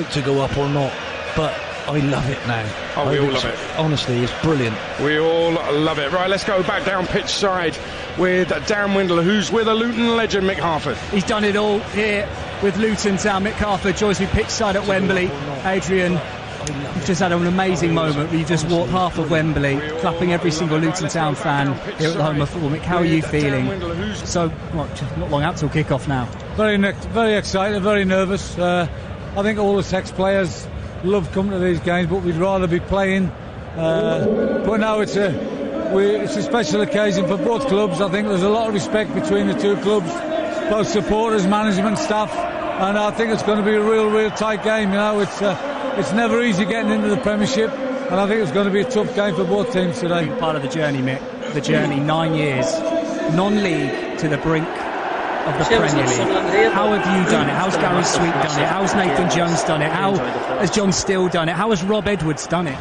to go up or not, but I love it now. Oh, we all love it. Honestly, it's brilliant. We all love it. Right, let's go back down pitch side with Dan Windle, who's with a Luton legend, Mick Harford. He's done it all here with Luton Town. Mick Harford joins me pitch side at Wembley. Adrian, you've just had an amazing moment where you just walked half of Wembley, clapping every single Luton Town fan here at the home of football. Mick, how are you feeling? So, just not long out till kick-off now. Very excited, very nervous. I think all the ex-players love coming to these games, but we'd rather be playing. But now it's a special occasion for both clubs. I think there's a lot of respect between the two clubs, both supporters, management, staff, and I think it's going to be a real tight game. You know, it's never easy getting into the Premiership, and I think it's going to be a tough game for both teams today. Part of the journey, Mick. The journey, 9 years, non-league to the brink of the Premier League. How have you done it? How's Gary Sweet done it? How's Nathan Jones done it? How has John Still done it? How has Rob Edwards done it?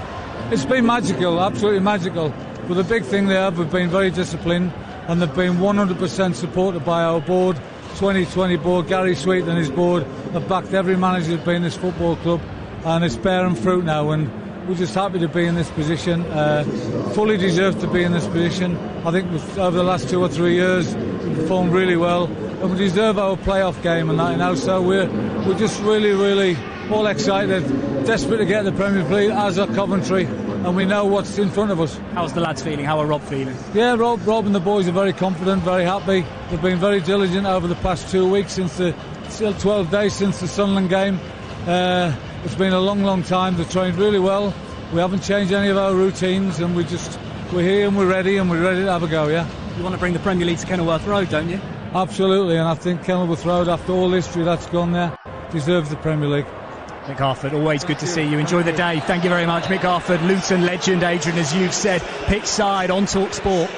It's been magical, absolutely magical. But the big thing there, we've been very disciplined, and they've been 100% supported by our board, 2020 board. Gary Sweet and his board have backed every manager who's been in this football club, and it's bearing fruit now, and we're just happy to be in this position. Fully deserved to be in this position. I think over the last 2 or 3 years we've performed really well, and we deserve our playoff game and that, you know. So we're just really all excited, desperate to get the Premier League, as are Coventry, and we know what's in front of us. How's the lads feeling? How are Rob feeling? Yeah, Rob and the boys are very confident, very happy. They've been very diligent over the past 2 weeks, still 12 days since the Sunderland game. It's been a long time. They've trained really well. We haven't changed any of our routines, and we're here and we're ready to have a go. Yeah. You want to bring the Premier League to Kenilworth Road, don't you? Absolutely, and I think Kenilworth Road, after all the history that's gone there, deserves the Premier League. Mick Harford, always good to see you. Enjoy the day. Thank you very much, Mick Harford, Luton legend. Adrian, as you've said, pitch side on Talk Sport.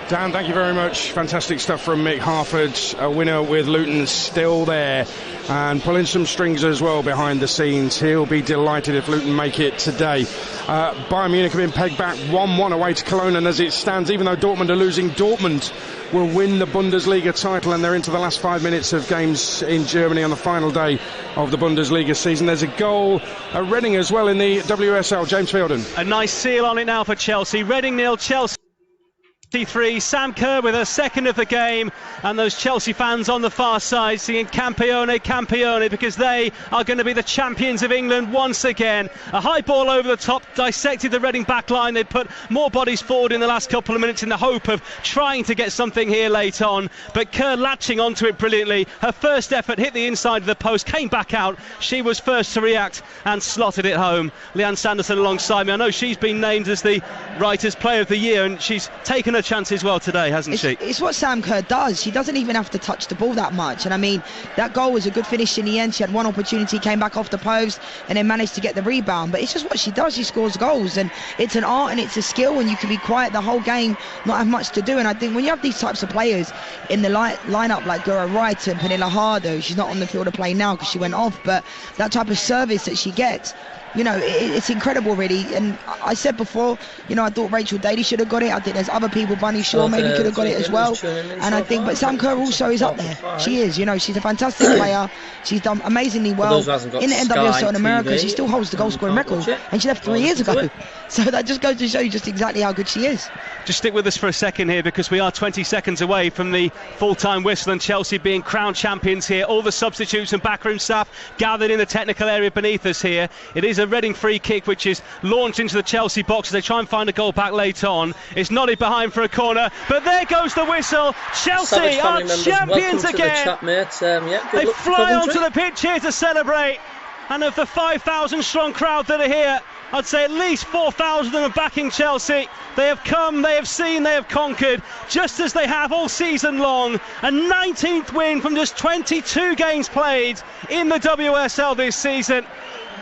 Dan, thank you very much. Fantastic stuff from Mick Harford, a winner with Luton still there and pulling some strings as well behind the scenes. He'll be delighted if Luton make it today. Bayern Munich have been pegged back 1-1 away to Cologne, and as it stands, even though Dortmund are losing, Dortmund will win the Bundesliga title, and they're into the last 5 minutes of games in Germany on the final day of the Bundesliga season. There's a goal at Reading as well in the WSL. James Fielden. A nice seal on it now for Chelsea. Reading 0, Chelsea 3. Sam Kerr with a second of the game, and those Chelsea fans on the far side singing Campione, Campione, because they are going to be the champions of England once again. A high ball over the top, dissected the Reading back line. They put more bodies forward in the last couple of minutes in the hope of trying to get something here late on, but Kerr latching onto it brilliantly. Her first effort hit the inside of the post, came back out. She was first to react and slotted it home. Leanne Sanderson alongside me. I know she's been named as the Writers' Player of the Year, and she's taken a chance as well today, hasn't she? It's what Sam Kerr does. She doesn't even have to touch the ball that much, and I mean, that goal was a good finish in the end. She had one opportunity, came back off the post, and then managed to get the rebound. But it's just what she does. She scores goals, and it's an art and it's a skill, and you can be quiet the whole game, not have much to do. And I think when you have these types of players in the lineup like Gura Wright and Pernilla Harder, she's not on the field of play now because she went off, but that type of service that she gets, you know, it's incredible, really. And I said before, you know, I thought Rachel Daly should have got it. I think there's other people, Bunny Shaw maybe could have got it as well. And I think, but Sam Kerr also is up there. She is, you know, she's a fantastic player. She's done amazingly well in the NWSL in America. She still holds the goal scoring record, and she left 3 years ago. So that just goes to show you just exactly how good she is. Just stick with us for a second here, because we are 20 seconds away from the full-time whistle and Chelsea being crowned champions here. All the substitutes and backroom staff gathered in the technical area beneath us here. It is a Reading free kick which is launched into the Chelsea box as they try and find a goal back late on. It's nodded behind for a corner, but there goes the whistle. Chelsea are champions again. They fly onto the pitch here to celebrate, and of the 5,000 strong crowd that are here, I'd say at least 4,000 of them are backing Chelsea. They have come, they have seen, they have conquered, just as they have all season long. A 19th win from just 22 games played in the WSL this season.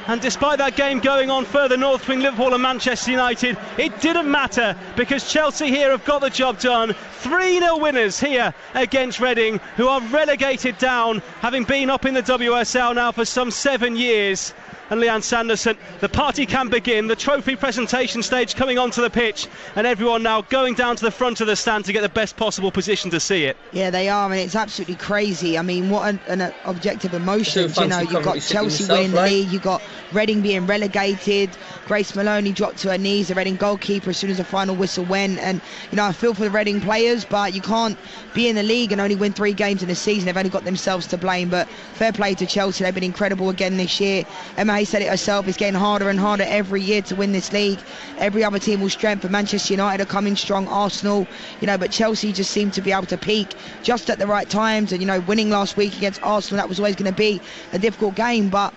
And despite that game going on further north between Liverpool and Manchester United, it didn't matter, because Chelsea here have got the job done. 3-0 winners here against Reading, who are relegated down, having been up in the WSL now for some 7 years. and Leanne Sanderson. The party can begin. The trophy presentation stage coming onto the pitch, and everyone now going down to the front of the stand to get the best possible position to see it. Yeah, they are, and it's absolutely crazy. I mean, what an objective emotions. You know, you've got Chelsea winning the league, you've got Reading being relegated, Grace Maloney dropped to her knees, the Reading goalkeeper, as soon as the final whistle went. And, you know, I feel for the Reading players, but you can't be in the league and only win 3 games in a season. They've only got themselves to blame, but fair play to Chelsea. They've been incredible again this year. Emma Hayes said it herself, it's getting harder and harder every year to win this league. Every other team will strengthen. Manchester United are coming strong, Arsenal, you know, but Chelsea just seem to be able to peak just at the right times. And, you know, winning last week against Arsenal, that was always going to be a difficult game, but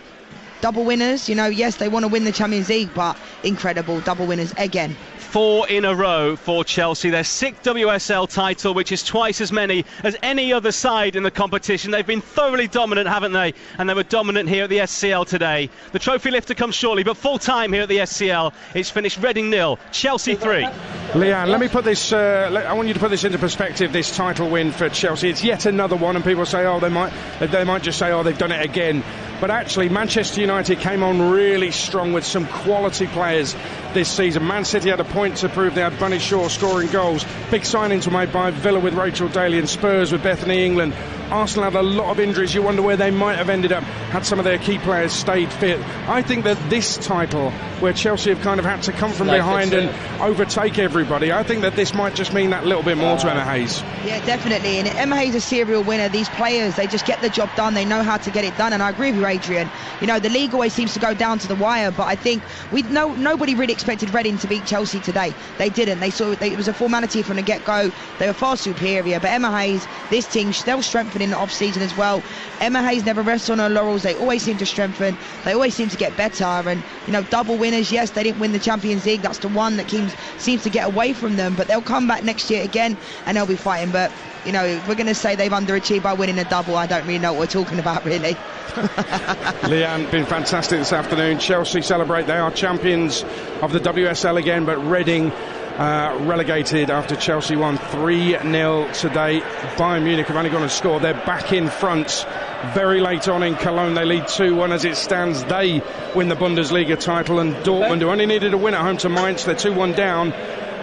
double winners, you know, yes, they want to win the Champions League, but incredible double winners again. 4 in a row for Chelsea. Their 6th WSL title, which is twice as many as any other side in the competition. They've been thoroughly dominant, haven't they? And they were dominant here at the SCL today. The trophy lift to come shortly, but full time here at the SCL. It's finished Reading 0, Chelsea 3. Leanne, let me put this, I want you to put this into perspective, this title win for Chelsea. It's yet another one, and people say, oh, they might just say, oh, they've done it again. But actually, Manchester United came on really strong with some quality players this season. Man City had a point to prove. They had Bunny Shaw scoring goals. Big signings were made by Villa with Rachel Daly and Spurs with Bethany England. Arsenal had a lot of injuries. You wonder where they might have ended up had some of their key players stayed fit. I think that this title, where Chelsea have kind of had to come from behind and overtake everybody, I think that this might just mean that little bit more to Emma Hayes. Yeah, definitely. And Emma Hayes is a serial winner. These players, they just get the job done. They know how to get it done. And I agree with you, Adrian. You know, the league always seems to go down to the wire, but I think nobody really expected Reading to beat Chelsea today. They didn't. It was a formality from the get-go. They were far superior. But Emma Hayes, this team, they'll strengthen in the off-season as well. Emma Hayes never rests on her laurels. They always seem to strengthen. They always seem to get better. And, you know, double winners, yes, they didn't win the Champions League. That's the one that seems to get away from them. But they'll come back next year again and they'll be fighting. But, you know, if we're going to say they've underachieved by winning a double, I don't really know what we're talking about, really. Leanne, been fantastic this afternoon. Chelsea celebrate. They are champions of the WSL again, but Reading relegated after Chelsea won 3-0 today. Bayern Munich have only gone and scored. They're back in front very late on in Cologne. They lead 2-1 as it stands. They win the Bundesliga title, and Dortmund, who only needed a win at home to Mainz, they're 2-1 down.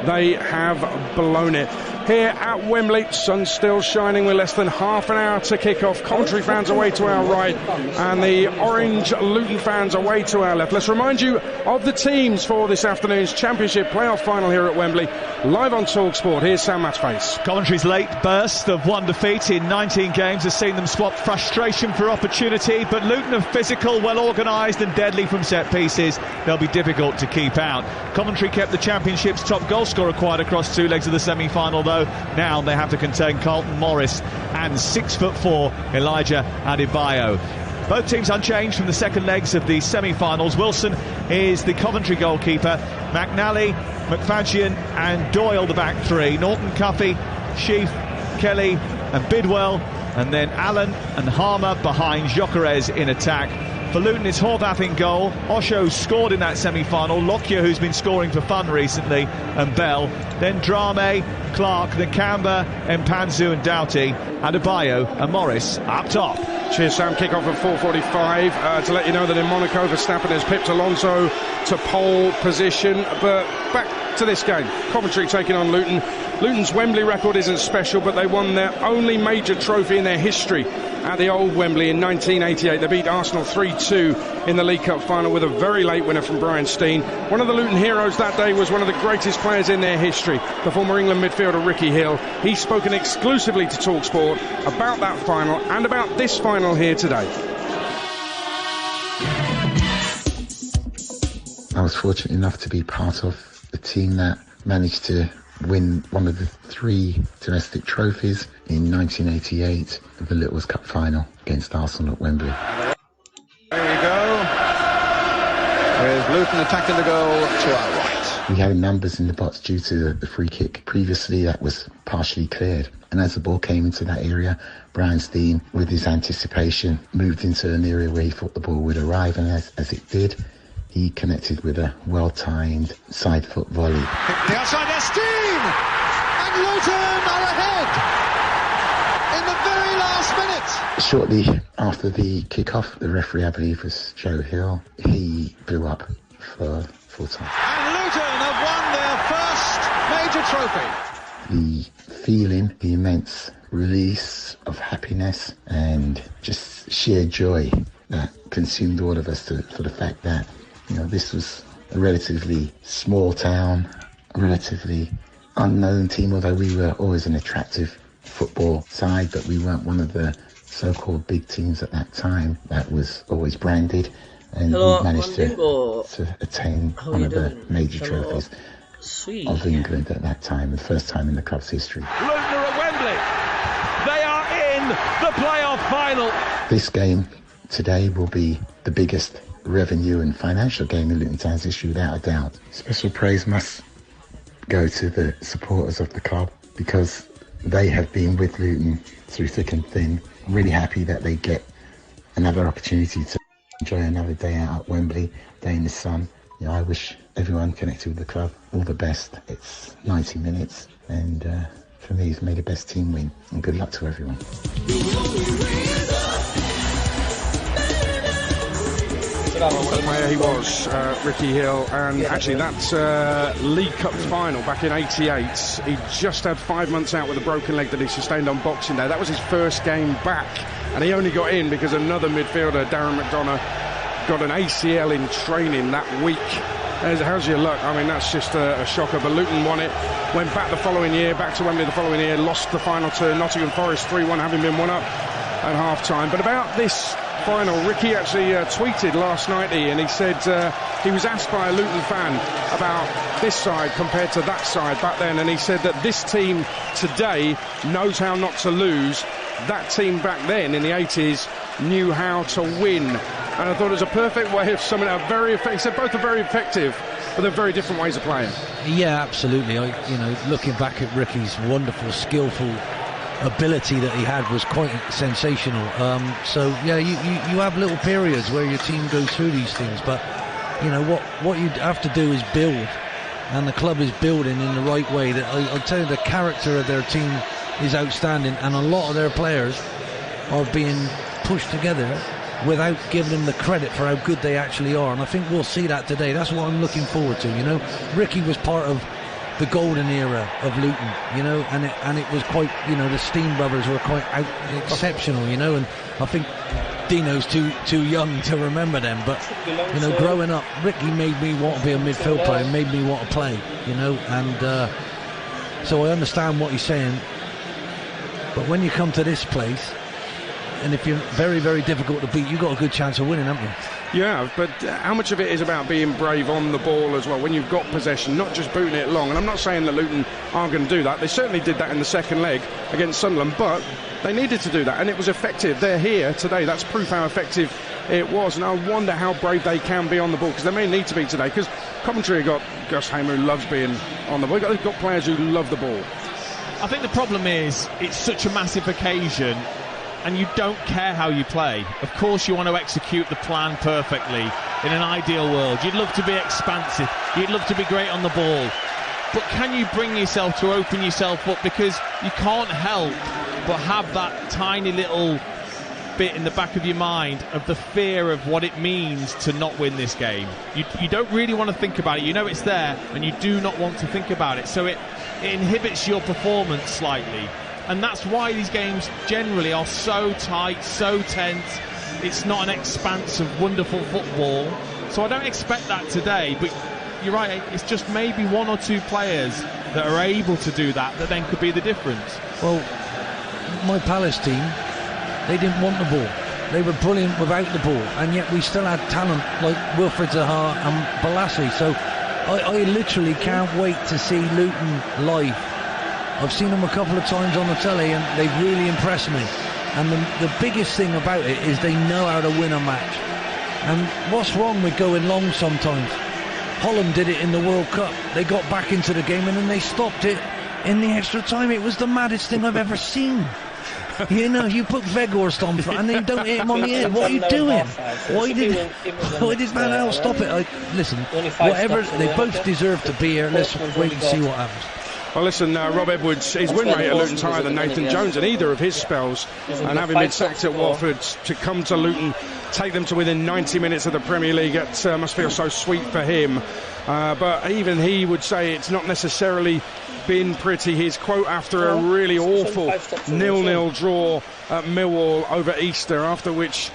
They have blown it. Here at Wembley, sun still shining with less than half an hour to kick off. Coventry fans away to our right and the orange Luton fans away to our left. Let's remind you of the teams for this afternoon's Championship playoff final here at Wembley. Live on TalkSport, here's Sam Matchface. Coventry's late burst of one defeat in 19 games has seen them swap frustration for opportunity, but Luton are physical, well organised and deadly from set pieces. They'll be difficult to keep out. Coventry kept the Championship's top goal scorer quiet across 2 legs of the semi-final, though. Now they have to contain Carlton Morris and 6'4" Elijah Adebayo. Both teams unchanged from the second legs of the semi-finals. Wilson is the Coventry goalkeeper. McNally, McFadzean and Doyle the back three. Norton, Cuffey, Sheaf, Kelly and Bidwell. And then Allen and Harmer behind. Jokeres in attack. For Luton, it's Horvath in goal. Osho scored in that semi-final. Lockyer, who's been scoring for fun recently, and Bell. Then Drame, Clark, then Canberra, Mpanzu and Doughty, Adebayo and Morris up top. Cheers, Sam. Kick off at 4:45. To let you know that in Monaco, Verstappen has pipped Alonso to pole position. But back to this game. Coventry taking on Luton. Luton's Wembley record isn't special, but they won their only major trophy in their history at the old Wembley in 1988. They beat Arsenal 3-2 in the League Cup final with a very late winner from Brian Steen. One of the Luton heroes that day was one of the greatest players in their history, the former England midfielder Ricky Hill. He's spoken exclusively to TalkSport about that final and about this final here today. I was fortunate enough to be part of the team that managed to win one of the 3 domestic trophies in 1988, the Littles Cup final against Arsenal at Wembley. There we go, with Luton attacking the goal to our right. We had numbers in the box due to the free kick. Previously that was partially cleared, and as the ball came into that area, Brian Steen, with his anticipation, moved into an area where he thought the ball would arrive, and as it did, he connected with a well-timed side foot volley. The outside, there's Steen! And Luton are ahead! in the very last minute. Shortly after the kick-off, the referee, I believe, was Joe Hill. He blew up for full time. And Luton have won their first major trophy. The feeling, the immense release of happiness and just sheer joy that consumed all of us for the fact that, you know, this was a relatively small town, a relatively unknown team, although we were always an attractive football side, but we weren't one of the so-called big teams at that time that was always branded, and we managed to attain one of the major trophies of England at that time, the first time in the club's history. Luton are at Wembley. They are in the playoff final. This game today will be the biggest revenue and financial game in Luton Town's history, without a doubt. Special praise must go to the supporters of the club, because they have been with Luton through thick and thin. I'm really happy that they get another opportunity to enjoy another day out at Wembley, day in the sun. You know, I wish everyone connected with the club all the best. It's 90 minutes, and for me, it's made the best team win, and good luck to everyone. Where he was, Ricky Hill, and actually that League Cup final back in '88, he just had 5 months out with a broken leg that he sustained on Boxing Day. That was his first game back, and he only got in because another midfielder, Darren McDonough, got an ACL in training that week. How's your luck? I mean, that's just a shocker. But Luton won it, went back the following year, back to Wembley the following year, lost the final to Nottingham Forest 3-1, having been one up at half-time. But about this final, Ricky actually tweeted last night, and he said he was asked by a Luton fan about this side compared to that side back then, and he said that this team today knows how not to lose. That team back then in the 80s knew how to win, and I thought it was a perfect way of summing up. Very effective. He said both are very effective, but they're very different ways of playing. Yeah, absolutely. Looking back at Ricky's wonderful, skillful ability that he had was quite sensational. So yeah, you have little periods where your team goes through these things, but you know what you have to do is build, and the club is building in the right way. That I'll tell you, the character of their team is outstanding, and a lot of their players are being pushed together without giving them the credit for how good they actually are, and I think we'll see that today. That's what I'm looking forward to. You know, Ricky was part of the golden era of Luton, you know, and it was quite, you know, the Steam brothers were quite exceptional, you know, and I think Dino's too young to remember them, but you know, growing up, Ricky made me want to be a midfield player, made me want to play, you know, and so I understand what he's saying, but when you come to this place, and if you're very, very difficult to beat, you've got a good chance of winning, haven't you? Yeah, but how much of it is about being brave on the ball as well, when you've got possession, not just booting it long? And I'm not saying that Luton aren't going to do that. They certainly did that in the second leg against Sunderland, but they needed to do that, and it was effective. They're here today. That's proof how effective it was, and I wonder how brave they can be on the ball, because they may need to be today, because Coventry have got Gus Hamer, who loves being on the ball. They've got players who love the ball. I think the problem is it's such a massive occasion, and you don't care how you play. Of course you want to execute the plan perfectly. In an ideal world, you'd love to be expansive, you'd love to be great on the ball, but can you bring yourself to open yourself up? Because you can't help but have that tiny little bit in the back of your mind of the fear of what it means to not win this game. You don't really want to think about it. You know it's there, and you do not want to think about it, so it inhibits your performance slightly. And that's why these games generally are so tight, so tense. It's not an expanse of wonderful football. So I don't expect that today, but you're right, it's just maybe one or two players that are able to do that then could be the difference. Well, my Palace team, they didn't want the ball. They were brilliant without the ball, and yet we still had talent like Wilfred Zaha and Balassi. So I literally can't wait to see Luton live. I've seen them a couple of times on the telly, and they've really impressed me. And the biggest thing about it is they know how to win a match. And what's wrong with going long sometimes? Holland did it in the World Cup. They got back into the game, and then they stopped it in the extra time. It was the maddest thing I've ever seen. You know, you put Weghorst on front and they don't hit him on the head. What are you doing? Why did Van Gaal stop it? Listen, whatever, they both deserve to be here. Let's wait and see what happens. Well, listen, Rob Edwards, his win rate at Luton's higher than Nathan Jones in either of his spells, and having been sacked at Watford, to come to Luton, take them to within 90 minutes of the Premier League, it must feel so sweet for him. But even he would say it's not necessarily been pretty. His quote after a really awful 0-0 draw at Millwall over Easter, after which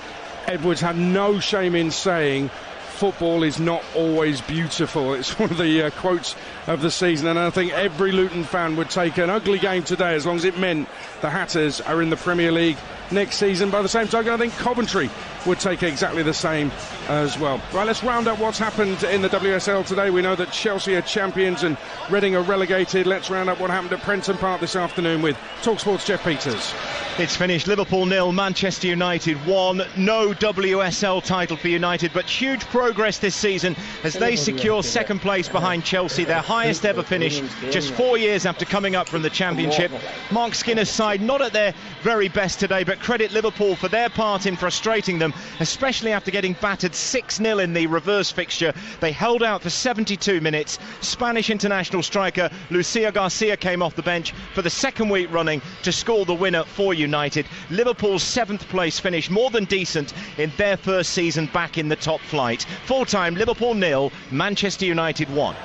Edwards had no shame in saying, football is not always beautiful. It's one of the quotes of the season, and I think every Luton fan would take an ugly game today as long as it meant the Hatters are in the Premier League next season. By the same token, I think Coventry would take exactly the same as well. Right, let's round up what's happened in the WSL today. We know that Chelsea are champions and Reading are relegated. Let's round up what happened at Prenton Park this afternoon with TalkSport's Jeff Peters. It's finished. Liverpool 0, Manchester United 1. No WSL title for United, but huge progress this season as they secure second place behind Chelsea, their highest ever finish just 4 years after coming up from the Championship. Mark Skinner's side not at their very best today, but credit Liverpool for their part in frustrating them, especially after getting battered 6-0 in the reverse fixture. They held out for 72 minutes. Spanish international striker Lucia Garcia came off the bench for the second week running to score the winner for United. Liverpool's 7th place finish, more than decent in their first season back in the top flight. Full-time, Liverpool 0, Manchester United 1.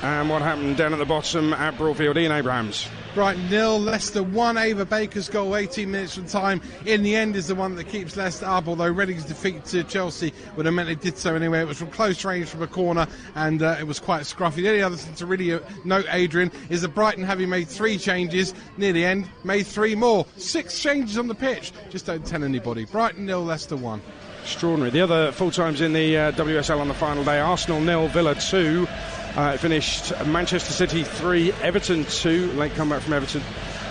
And what happened down at the bottom at Broadfield? Ian Abrahams. Brighton 0, Leicester 1. Ava Baker's goal 18 minutes from time in the end is the one that keeps Leicester up, although Reading's defeat to Chelsea would have meant they did so anyway. It was from close range from a corner, and it was quite scruffy. The only other thing to really note, Adrian, is that Brighton, having made 3 changes near the end, made 3 more. 6 changes on the pitch. Just don't tell anybody. Brighton 0, Leicester 1. Extraordinary. The other full times in the WSL on the final day: Arsenal 0, Villa 2. It finished Manchester City 3, Everton 2, late comeback from Everton,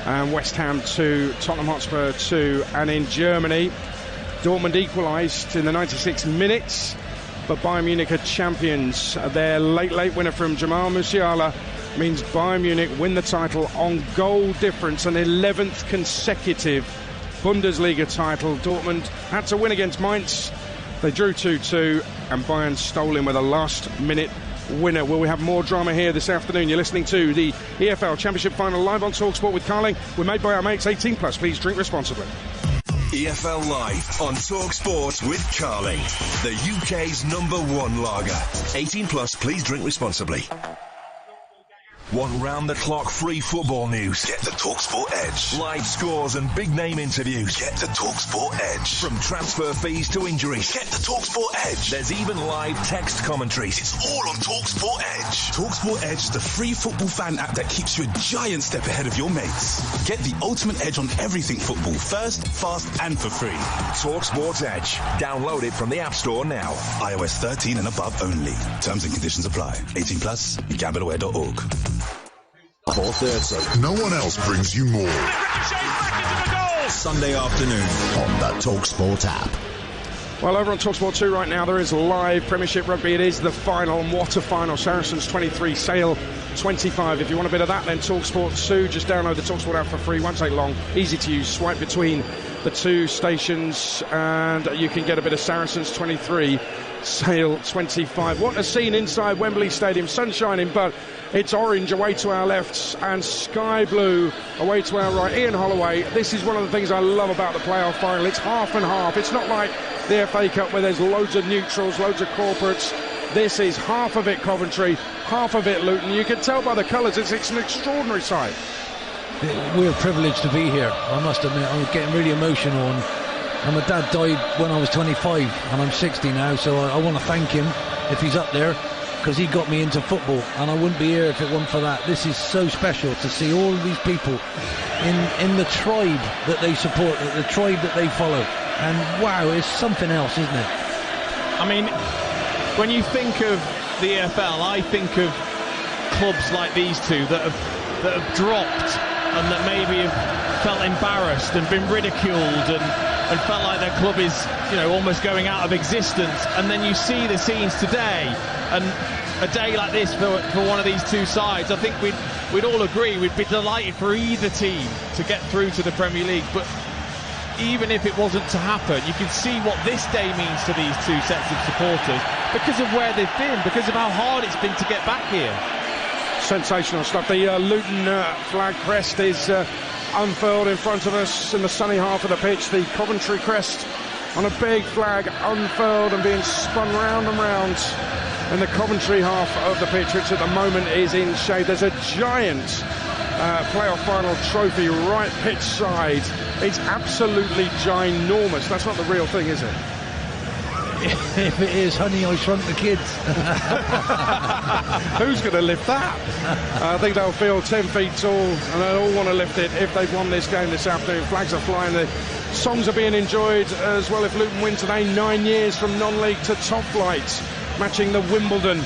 and West Ham 2, Tottenham Hotspur 2. And in Germany, Dortmund equalised in the 96 minutes, but Bayern Munich are champions. Their late winner from Jamal Musiala means Bayern Munich win the title on goal difference, an 11th consecutive Bundesliga title. Dortmund had to win against Mainz. They drew 2-2, and Bayern stole in with a last-minute winner. Will we have more drama here this afternoon? You're listening to the EFL Championship Final live on TalkSport with Carling. We're made by our mates. 18 plus. Please drink responsibly. EFL Live on TalkSport with Carling, the UK's #1 lager. 18 plus. Please drink responsibly. Want round-the-clock free football news? Get the TalkSport Edge. Live scores and big-name interviews? Get the TalkSport Edge. From transfer fees to injuries? Get the TalkSport Edge. There's even live text commentaries. It's all on TalkSport Edge. TalkSport Edge is the free football fan app that keeps you a giant step ahead of your mates. Get the ultimate edge on everything football, first, fast, and for free. TalkSport Edge. Download it from the App Store now. iOS 13 and above only. Terms and conditions apply. 18 plus. Gambleaware.org. 4:30. No one else brings you more. Sunday afternoon on the TalkSport app. Well, over on TalkSport 2 right now, there is live Premiership Rugby. It is the final, and what a final. Saracens 23, Sale 25. If you want a bit of that, then TalkSport 2, just download the TalkSport app for free. Won't take long. Easy to use. Swipe between the 2 stations, and you can get a bit of Saracens 23, Sale 25. What a scene inside Wembley Stadium. Sun shining, but it's orange away to our left and sky blue away to our right. Ian Holloway, this is one of the things I love about the playoff final. It's half and half. It's not like the FA Cup where there's loads of neutrals, loads of corporates. This is half of it Coventry, half of it Luton. You can tell by the colours, it's an extraordinary sight. We're privileged to be here. I must admit, I'm getting really emotional. And my dad died when I was 25 and I'm 60 now, so I want to thank him if he's up there, because he got me into football, and I wouldn't be here if it wasn't for that. This is so special to see all of these people in the tribe that they support, the tribe that they follow. And wow, it's something else, isn't it? I mean, when you think of the EFL, I think of clubs like these two that have dropped and that maybe have felt embarrassed and been ridiculed and felt like their club is, almost going out of existence. And then you see the scenes today, and a day like this for one of these two sides, I think we'd all agree we'd be delighted for either team to get through to the Premier League. But even if it wasn't to happen, you can see what this day means to these two sets of supporters because of where they've been, because of how hard it's been to get back here. sensational stuff. The Luton flag crest is unfurled in front of us in the sunny half of the pitch. The Coventry crest on a big flag unfurled and being spun round and round in the Coventry half of the pitch, which at the moment is in shade. There's a giant playoff final trophy right pitch side. It's absolutely ginormous. That's not the real thing, is it? If it is, honey, I shrunk the kids. Who's going to lift that? I think they'll feel 10 feet tall, and they'll all want to lift it if they've won this game this afternoon. Flags are flying, the songs are being enjoyed as well. If Luton win today, 9 years from non-league to top flight, matching the Wimbledon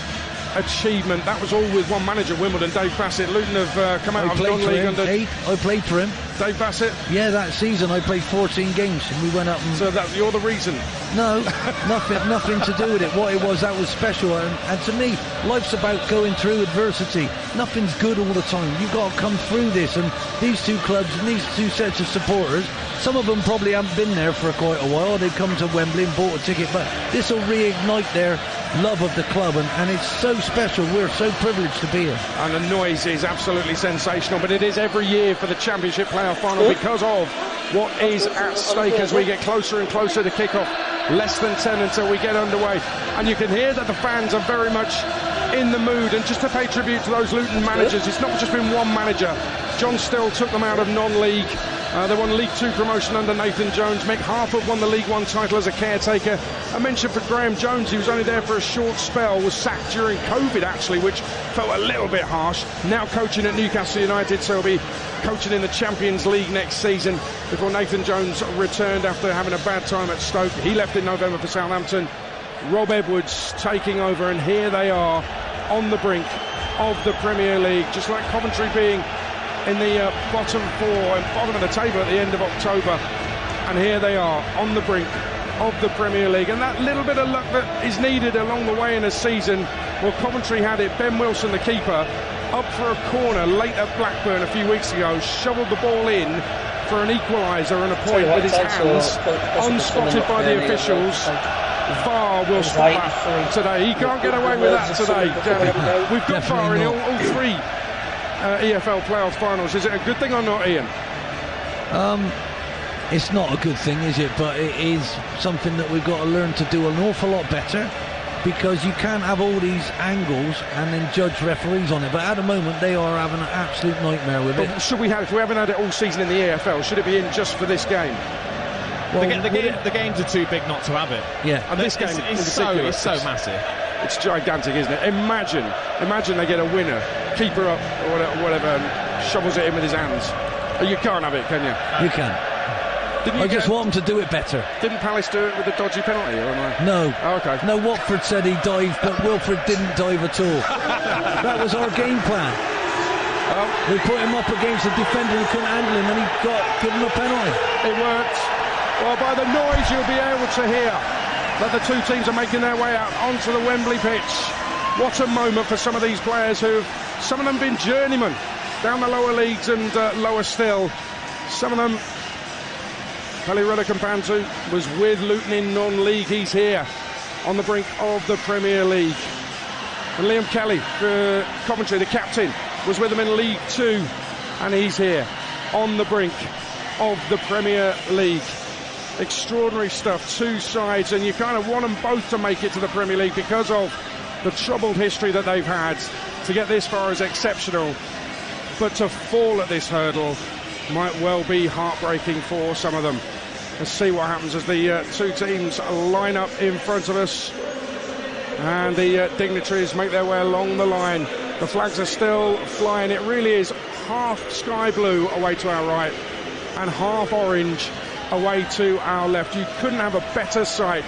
achievement. That was all with one manager, Wimbledon, Dave Bassett. Luton have come out of non-league under... I played for him. Dave Bassett? Yeah, that season I played 14 games and we went up and... So you're the reason? No, nothing to do with it. What it was, that was special. And to me, life's about going through adversity. Nothing's good all the time. You've got to come through this. And these two clubs and these two sets of supporters, some of them probably haven't been there for quite a while. They come to Wembley and bought a ticket, but this will reignite their love of the club, and it's so special. We're so privileged to be here. And the noise is absolutely sensational, but it is every year for the Championship playoff final because of what is at stake as we get closer and closer to kick-off. Less than 10 until we get underway, and you can hear that the fans are very much in the mood. And just to pay tribute to those Luton managers, it's not just been one manager. John Still took them out of non-league. They won League 2 promotion under Nathan Jones. Mick Harford won the League 1 title as a caretaker. A mention for Graham Jones, he was only there for a short spell, was sacked during COVID actually, which felt a little bit harsh. Now coaching at Newcastle United, so he'll be coaching in the Champions League next season before Nathan Jones returned after having a bad time at Stoke. He left in November for Southampton. Rob Edwards taking over, and here they are on the brink of the Premier League, just like Coventry being in the bottom four and bottom of the table at the end of October, and here they are on the brink of the Premier League. And that little bit of luck that is needed along the way in a season, well, Coventry had it. Ben Wilson, the keeper, up for a corner late at Blackburn a few weeks ago, shoveled the ball in for an equaliser and a point with his hands, unspotted by the officials. VAR will spot that today. He can't get away with that today. We've got VAR in all three EFL playoff finals. Is it a good thing or not, Ian? It's not a good thing, is it? But it is something that we've got to learn to do an awful lot better, because you can't have all these angles and then judge referees on it. But at the moment, they are having an absolute nightmare with it. Should we have? If we haven't had it all season in the EFL, should it be in just for this game? Well, the games are too big not to have it. Yeah, and this game is so massive. It's gigantic, isn't it? Imagine they get a winner, keeper up or whatever, and shovels it in with his hands. You can't have it, can you? You can. I just want them to do it better. Didn't Palace do it with the dodgy penalty, or am I? No. Oh, okay. No, Watford said he dived, but Wilfred didn't dive at all. That was our game plan. We put him up against a defender who couldn't handle him, and he got given a penalty. It worked. Well, by the noise you'll be able to hear that the two teams are making their way out onto the Wembley pitch. What a moment for some of these players who've, some of them been journeymen down the lower leagues and lower still. Some of them, Pelly Ruddokampantu was with Luton in non-league. He's here on the brink of the Premier League. And Liam Kelly for Coventry, the captain, was with them in League 2, and he's here on the brink of the Premier League. Extraordinary stuff, two sides, and you kind of want them both to make it to the Premier League because of the troubled history that they've had. To get this far is exceptional, but to fall at this hurdle might well be heartbreaking for some of them. Let's see what happens as the two teams line up in front of us, and the dignitaries make their way along the line. The flags are still flying. It really is half sky blue away to our right and half orange away to our left. You couldn't have a better sight.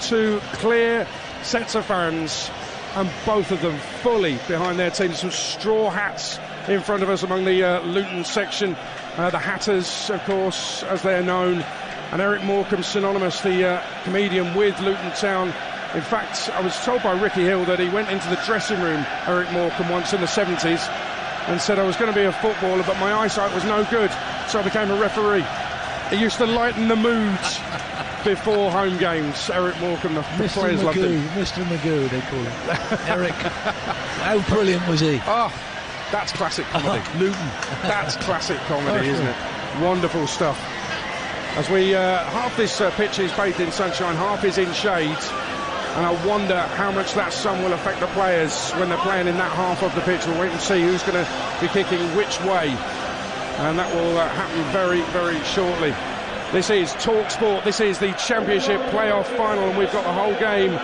Two clear sets of fans, and both of them fully behind their team. Some straw hats in front of us among the Luton section. The Hatters, of course, as they're known. And Eric Morecambe, synonymous, the comedian with Luton Town. In fact, I was told by Ricky Hill that he went into the dressing room, Eric Morecambe, once in the 70s, and said, I was going to be a footballer, but my eyesight was no good, so I became a referee. He used to lighten the moods before home games. Eric Morecambe, the players loved him. Mr. Magoo, they call him. Eric, how brilliant was he? Oh, That's classic comedy. Luton. That's classic comedy, isn't it? Wonderful stuff. As we, half this pitch is bathed in sunshine, half is in shade. And I wonder how much that sun will affect the players when they're playing in that half of the pitch. We'll wait and see who's going to be kicking which way. And that will happen very, very shortly. This is Talk Sport. This is the Championship playoff final. And we've got the whole game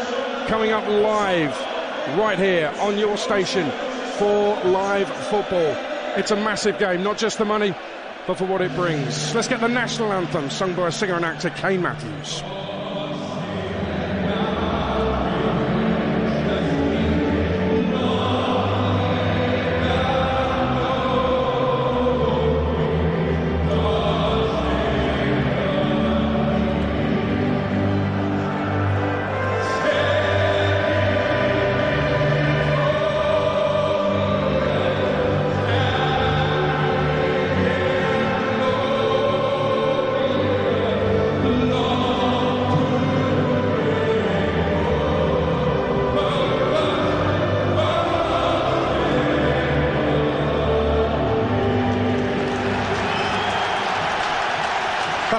coming up live right here on your station for live football. It's a massive game, not just the money, but for what it brings. Let's get the national anthem sung by singer and actor Kane Matthews.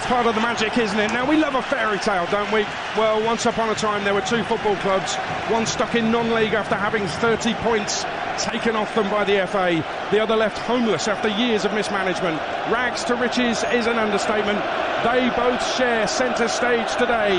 Part of the magic, isn't it? Now, we love a fairy tale, don't we? Well, once upon a time there were two football clubs, one stuck in non-league after having 30 points taken off them by the FA, the other left homeless after years of mismanagement. Rags to riches is an understatement. They both share centre stage today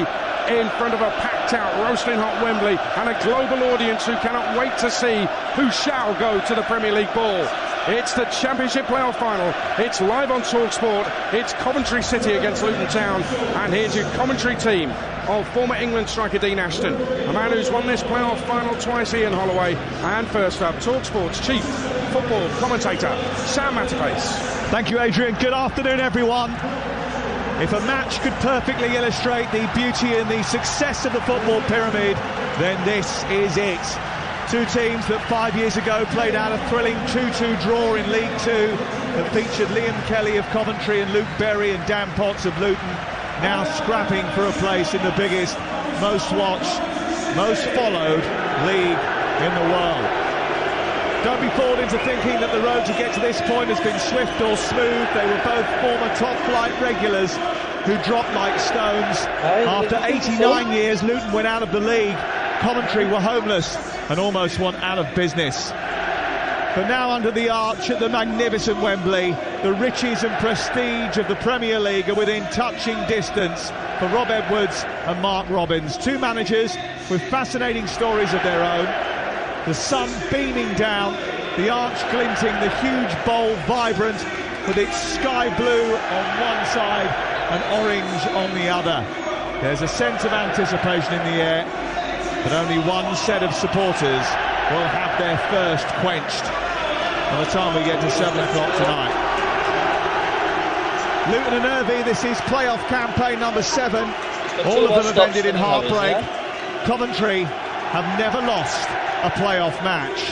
in front of a packed out roasting hot Wembley and a global audience who cannot wait to see who shall go to the Premier League ball. It's the Championship playoff final. It's live on TalkSport. It's Coventry City against Luton Town. And here's your commentary team of former England striker Dean Ashton, a man who's won this playoff final twice, Ian Holloway. And first up, TalkSport's chief football commentator, Sam Matterface. Thank you, Adrian. Good afternoon, everyone. If a match could perfectly illustrate the beauty and the success of the football pyramid, then this is it. Two teams that 5 years ago played out a thrilling 2-2 draw in League Two that featured Liam Kelly of Coventry and Luke Berry and Dan Potts of Luton, now scrapping for a place in the biggest, most watched, most followed league in the world. Don't be fooled into thinking that the road to get to this point has been swift or smooth. They were both former top-flight regulars who dropped like stones. After 89 years, Luton went out of the league. Coventry were homeless and almost went out of business. But now under the arch at the magnificent Wembley, the riches and prestige of the Premier League are within touching distance for Rob Edwards and Mark Robbins, two managers with fascinating stories of their own. The sun beaming down, the arch glinting, the huge bowl vibrant with its sky blue on one side and orange on the other. There's a sense of anticipation in the air, but only one set of supporters will have their thirst quenched by the time we get to 7 o'clock tonight. Luton and Irvie, this is playoff campaign number 7. All of them have ended in heartbreak. Coventry have never lost a playoff match.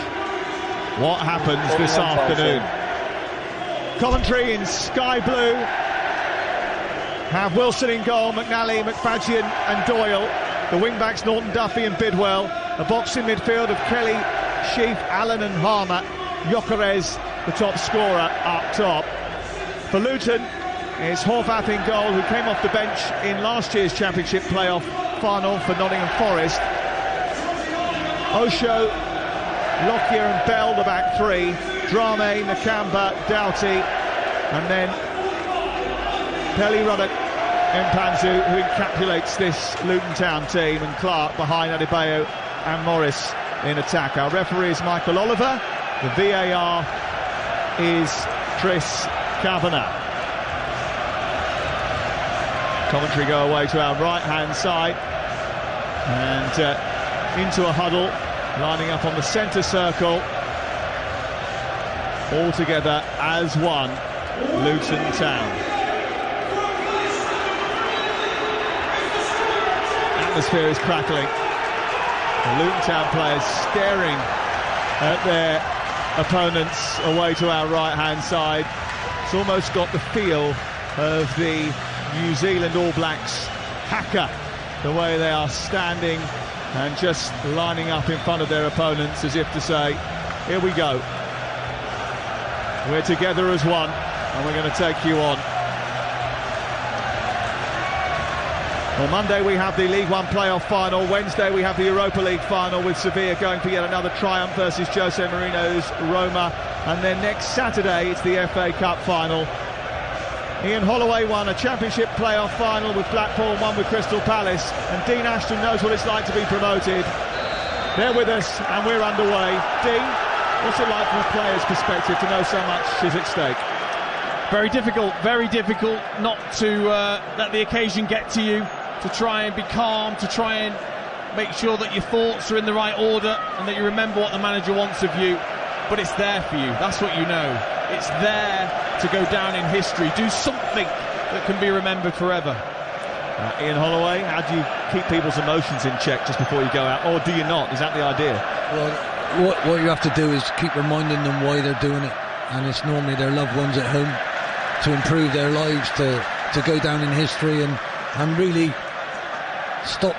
What happens this afternoon? Coventry in sky blue have Wilson in goal, McNally, McFadzean and Doyle. The wing-backs Norton, Duffy and Bidwell. A boxing midfield of Kelly, Sheaf, Allen and Harmer. Gyökeres, the top scorer, up top. For Luton, it's Horvath in goal, who came off the bench in last year's Championship playoff final for Nottingham Forest. Osho, Lockyer and Bell, the back three. Drame, Nakamba, Doughty, and then Pelly Ruddock Mpanzu, who encapsulates this Luton Town team, and Clark behind Adebayo and Morris in attack. Our referee is Michael Oliver. The VAR is Chris Kavanagh. Coventry go away to our right-hand side and into a huddle, lining up on the centre circle. All together as one, Luton Town. Atmosphere is crackling. The Luton Town players staring at their opponents away to our right-hand side. It's almost got the feel of the New Zealand All Blacks haka, the way they are standing and just lining up in front of their opponents as if to say, here we go. We're together as one, and we're going to take you on. On Monday we have the League One playoff final. Wednesday we have the Europa League final with Sevilla going for yet another triumph versus Jose Mourinho's Roma. And then next Saturday it's the FA Cup final. Ian Holloway won a Championship playoff final with Blackpool, one with Crystal Palace. And Dean Ashton knows what it's like to be promoted. They're with us and we're underway. Dean, what's it like from a player's perspective to know so much is at stake? Very difficult not to let the occasion get to you, to try and be calm, to try and make sure that your thoughts are in the right order and that you remember what the manager wants of you. But it's there for you, that's what you know. It's there to go down in history, do something that can be remembered forever. Ian Holloway, how do you keep people's emotions in check just before you go out, or do you not? Is that the idea? Well, what you have to do is keep reminding them why they're doing it, and it's normally their loved ones at home, to improve their lives, to go down in history, and really stop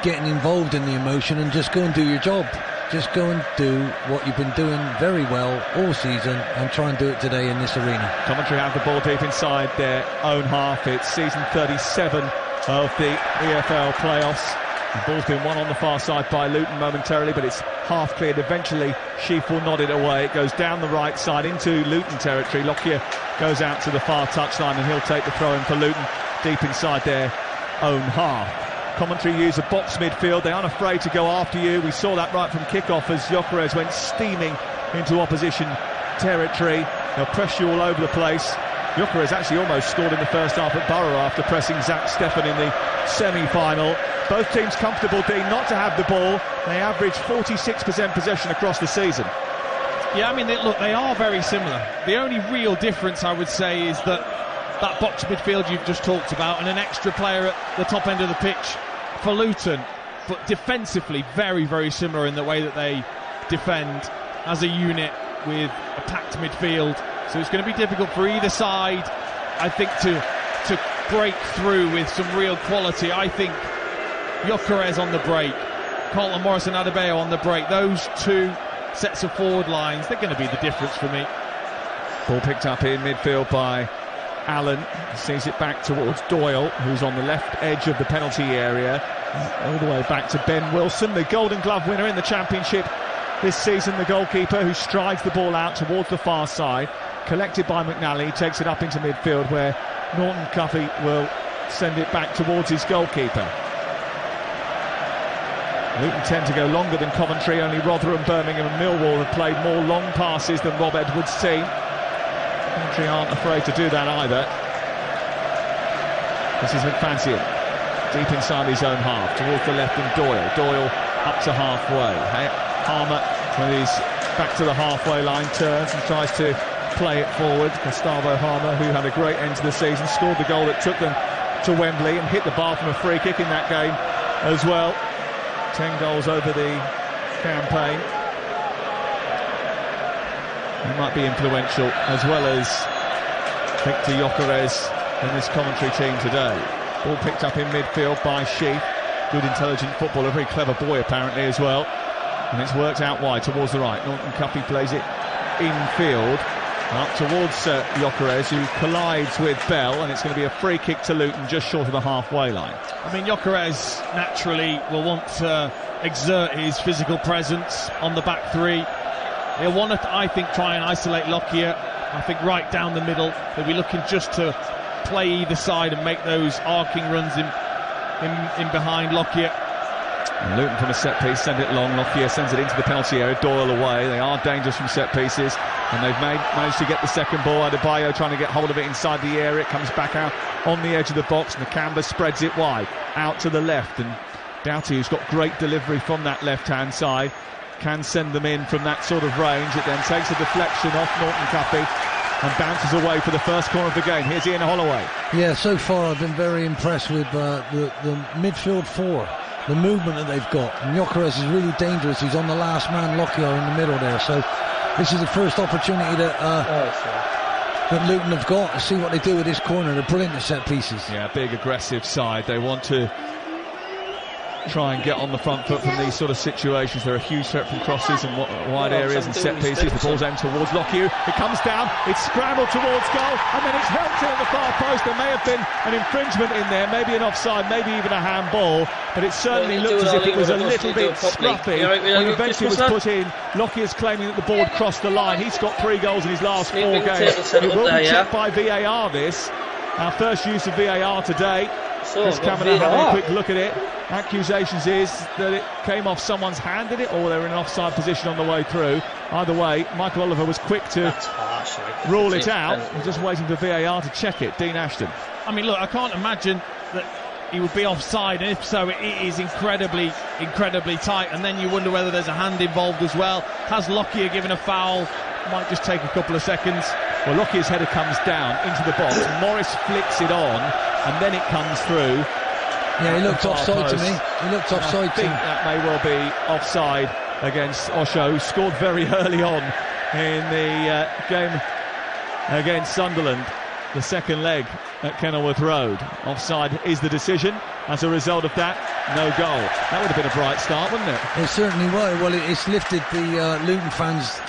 getting involved in the emotion and just go and do your job. Just go and do what you've been doing very well all season and try and do it today in this arena. Coventry have the ball deep inside their own half. It's season 37 of the EFL playoffs. The ball's been won on the far side by Luton momentarily, but it's half cleared. Eventually Sheaf will nod it away. It goes down the right side into Luton territory. Lockyer goes out to the far touchline and he'll take the throw in for Luton deep inside their own half. Coventry use a box midfield. They aren't afraid to go after you. We saw that right from kick-off as Gyökeres went steaming into opposition territory. They'll press you all over the place. Gyökeres actually almost scored in the first half at Borough after pressing Zach Steffen in the semi-final. Both teams comfortable, Dean, not to have the ball. They average 46% possession across the season. Yeah, I mean, they are very similar. The only real difference, I would say, is that box midfield you've just talked about and an extra player at the top end of the pitch for Luton. But defensively, very, very similar in the way that they defend as a unit with a packed midfield. So it's going to be difficult for either side, I think, to break through with some real quality. I think Gyökeres on the break, Carlton Morris and Adebayo on the break, those two sets of forward lines, they're going to be the difference for me. Ball picked up in midfield by Allen, sees it back towards Doyle, who's on the left edge of the penalty area, all the way back to Ben Wilson, the Golden Glove winner in the Championship this season, the goalkeeper who strides the ball out towards the far side, collected by McNally, takes it up into midfield where Norton Cuffy will send it back towards his goalkeeper. Luton tend to go longer than Coventry. Only Rotherham, Birmingham and Millwall have played more long passes than Rob Edwards' team. Coventry aren't afraid to do that either. This is McFancy deep inside his own half towards the left, and Doyle up to halfway. Harmer, with his back to the halfway line, turns and tries to play it forward. Gustavo Harmer, who had a great end to the season, scored the goal that took them to Wembley and hit the bar from a free kick in that game as well. 10 goals over the campaign. He might be influential as well as Victor Gyökeres in this Coventry team today. Ball picked up in midfield by Sheaf. Good intelligent footballer, very clever boy apparently as well. And it's worked out wide towards the right. Norton Cuffy plays it infield up towards Gyökeres, who collides with Bell, and it's going to be a free kick to Luton just short of the halfway line. I mean, Gyökeres naturally will want to exert his physical presence on the back three. He'll want to, I think, try and isolate Lockyer. I think right down the middle, they'll be looking just to play either side and make those arcing runs in behind Lockyer. And Luton from a set piece send it long. Lockyer sends it into the penalty area. Doyle away. They are dangerous from set pieces, and they've managed to get the second ball. Adebayo trying to get hold of it inside the area. It comes back out on the edge of the box. Nakamba spreads it wide out to the left, and Doughty, who's got great delivery from that left-hand side, can send them in from that sort of range. It then takes a deflection off Norton Cuffy and bounces away for the first corner of the game. Here's Ian Holloway. Yeah, so far I've been very impressed with the midfield four, the movement that they've got. And Gyökeres is really dangerous. He's on the last man, Lockyer, in the middle there. So this is the first opportunity that Luton have got to see what they do with this corner. They're brilliant at set pieces. Yeah, big aggressive side. They want to try and get on the front foot from these sort of situations. They're a huge threat from crosses and wide areas and set pieces. The ball's aimed towards Lockyer. It comes down, it's scrambled towards goal, and then it's helped in at the far post. There may have been an infringement in there, maybe an offside, maybe even a handball, but it certainly looked as if it was a little bit scruffy when eventually was put in. Lockyer's claiming that the ball crossed the line. He's got 3 goals in his last 4 games. It will be checked by VAR, this. Our first use of VAR today. Just coming and having a quick look at it. Accusations is that it came off someone's hand, did it, or they were in an offside position on the way through. Either way, Michael Oliver was quick to rule it out. I'm just waiting for VAR to check it. Dean Ashton. I mean, look, I can't imagine that he would be offside, and if so, it is incredibly tight, and then you wonder whether there's a hand involved as well. Has Lockyer given a foul? Might just take a couple of seconds. Well, Lockyer's header comes down into the box. Morris flicks it on, and then it comes through. Yeah, he looked offside to me. He looked offside to me. I think that may well be offside against Osho, who scored very early on in the game against Sunderland, the second leg at Kenilworth Road. Offside is the decision. As a result of that, no goal. That would have been a bright start, wouldn't it? It certainly was. Well, it's lifted the Luton fans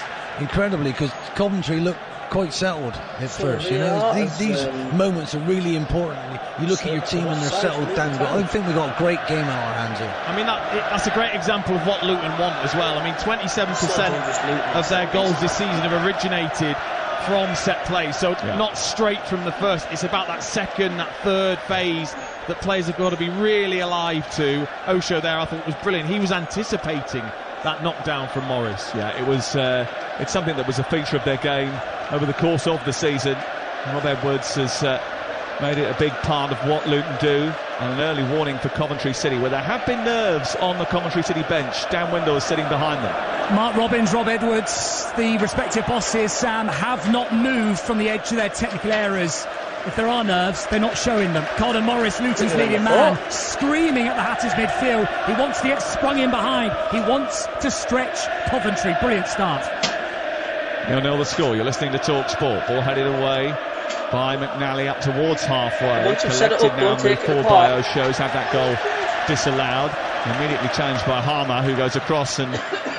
incredibly, because Coventry looked quite settled at first. You know, these moments are really important. You look at your team and they're settled down. But I think we've got a great game on our hands here. I mean, that's a great example of what Luton want as well. I mean, 27% of their goals this season have originated from set play, so not straight from the first. It's about that second, that third phase that players have got to be really alive to. Osho there, I thought, was brilliant. He was anticipating that knockdown from Morris. Yeah, it was. It's something that was a feature of their game over the course of the season. Rob Edwards has made it a big part of what Luton do, and an early warning for Coventry City, where there have been nerves on the Coventry City bench. Dan Windle is sitting behind them. Mark Robbins, Rob Edwards, the respective bosses, Sam, have not moved from the edge of their technical areas. If there are nerves, they're not showing them. Carden Morris, Luton's leading man, screaming at the Hatters midfield. He wants to get sprung in behind. He wants to stretch Coventry. Brilliant start. 0-0 the score. You're listening to Talk Sport. Ball headed away by McNally up towards halfway. Collected now, moved forward by O'Shows. Had that goal disallowed. Immediately challenged by Harmer, who goes across and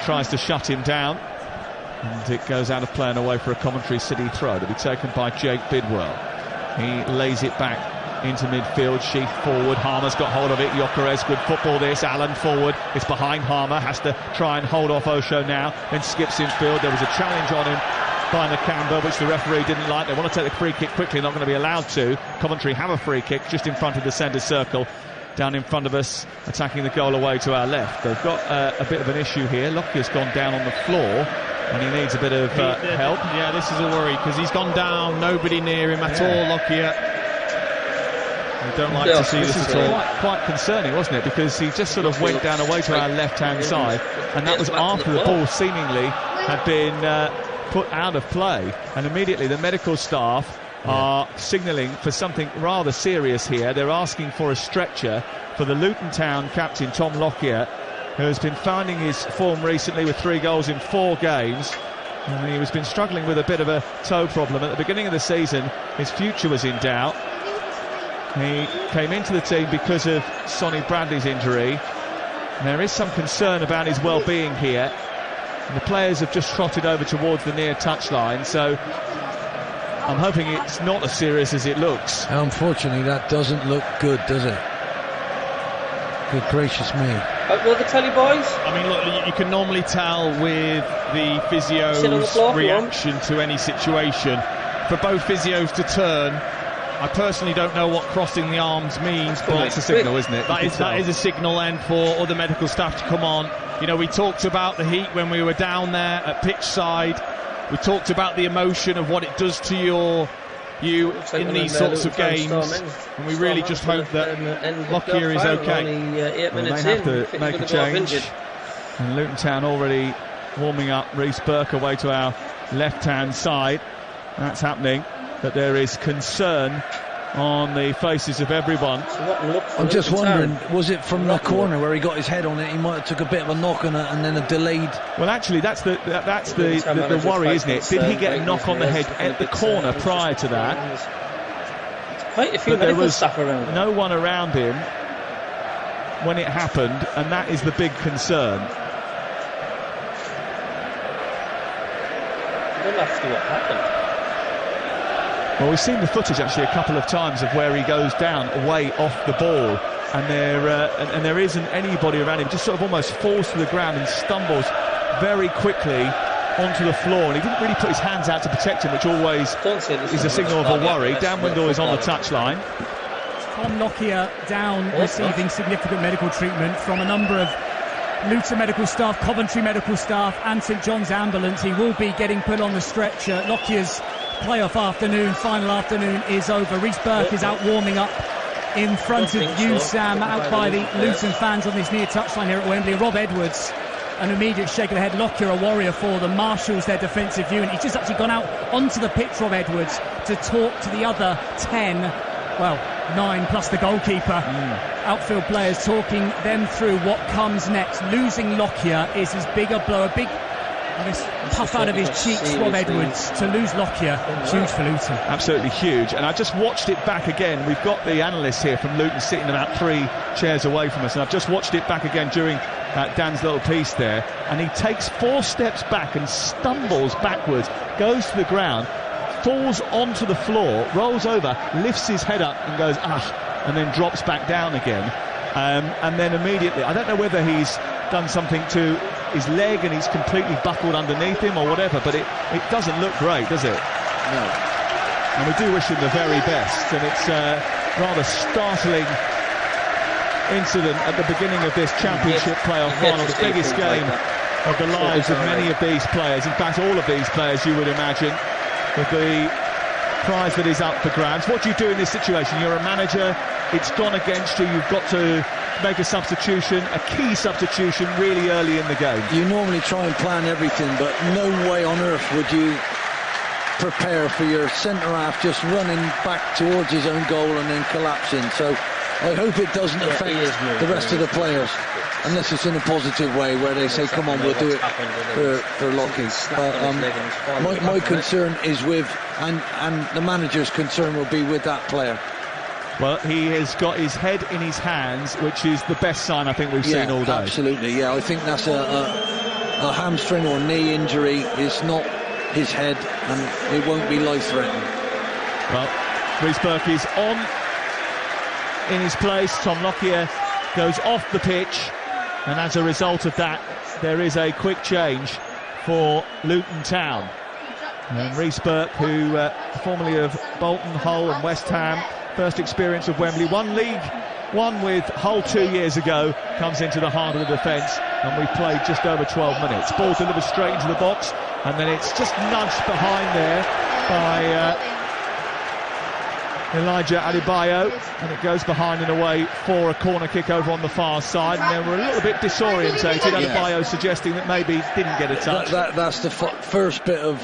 tries to shut him down. And it goes out of play and away for a Coventry City throw to be taken by Jake Bidwell. He lays it back into midfield, Sheaf forward, Harmer's got hold of it, Gyökeres, good football this, Allen forward, it's behind Harmer, has to try and hold off Osho now, then skips infield. There was a challenge on him by Nakamba, which the referee didn't like. They want to take the free kick quickly, not going to be allowed to. Coventry have a free kick just in front of the centre circle, down in front of us, attacking the goal away to our left. They've got a bit of an issue here. Lockyer's gone down on the floor, and he needs a bit of help. Yeah, this is a worry, because he's gone down, nobody near him at all, Lockyer. I don't like to see this at all. Quite concerning, wasn't it? Because he just sort of went down away to our left-hand side, and that was after the ball seemingly had been put out of play. And immediately the medical staff are signalling for something rather serious here. They're asking for a stretcher for the Luton Town captain, Tom Lockyer, who has been finding his form recently with 3 goals in 4 games. And he has been struggling with a bit of a toe problem. At the beginning of the season, his future was in doubt. He came into the team because of Sonny Bradley's injury. And there is some concern about his well-being here. And the players have just trotted over towards the near touchline, so I'm hoping it's not as serious as it looks. Unfortunately, that doesn't look good, does it? Good gracious me. Will they tell you, boys? I mean, look, you can normally tell with the physio's reaction to any situation. For both physios to turn, I personally don't know what crossing the arms means, but it's a signal, isn't it? That is a signal then for other medical staff to come on. You know, we talked about the heat when we were down there at pitch side. We talked about the emotion of what it does to you in these sorts of games, and we really just hope that Lockyer is okay. They have to make a change. And Luton Town already warming up. Reece Burke away to our left-hand side. That's happening. But there is concern on the faces of everyone. I'm just wondering, was it from the corner where he got his head on it? He might have took a bit of a knock on it and then a delayed. Well, actually, that's the worry, isn't it? Did he get a knock on the head at the corner prior to that? Quite a few medical staff around. No one around him. when it happened, and that is the big concern. Well, after what happened. Well, we've seen the footage actually a couple of times of where he goes down way off the ball, and there isn't anybody around him. Just sort of almost falls to the ground and stumbles very quickly onto the floor, and he didn't really put his hands out to protect him, which always is a signal of a worry. Dan Windle is on the touchline. Tom Lockyer down, receiving significant medical treatment from a number of Luton medical staff, Coventry medical staff and St John's ambulance. He will be getting put on the stretcher. Lockyer's playoff afternoon, final afternoon is over. Reece Burke is out warming up in front of you, Sam, out by the Luton fans on this near touchline here at Wembley. Rob Edwards, an immediate shake of the head. Lockyer, a warrior for them, marshals their defensive unit. He's just actually gone out onto the pitch, Rob Edwards, to talk to the other 10, well, 9 plus the goalkeeper, outfield players, talking them through what comes next. Losing Lockyer is his bigger blow, a big, I guess, puff out of his cheeks, Rob Edwards. To lose Lockyer, huge for Luton. Absolutely huge. And I just watched it back again. We've got the analysts here from Luton sitting about 3 chairs away from us, and I've just watched it back again during Dan's little piece there, and he takes 4 steps back and stumbles backwards, goes to the ground, falls onto the floor, rolls over, lifts his head up and goes, and then drops back down again. And then immediately, I don't know whether he's done something to his leg and he's completely buckled underneath him or whatever, but it doesn't look great, does it? No. And we do wish him the very best, and it's a rather startling incident at the beginning of this championship playoff final, the biggest game of the lives of many of these players, in fact all of these players, you would imagine, with the prize that is up for grabs. What do you do in this situation? You're a manager, it's gone against you, you've got to make a substitution, a key substitution really early in the game. You normally try and plan everything, but no way on earth would you prepare for your centre-half just running back towards his own goal and then collapsing. So I hope it doesn't affect the rest of the players, unless it's in a positive way where they say, come on, we'll do it for Lockie. But my concern is with, and the manager's concern will be with that player. Well, he has got his head in his hands, which is the best sign I think we've seen all day. Absolutely, yeah. I think that's a hamstring or knee injury. It's not his head, and it won't be life-threatening. Well, Reece Burke is on in his place. Tom Lockyer goes off the pitch, and as a result of that, there is a quick change for Luton Town. And Reece Burke, who formerly of Bolton, Hull and West Ham, first experience of Wembley, won League One with Hull 2 years ago, comes into the heart of the defence, and we've played just over 12 minutes. Ball delivered straight into the box, and then it's just nudged behind there by Elijah Adebayo, and it goes behind and away for a corner kick over on the far side, and then we're a little bit disorientated. Adebayo suggesting that maybe he didn't get a touch. That's the first bit of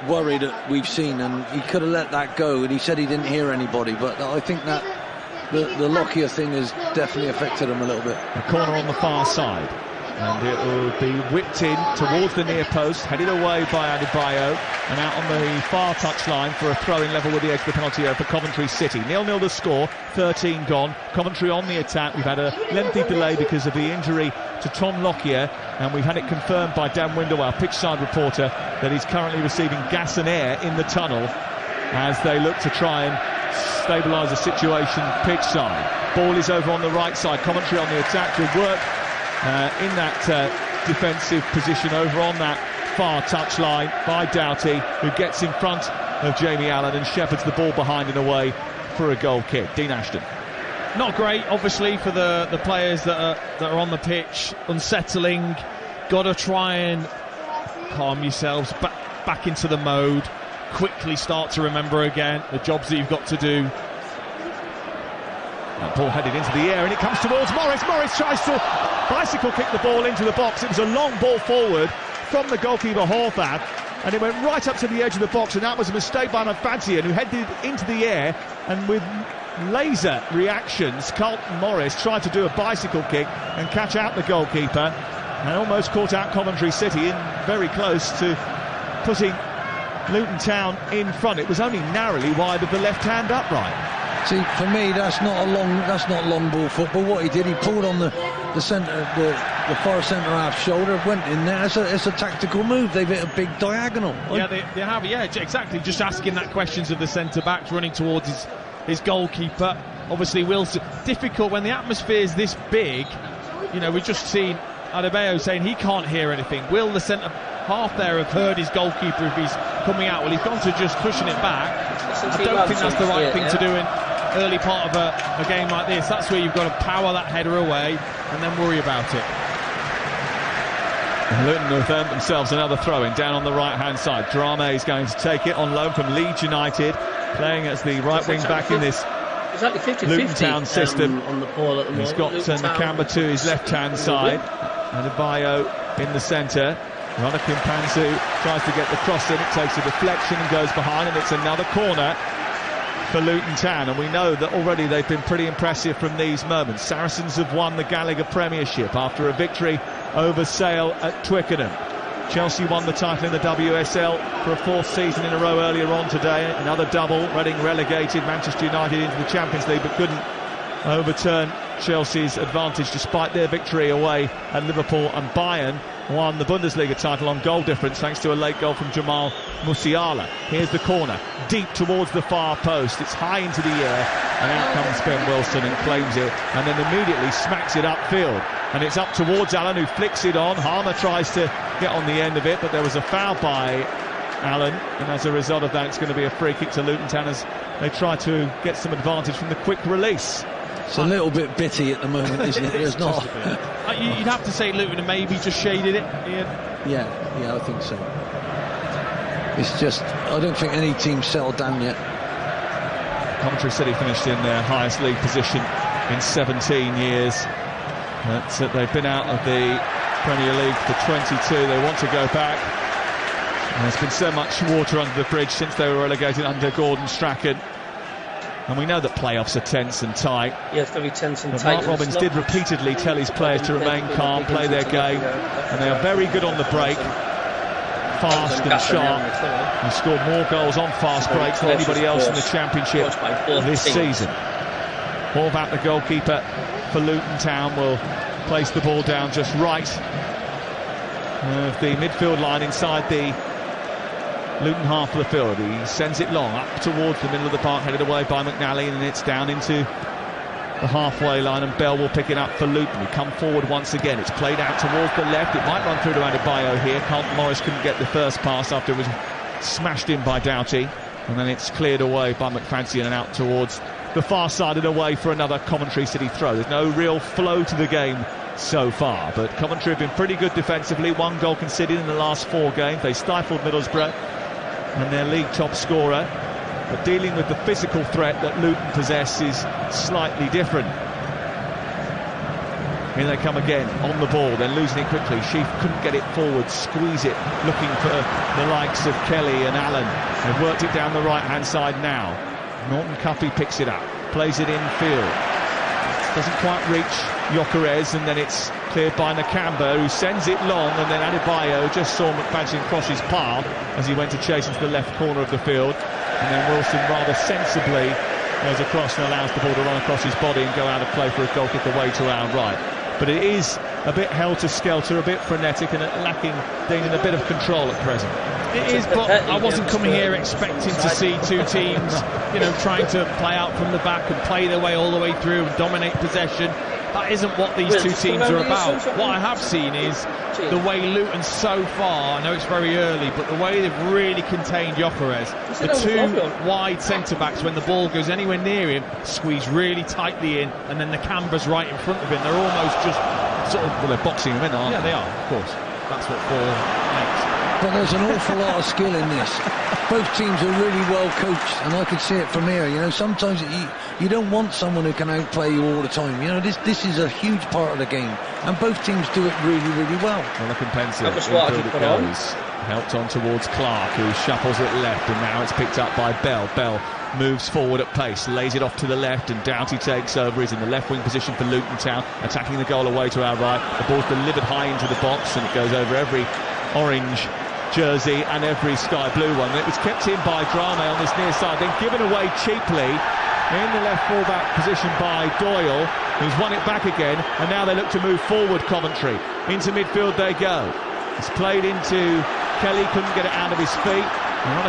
worry that we've seen, and he could have let that go, and he said he didn't hear anybody, but I think that the Lockyer thing has definitely affected him a little bit. A corner on the far side, and it will be whipped in towards the near post, headed away by Adebayo, and out on the far touchline for a throw-in level with the edge of the penalty area for Coventry City. 0-0 the score, 13 gone. Coventry on the attack. We've had a lengthy delay because of the injury to Tom Lockyer, and we've had it confirmed by Dan Windle, our pitchside reporter, that he's currently receiving gas and air in the tunnel as they look to try and stabilise the situation pitchside. Ball is over on the right side. Coventry on the attack to work in that defensive position over on that far touchline by Doughty, who gets in front of Jamie Allen and shepherds the ball behind and away for a goal kick. Dean Ashton. Not great, obviously, for the players that are on the pitch. Unsettling. Got to try and calm yourselves back into the mode. Quickly start to remember again the jobs that you've got to do. That ball headed into the air, and it comes towards Morris. Morris tries to bicycle kick the ball into the box. It was a long ball forward from the goalkeeper Horvath, and it went right up to the edge of the box, and that was a mistake by Nafadzian, who headed into the air, and with laser reactions, Carlton Morris tried to do a bicycle kick and catch out the goalkeeper, and almost caught out Coventry City, in very close to putting Luton Town in front. It was only narrowly wide of the left-hand upright. See, for me, that's not long ball football. What he did, he pulled on the centre, the far centre half shoulder, went in there. It's a tactical move. They've hit a big diagonal. Yeah, they have. Yeah, exactly. Just asking that questions of the centre backs running towards his goalkeeper. Obviously, Wilson, difficult when the atmosphere is this big. You know, we've just seen Adebayo saying he can't hear anything. Will the centre half there have heard his goalkeeper if he's coming out? Well, he's gone to just cushion it back. I don't think that's the right thing to do in early part of a game like this. That's where you've got to power that header away and then worry about it. Luton have earned themselves another throw-in down on the right-hand side. Drame is going to take it on loan from Leeds United, playing as the right wing back in this exactly 50-50, Luton Town system. On the ball at the He's got Nakamba to his left-hand side, and Adebayo in the centre. Ronakin Pansu tries to get the cross in, it takes a deflection and goes behind, and it's another corner for Luton Town. And we know that already they've been pretty impressive from these moments. Saracens have won the Gallagher Premiership after a victory over Sale at Twickenham. Chelsea won the title in the WSL for a 4th season in a row earlier on today. Another double. Reading relegated Manchester United into the Champions League but couldn't overturn Chelsea's advantage despite their victory away at Liverpool. And Bayern won the Bundesliga title on goal difference thanks to a late goal from Jamal Musiala. Here's the corner, deep towards the far post. It's high into the air, and out comes Ben Wilson and claims it, and then immediately smacks it upfield. And it's up towards Allen, who flicks it on. Harmer tries to get on the end of it, but there was a foul by Allen, and as a result of that, it's going to be a free kick to Luton Town as they try to get some advantage from the quick release. It's a little bit bitty at the moment, isn't it? There's not. You'd have to say Luton maybe just shaded it, Ian. Yeah, I think so. It's just, I don't think any team's settled down yet. Coventry City finished in their highest league position in 17 years. They've been out of the Premier League for 22. They want to go back. And there's been so much water under the bridge since they were relegated under Gordon Strachan. And we know that playoffs are tense and tight. Yeah, it's very tense and but tight. Mark Robbins did repeatedly tell his players to remain calm, play their game, and they are very good on the break, fast and sharp. They scored more goals on fast breaks than anybody else in the Championship this season. Horvath, the goalkeeper for Luton Town, will place the ball down just right of the midfield line inside the Luton half of the field. He sends it long up towards the middle of the park, headed away by McNally, and it's down into the halfway line, and Bell will pick it up for Luton. We come forward once again. It's played out towards the left. It might run through to Adebayo here. Carlton Morris couldn't get the first pass after it was smashed in by Doughty, and then it's cleared away by McFadzean and out towards the far side and away for another Coventry City throw. There's no real flow to the game so far, but Coventry have been pretty good defensively. 1 goal conceded in the last 4 games. They stifled Middlesbrough and their league top scorer, but dealing with the physical threat that Luton possess is slightly different. Here they come again on the ball, they're losing it quickly. Sheaf couldn't get it forward, squeeze it, looking for the likes of Kelly and Allen. They've worked it down the right hand side now. Norton Cuffy picks it up, plays it infield, doesn't quite reach Gyökeres, and then it's cleared by Nakamba, who sends it long, and then Adebayo just saw McFadzean cross his path as he went to chase into the left corner of the field, and then Wilson rather sensibly goes across and allows the ball to run across his body and go out of play for a goal kick away to our right. But it is a bit helter-skelter, a bit frenetic, and lacking Dean in a bit of control at present. It is, but I wasn't coming here expecting to see 2 teams, trying to play out from the back and play their way all the way through and dominate possession. That isn't what these 2 teams are about. What I have seen is the way Luton so far, I know it's very early, but the way they've really contained Gyökeres. The 2 wide centre-backs, when the ball goes anywhere near him, squeeze really tightly in, and then the Canberra's right in front of him. They're almost just sort of... Well, they're boxing him in, aren't they? Yeah, they are, of course. That's what ball makes. But there's an awful lot of skill in this. Both teams are really well coached, and I can see it from here. Sometimes you don't want someone who can outplay you all the time. This is a huge part of the game, and both teams do it really, really well. Well, Compensa goes, helped on towards Clark, who shuffles it left, and now it's picked up by Bell. Bell moves forward at pace, lays it off to the left, and Doughty takes over. He's in the left wing position for Luton Town, attacking the goal away to our right. The ball's delivered high into the box, and it goes over every orange jersey and every sky blue one. It was kept in by Drame on this near side, then given away cheaply in the left full-back position by Doyle, who's won it back again, and now they look to move forward, Coventry. Into midfield they go. It's played into Kelly, couldn't get it out of his feet.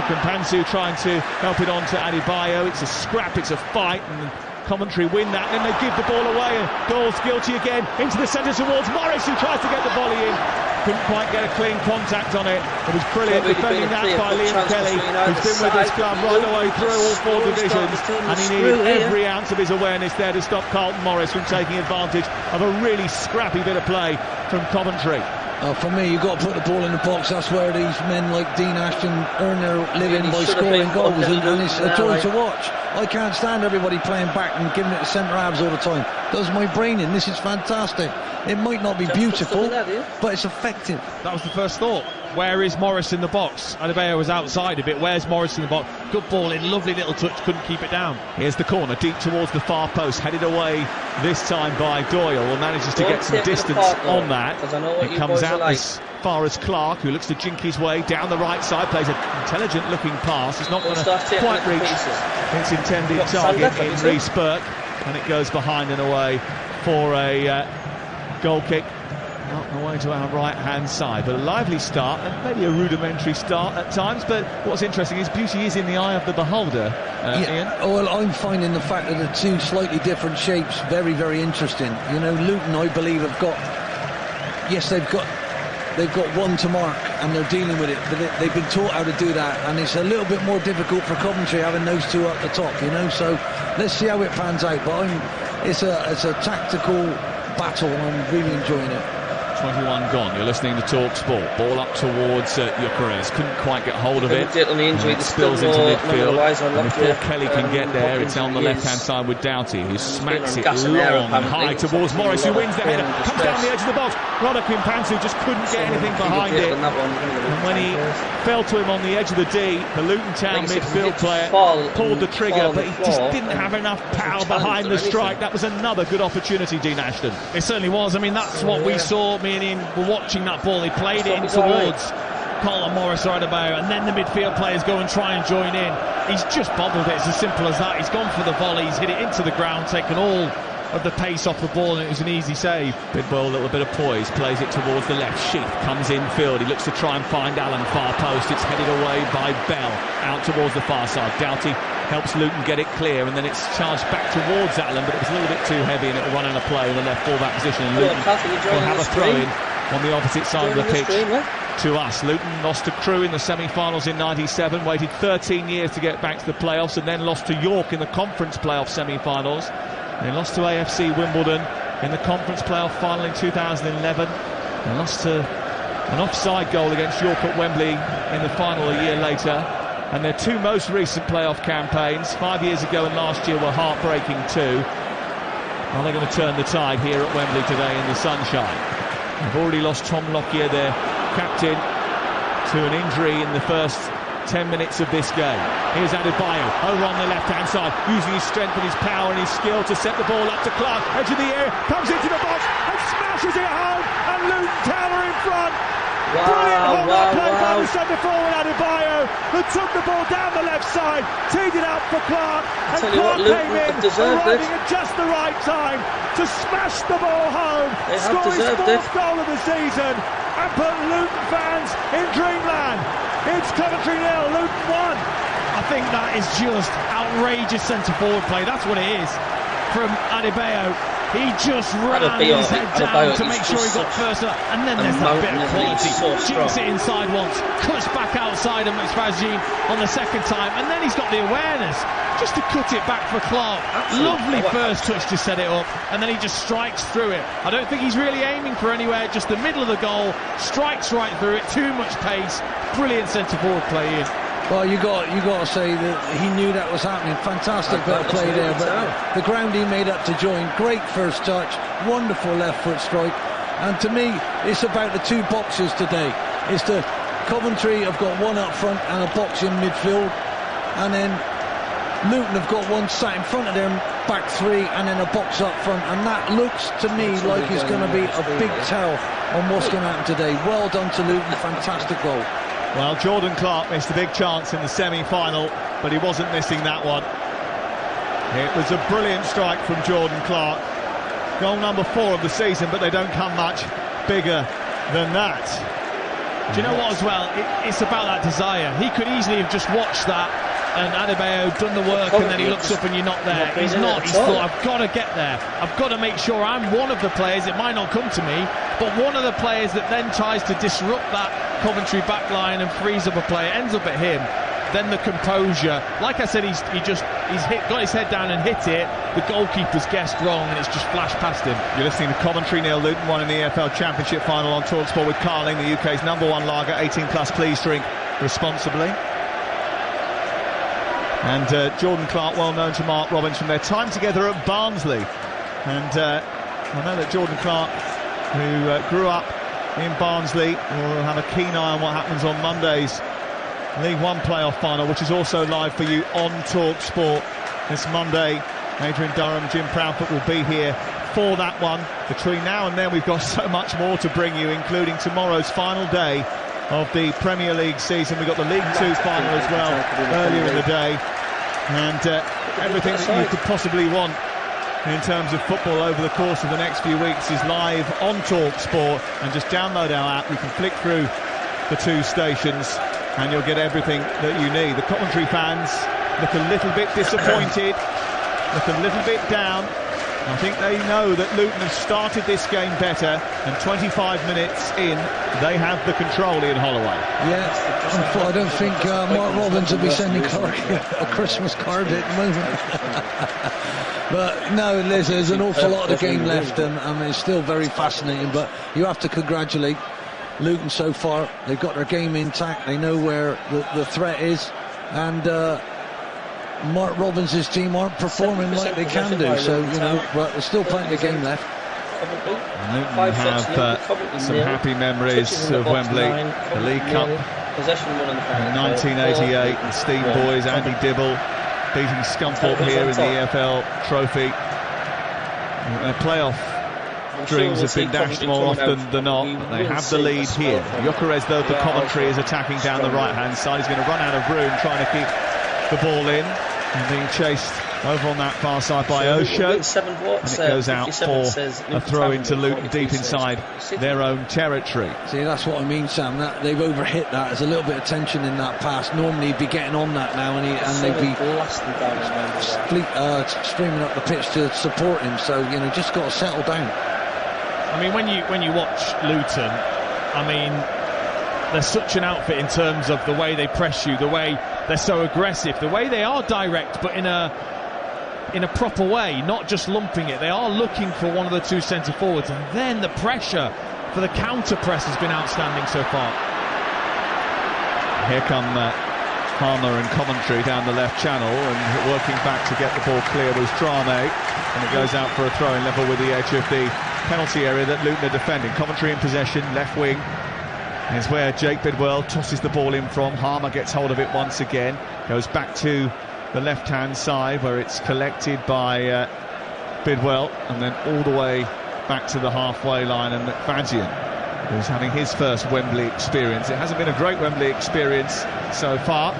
Kampansu trying to help it on to Adebayo. It's a scrap, it's a fight, and Coventry win that, and then they give the ball away, and Doyle's guilty again, into the centre towards Morris, who tries to get the volley in. Couldn't quite get a clean contact on it. It was brilliant defending that by Liam Kelly, who's been with this club right the way through all 4 divisions, and he needed every ounce of his awareness there to stop Carlton Morris from taking advantage of a really scrappy bit of play from Coventry. For me, you've got to put the ball in the box. That's where these men like Dean Ashton earn their living by scoring goals, and it's a joy to watch. I can't stand everybody playing back and giving it to centre halves all the time. Does my brain in. This is fantastic. It might not be beautiful, but it's effective. That was the first thought. Where is Morris in the box? Adebayo was outside a bit. Where's Morris in the box? Good ball in, lovely little touch, couldn't keep it down. Here's the corner, deep towards the far post, headed away this time by Doyle, and manages to get some distance on that. It comes out as far as Clark, who looks to jink his way down the right side, plays an intelligent looking pass. It's not going to quite reach its intended target in Reece Burke, and it goes behind and away for a goal kick. Out and away to our right-hand side, but a lively start and maybe a rudimentary start at times, but what's interesting is beauty is in the eye of the beholder, Ian. Well, I'm finding the fact that the 2 slightly different shapes very, very interesting. You know, Luton, I believe, have got, yes, they've got one to mark and they're dealing with it, but they've been taught how to do that, and it's a little bit more difficult for Coventry having those 2 up the top, you know, so let's see how it pans out, but it's a tactical battle and I'm really enjoying it. 21 gone. You're listening to Talk Sport. Ball up towards Gyökeres. Couldn't quite get hold of it. On the injury, it spills into midfield. And before Kelly can get there, it's on the left-hand side with Doughty, who smacks it long and high towards Morris, who wins the header. Comes down the edge of the box. Kampansu just couldn't get anything behind it. And when he fell to him on the edge of the D, the Luton Town midfield player pulled the trigger, but he just didn't have enough power behind the strike. That was another good opportunity, Dean Ashton. It certainly was. I mean, that's what we saw. Me and Ian were watching that ball. He played it in towards Carlton Morris right about, and then the midfield players go and try and join in. He's just bobbled it. It's as simple as that. He's gone for the volley. He's hit it into the ground, taken all of the pace off the ball, and it was an easy save. Bidwell, a little bit of poise, plays it towards the left. Sheath comes infield. He looks to try and find Allen, far post. It's headed away by Bell, out towards the far side. Doughty helps Luton get it clear, and then it's charged back towards Allen, but it was a little bit too heavy, and it'll run out of play in the left full-back position, and Luton will have a throw-in on the opposite side of the pitch to us. Luton lost to Crewe in the semi-finals in '97, waited 13 years to get back to the playoffs, and then lost to York in the conference playoff semi-finals. They lost to AFC Wimbledon in the conference playoff final in 2011. They lost to an offside goal against York at Wembley in the final a year later. And their 2 most recent playoff campaigns, 5 years ago and last year, were heartbreaking too. Are they going to turn the tide here at Wembley today in the sunshine? They've already lost Tom Lockyer, their captain, to an injury in the first 10 minutes of this game. Here's Adebayo over on the left-hand side, using his strength and his power and his skill to set the ball up to Clark, edge of the area, comes into the box and smashes it home, and Luton Town are in front. Brilliant hold-up play by the centre-forward Adebayo, who took the ball down the left side, teed it up for Clark, and Clark came in, arriving at just the right time to smash the ball home, score his 4th goal of the season, and put Luton fans in dreamland. It's Coventry 0, Luton 1. I think that is just outrageous centre-forward play. That's what it is from Adebayo. He just ran his head down to make sure he got first up, and then there's that bit of quality. Jinks it inside once, cuts back outside and Mexfazine on the second time, and then he's got the awareness just to cut it back for Clark. Lovely first touch to set it up, and then he just strikes through it. I don't think he's really aiming for anywhere, just the middle of the goal, strikes right through it, too much pace. Brilliant centre-forward play in. Well, you got to say that he knew that was happening. Fantastic bit of play there, but the ground he made up to join. Great first touch, wonderful left foot strike, and to me, it's about the 2 boxes today. It's the Coventry have got 1 up front and a box in midfield, and then Luton have got 1 sat in front of them, back 3, and then a box up front, and that looks to me like it's going to be a big tell on what's going to happen today. Well done to Luton, fantastic goal. Well, Jordan Clark missed a big chance in the semi-final, but he wasn't missing that one. It was a brilliant strike from Jordan Clark. Goal number 4 of the season, but they don't come much bigger than that. Do you know what as well? It's about that desire. He could easily have just watched that and Adebayo done the work, and then he looks up and you're not there. He's not. He's thought, I've got to get there. I've got to make sure I'm one of the players. It might not come to me, but one of the players that then tries to disrupt that Coventry backline and frees up a player, ends up at him. Then the composure. Like I said, he's got his head down and hit it. The goalkeeper's guessed wrong, and it's just flashed past him. You're listening to Coventry 0, Luton 1 in the EFL Championship final on TalkSport with Carling, the UK's #1 lager. 18 plus, please drink responsibly. And Jordan Clark, well known to Mark Robbins from their time together at Barnsley. And I know that Jordan Clark, who grew up in Barnsley, will have a keen eye on what happens on Monday's League One playoff final, which is also live for you on TalkSport this Monday. Adrian Durham, Jim Proudfoot will be here for that one. Between now and then, we've got so much more to bring you, including tomorrow's final day of the Premier League season. We've got the League Two final as well earlier in the day, and everything that you could possibly want in terms of football over the course of the next few weeks is live on TalkSport. And just download our app. You can flick through the 2 stations and you'll get everything that you need. The Coventry fans look a little bit disappointed, look a little bit down. I think they know that Luton have started this game better, and 25 minutes in, they have the control in Holloway. Yeah, I don't think Mark Robbins will be sending a Christmas card at the moment. But no, there's an awful lot of the game left, and it's still very fascinating. But you have to congratulate Luton so far. They've got their game intact. They know where the threat is, and Mark Robbins' team aren't performing like they can do, so but there's still plenty of game left. Luton have some happy memories of Wembley, the League Cup in 1988, the Steam boys, Andy Dibble beating Scunthorpe here in the EFL Trophy. Their playoff dreams have been dashed more often than not. They have the lead here. Gyökeres, though, for Coventry is attacking down the right-hand side. He's going to run out of room trying to keep the ball in, and being chased over on that far side by Osho, and it goes out for a throw into Luton deep inside their own territory. See, that's what I mean, Sam, that they've overhit that. There's a little bit of tension in that pass. Normally he'd be getting on that now, and they'd be streaming up the pitch to support him, so just got to settle down. I mean, when you watch Luton, I mean, they're such an outfit in terms of the way they press you, the way they're so aggressive, the way they are direct, but in a proper way, not just lumping it. They are looking for one of the 2 centre forwards, and then the pressure for the counter press has been outstanding so far. Here come Harmer and Coventry down the left channel, and working back to get the ball clear was Drame, and it goes out for a throw in level with the edge of the penalty area that Luton are defending. Coventry in possession, left wing is where Jake Bidwell tosses the ball in from. Harmer gets hold of it once again, goes back to the left-hand side where it's collected by Bidwell, and then all the way back to the halfway line, and McFadzean, who's having his first Wembley experience. It hasn't been a great Wembley experience so far.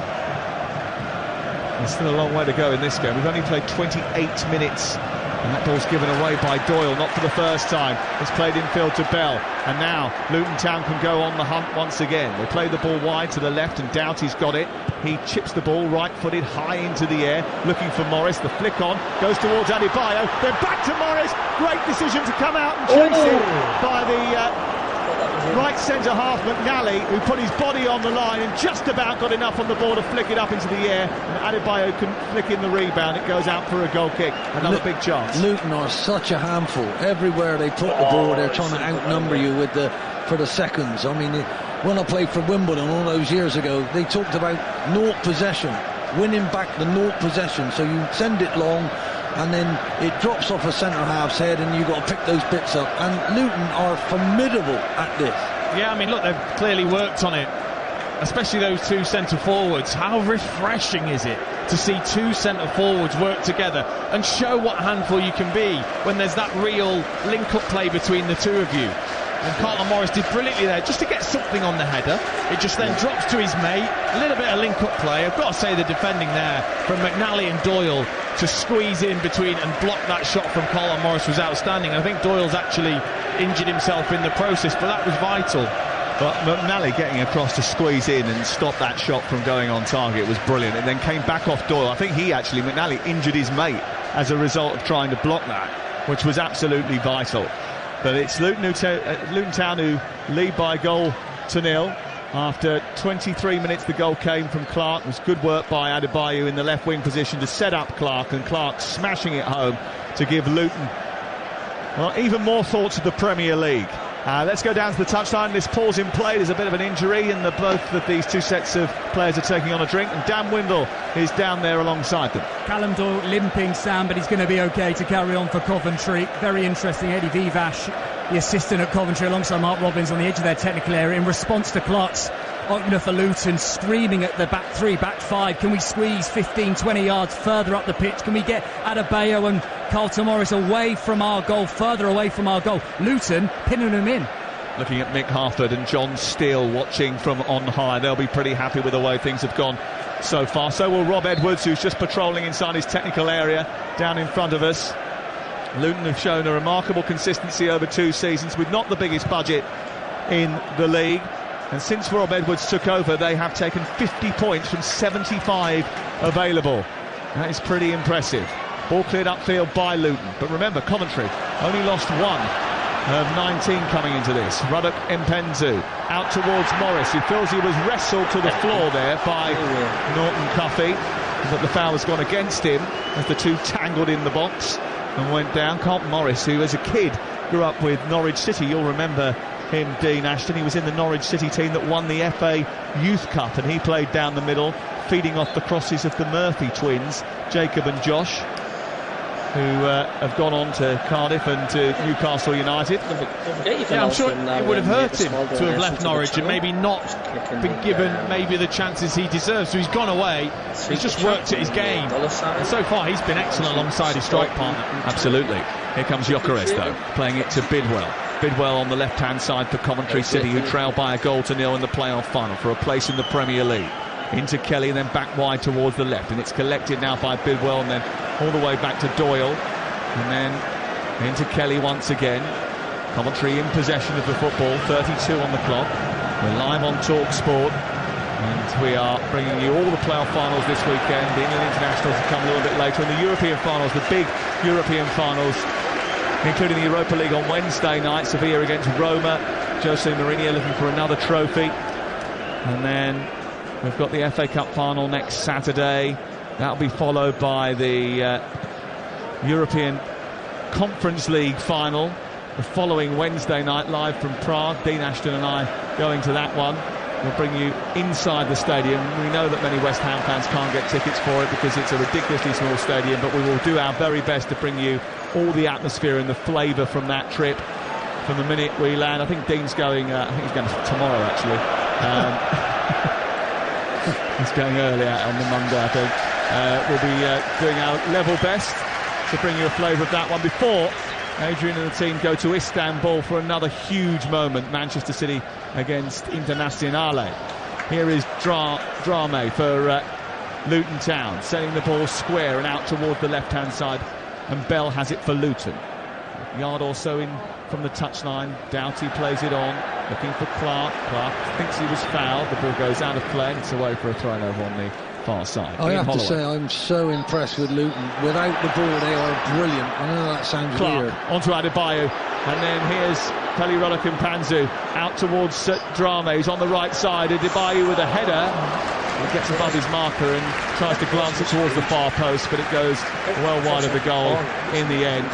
There's still a long way to go in this game. We've only played 28 minutes, and that ball's given away by Doyle, not for the first time. It's played infield to Bell, and now Luton Town can go on the hunt once again. They play the ball wide to the left, and Doughty's got it. He chips the ball right-footed high into the air, looking for Morris. The flick on goes towards Adebayo. Then back to Morris. Great decision to come out and chase him by the right centre half McNally, who put his body on the line and just about got enough on the ball to flick it up into the air, and Adebayo can flick in the rebound. It goes out for a goal kick. Another big chance. Luton are such a handful. Everywhere they put the ball, they're trying to outnumber you for the seconds. I mean, when I played for Wimbledon all those years ago, they talked about 0 possession, winning back the 0 possession. So you send it long, and then it drops off a centre-half's head, and you've got to pick those bits up. And Luton are formidable at this. Yeah, I mean, look, they've clearly worked on it, especially those 2 centre-forwards. How refreshing is it to see 2 centre-forwards work together and show what a handful you can be when there's that real link-up play between the 2 of you. And Carlton Morris did brilliantly there, just to get something on the header. It just then drops to his mate, a little bit of link-up play. I've got to say the defending there from McNally and Doyle to squeeze in between and block that shot from Carlton Morris was outstanding. I think Doyle's actually injured himself in the process, but that was vital. But McNally getting across to squeeze in and stop that shot from going on target was brilliant, and then came back off Doyle. I think McNally injured his mate as a result of trying to block that, which was absolutely vital. But it's Luton Town who lead by a goal to nil. After 23 minutes, the goal came from Clark. It was good work by Adebayo in the left wing position to set up Clark, and Clark smashing it home to give Luton, well, even more thoughts of the Premier League. Let's go down to the touchline. This pause in play. There's a bit of an injury, and both of these two sets of players are taking on a drink, and Dan Windle is down there alongside them. Callum Doyle limping, Sam, but he's going to be okay to carry on for Coventry. Very interesting. Eddie Vivash, the assistant at Coventry, alongside Mark Robbins on the edge of their technical area in response to Clark's opener for Luton, screaming at the back three, back five. Can we squeeze 15, 20 yards further up the pitch? Can we get Adebayo and Carlton Morris away from our goal, further away from our goal? Luton pinning them in. Looking at Mick Harford and John Steele watching from on high. They'll be pretty happy with the way things have gone so far. So will Rob Edwards, who's just patrolling inside his technical area down in front of us. Luton have shown a remarkable consistency over 2 seasons with not the biggest budget in the league. And since Rob Edwards took over, they have taken 50 points from 75 available. That is pretty impressive. Ball cleared upfield by Luton. But remember, Coventry only lost 1 of 19 coming into this. Ruddock Mpenzu out towards Morris, who feels he was wrestled to the floor there by Norton Cuffy. But the foul has gone against him as the two tangled in the box and went down. Carlton Morris, who as a kid grew up with Norwich City, you'll remember him, Dean Ashton. He was in the Norwich City team that won the FA Youth Cup, and he played down the middle, feeding off the crosses of the Murphy twins, Jacob and Josh, who have gone on to Cardiff and to Newcastle United. Yeah, I'm sure it would have hurt him to have left Norwich and maybe not been given maybe the chances he deserves. So he's gone away, he's just worked at his game, and so far he's been excellent alongside his strike partner. Absolutely. Here comes Gyökeres though, playing it to Bidwell. Bidwell on the left-hand side for Coventry City, who trail by a goal to nil in the playoff final for a place in the Premier League. Into Kelly, then back wide towards the left, and it's collected now by Bidwell, and then all the way back to Doyle, and then into Kelly once again. Coventry in possession of the football, 32 on the clock. We're live on Talk Sport, and we are bringing you all the playoff finals this weekend. The England internationals have come a little bit later, and the European finals, the big European finals, including the Europa League on Wednesday night. Sevilla against Roma. Jose Mourinho looking for another trophy. And then we've got the FA Cup final next Saturday. That'll be followed by the European Conference League final the following Wednesday night, live from Prague. Dean Ashton and I going to that one. We'll bring you inside the stadium. We know that many West Ham fans can't get tickets for it because it's a ridiculously small stadium, but we will do our very best to bring you all the atmosphere and the flavour from that trip from the minute we land. I think Dean's going, I think he's going tomorrow actually. He's going earlier on the Monday, I think. We'll be doing our level best to bring you a flavour of that one before Adrian and the team go to Istanbul for another huge moment. Manchester City against Internazionale. Here is Drame for Luton Town, sending the ball square and out toward the left-hand side, and Bell has it for Luton. A yard or so in from the touchline. Doughty plays it on, looking for Clark. Clark thinks he was fouled. The ball goes out of play, and it's away for a throw over on the far side. I have to say, I'm so impressed with Luton. Without the ball, they are brilliant. I know that sounds Clark weird. Onto Adebayo, and then here's Pelly Ruddock and Panzu out towards Drame, who's on the right side. Adebayo with a header. He gets above his marker and tries to glance it towards the far post, but it goes well wide of the goal in the end.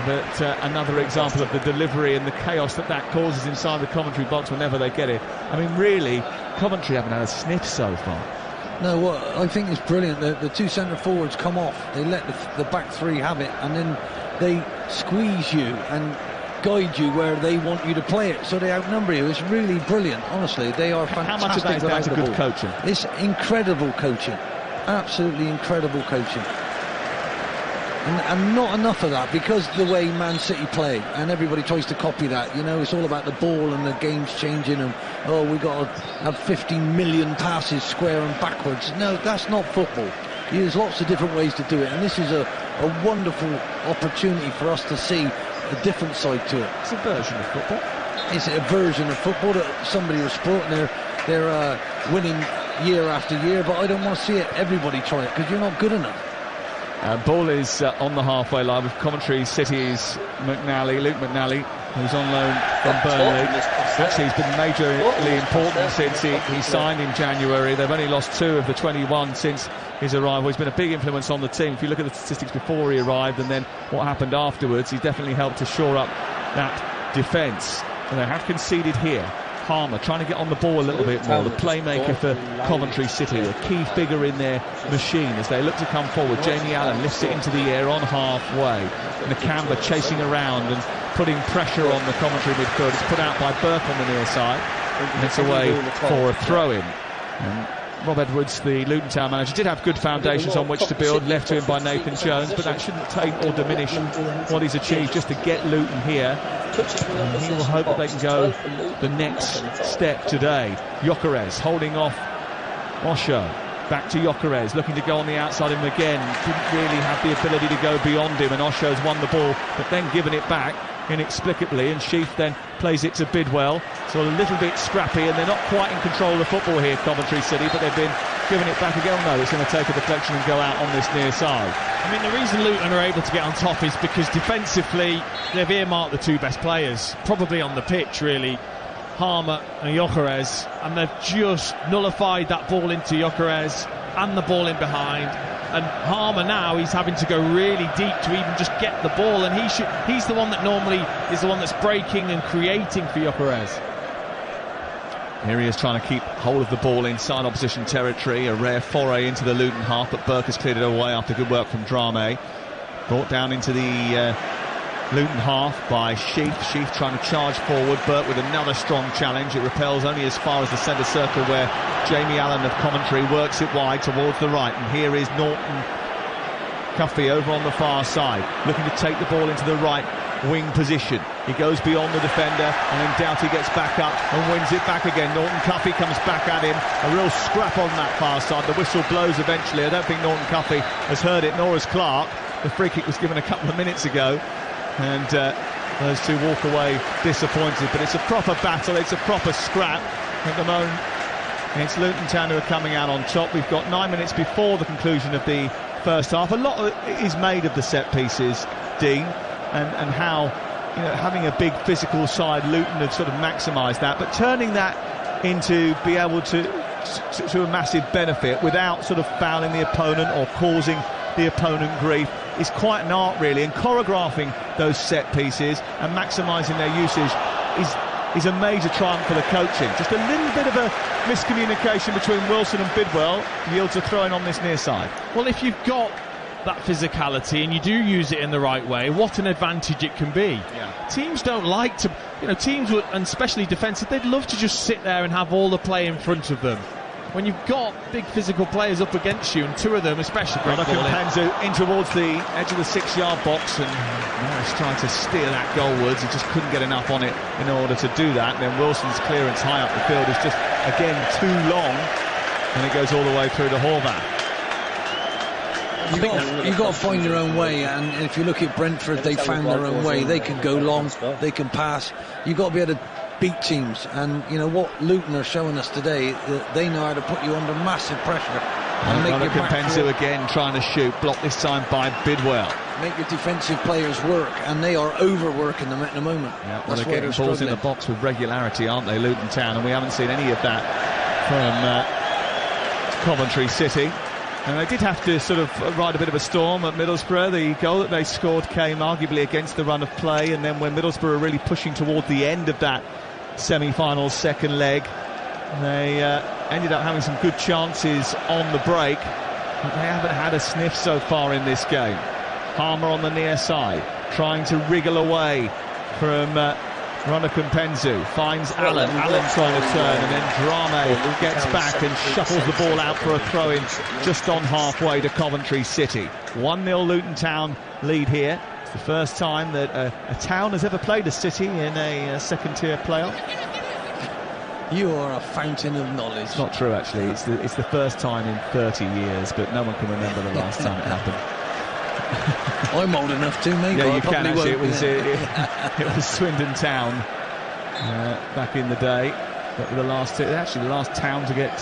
But another example of the delivery and the chaos that causes inside the Coventry box whenever they get it. I mean, really, Coventry haven't had a sniff so far. No, what I think is brilliant, the two centre forwards come off, they let the back three have it, and then they squeeze you and guide you where they want you to play it, so they outnumber you. It's really brilliant, honestly. They are fantastic. How much of that is down to good coaching? It's incredible coaching, absolutely incredible coaching. And not enough of that, because the way Man City play, and everybody tries to copy that. It's all about the ball and the game's changing, and we got to have 15 million passes square and backwards. No, that's not football. There's lots of different ways to do it, and this is a wonderful opportunity for us to see a different side to it. It's a version of football. It's a version of football that somebody was sport, and they're winning year after year, but I don't want to see it. Everybody try it, because you're not good enough. Ball is on the halfway line with Coventry City's Luke McNally, who's on loan from Burnley. Actually, he's been majorly important since he signed in January. They've only lost 2 of the 21 since his arrival. He's been a big influence on the team. If you look at the statistics before he arrived and then what happened afterwards, he's definitely helped to shore up that defence. And they have conceded here. Harmer trying to get on the ball a little bit more, the playmaker for Coventry City, a key figure in their machine as they look to come forward. Jamie Allen lifts it into the air on halfway. Nakamba chasing around and putting pressure on the Coventry midfield. It's put out by Burke on the near side, and it's away for a throw-in. Rob Edwards, the Luton Town manager, did have good foundations on which to build, left to him by Nathan Jones, but that shouldn't take or diminish what he's achieved just to get Luton here. And he will hope that they can go the next step today. Gyökeres holding off Osho. Back to Gyökeres, looking to go on the outside of him again. Didn't really have the ability to go beyond him, and Osho's won the ball, but then given it back inexplicably, and Sheaf then plays it to Bidwell. So a little bit scrappy, and they're not quite in control of the football here, Coventry City, but they've been giving it back again. No, it's going to take a deflection and go out on this near side. I mean, the reason Luton are able to get on top is because defensively they've earmarked the 2 best players, probably on the pitch really, Harmer and Gyökeres, and they've just nullified that ball into Gyökeres and the ball in behind. And Harmer now, he's having to go really deep to even just get the ball, and he's the one that normally is the one that's breaking and creating for Gyökeres. Here he is trying to keep hold of the ball inside opposition territory. A rare foray into the Luton half, but Burke has cleared it away after good work from Drame. Brought down into the Luton half by Sheaf. Sheaf trying to charge forward. Burke with another strong challenge. It repels only as far as the centre circle, where Jamie Allen of Coventry works it wide towards the right. And here is Norton Cuffy over on the far side, looking to take the ball into the right wing position. He goes beyond the defender, and then Doughty gets back up and wins it back again. Norton Cuffy comes back at him. A real scrap on that far side. The whistle blows eventually. I don't think Norton Cuffy has heard it, nor has Clark. The free kick was given a couple of minutes ago, and those two walk away disappointed. But it's a proper battle, it's a proper scrap at the moment. It's Luton Town who are coming out on top. We've got 9 minutes before the conclusion of the first half. A lot of it is made of the set pieces, Dean, and how, having a big physical side, Luton have sort of maximised that, but turning that into be able to a massive benefit without sort of fouling the opponent or causing the opponent grief is quite an art, really. And choreographing those set pieces and maximising their usage is a major triumph for the coaching. Just a little bit of a miscommunication between Wilson and Bidwell yields a throw-in on this near side. Well, if you've got that physicality and you do use it in the right way, what an advantage it can be. Yeah. Teams don't like to, teams would, and especially defensive, they'd love to just sit there and have all the play in front of them. When you've got big physical players up against you, and 2 of them especially, Penzu in towards the edge of the 6-yard box, and Morris trying to steer that goalwards. He just couldn't get enough on it in order to do that. And then Wilson's clearance high up the field is just again too long, and it goes all the way through to Horvath. You've got to find your own way, and if you look at Brentford, they found their own way. They can go long, they can pass. You've got to be able to beat teams, and what Luton are showing us today, they know how to put you under massive pressure and make your Penzu again trying to shoot, blocked this time by Bidwell. Make your defensive players work, and they are overworking them at the moment. Yeah, well, they're getting balls in the box with regularity, aren't they, Luton Town? And we haven't seen any of that from Coventry City. And they did have to sort of ride a bit of a storm at Middlesbrough. The goal that they scored came arguably against the run of play, and then when Middlesbrough were really pushing toward the end of that semi-final second leg, they ended up having some good chances on the break, but they haven't had a sniff so far in this game. Harmer on the near side, trying to wriggle away from Ronican Penzu finds Allen. Allen trying to turn, and then Drame gets back and shuttles the ball out for a throw-in just on halfway to Coventry City. 1-0 Luton Town lead here. It's the first time that a town has ever played a City in a second-tier playoff. You are a fountain of knowledge. It's not true, actually. It's the first time in 30 years, but no one can remember the last time it happened. I'm old enough to, mate. Yeah, you can actually. It was Swindon Town back in the day. That were the last town to get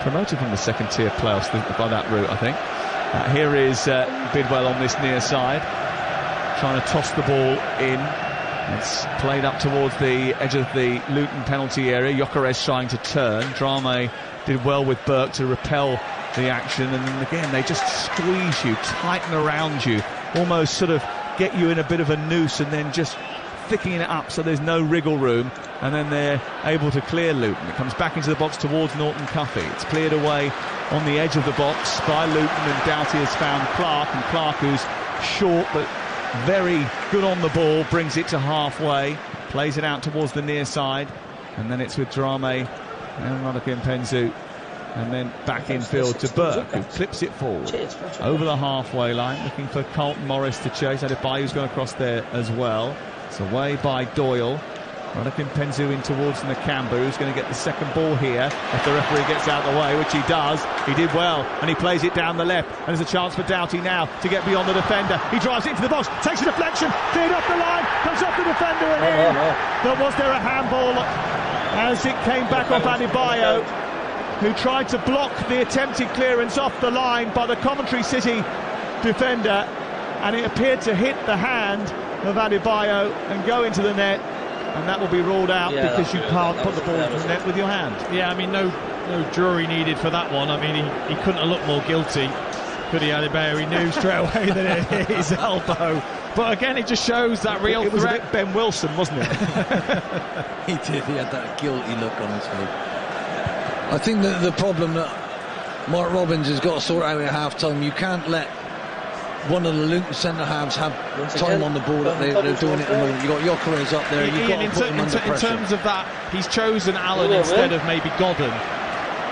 promoted from the second-tier playoffs by that route, I think. Here is Bidwell on this near side, trying to toss the ball in. It's played up towards the edge of the Luton penalty area. Gyökeres trying to turn. Drame did well with Burke to repel the action, and then again they just squeeze you, tighten around you, almost sort of get you in a bit of a noose, and then just thickening it up so there's no wriggle room, and then they're able to clear Luton. It comes back into the box towards Norton Cuffy. It's cleared away on the edge of the box by Luton, and Doughty has found Clark, and Clark, who's short but very good on the ball, brings it to halfway, plays it out towards the near side, and then it's with Drame and Ronican Penzu, and then back infield to Burke, who clips it forward over the halfway line, looking for Carlton Morris to chase. Adebayo's gone across there as well. It's away by Doyle. Ronican Penzu in towards Nakamba, who's going to get the second ball here if the referee gets out of the way, which he does. He did well, and he plays it down the left, and there's a chance for Doughty now to get beyond the defender. He drives it into the box, takes a deflection, cleared off the line, comes off the defender and in. But was there a handball as it came back off Adebayo, who tried to block the attempted clearance off the line by the Coventry City defender, and it appeared to hit the hand of Adebayo and go into the net, and that will be ruled out because you can't put the ball in the net with your hand. Yeah, I mean, no jury needed for that one. I mean, he couldn't have looked more guilty, could he, Adebayo? He knew straight away that it hit his elbow. But again, it just shows that real threat. It was a bit Ben Wilson, wasn't it? He did. He had that guilty look on his face. I think that the problem that Mark Robbins has got to sort out at half-time, you can't let one of the Luton centre-halves have time on the ball that they're doing it at the moment. You've got Gyökeres up there, you've got to put him under pressure. In terms of that, he's chosen Allen instead of maybe Godden.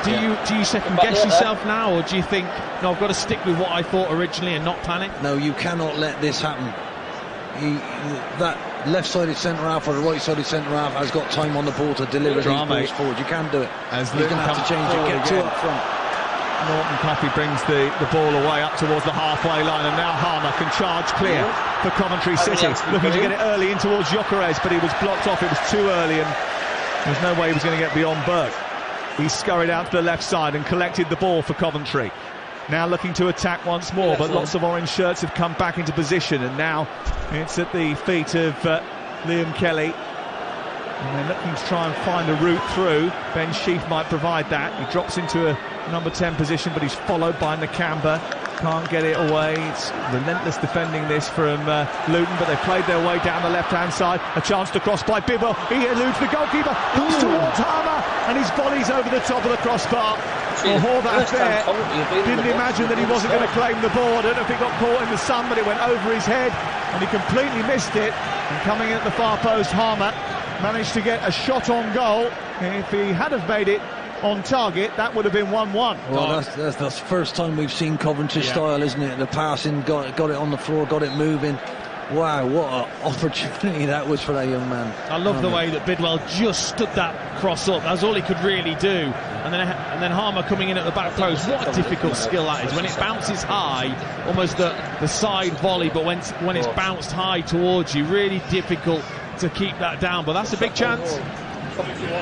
Do you second-guess yourself now, or do you think, no, I've got to stick with what I thought originally and not panic? No, you cannot let this happen. That left-sided centre-half or the right-sided centre-half has got time on the ball to deliver these balls forward. You can do it. As you're going to have to change it, get two up front. Norton Cuffy brings the ball away up towards the halfway line, and now Harmer can charge clear for Coventry City, looking to get it early in towards Gyökeres, but he was blocked off. It was too early, and there's no way he was going to get beyond Burke. He scurried out to the left side and collected the ball for Coventry. Now looking to attack once more, but lots of orange shirts have come back into position, and now it's at the feet of Liam Kelly. And they're looking to try and find a route through. Ben Sheaf might provide that. He drops into a number 10 position, but he's followed by Nakamba. Can't get it away. It's relentless defending this from Luton, but they've played their way down the left-hand side. A chance to cross by Bibble. He eludes the goalkeeper, comes towards Harmer, and his volley's over the top of the crossbar. Well, Horvath there didn't imagine that he wasn't going to claim the ball. I don't know if he got caught in the sun, but it went over his head, and he completely missed it. And coming in at the far post, Harmer managed to get a shot on goal. If he had have made it on target, that would have been 1-1. Well, that's the first time we've seen Coventry style, isn't it? The passing, got it on the floor, got it moving. Wow, what an opportunity that was for that young man. I love the way that Bidwell just stood that cross up. That's all he could really do. And then Harmer coming in at the back post. What a difficult skill that is. When it bounces high, almost the side volley, but when it's bounced high towards you, really difficult to keep that down. But that's a big chance.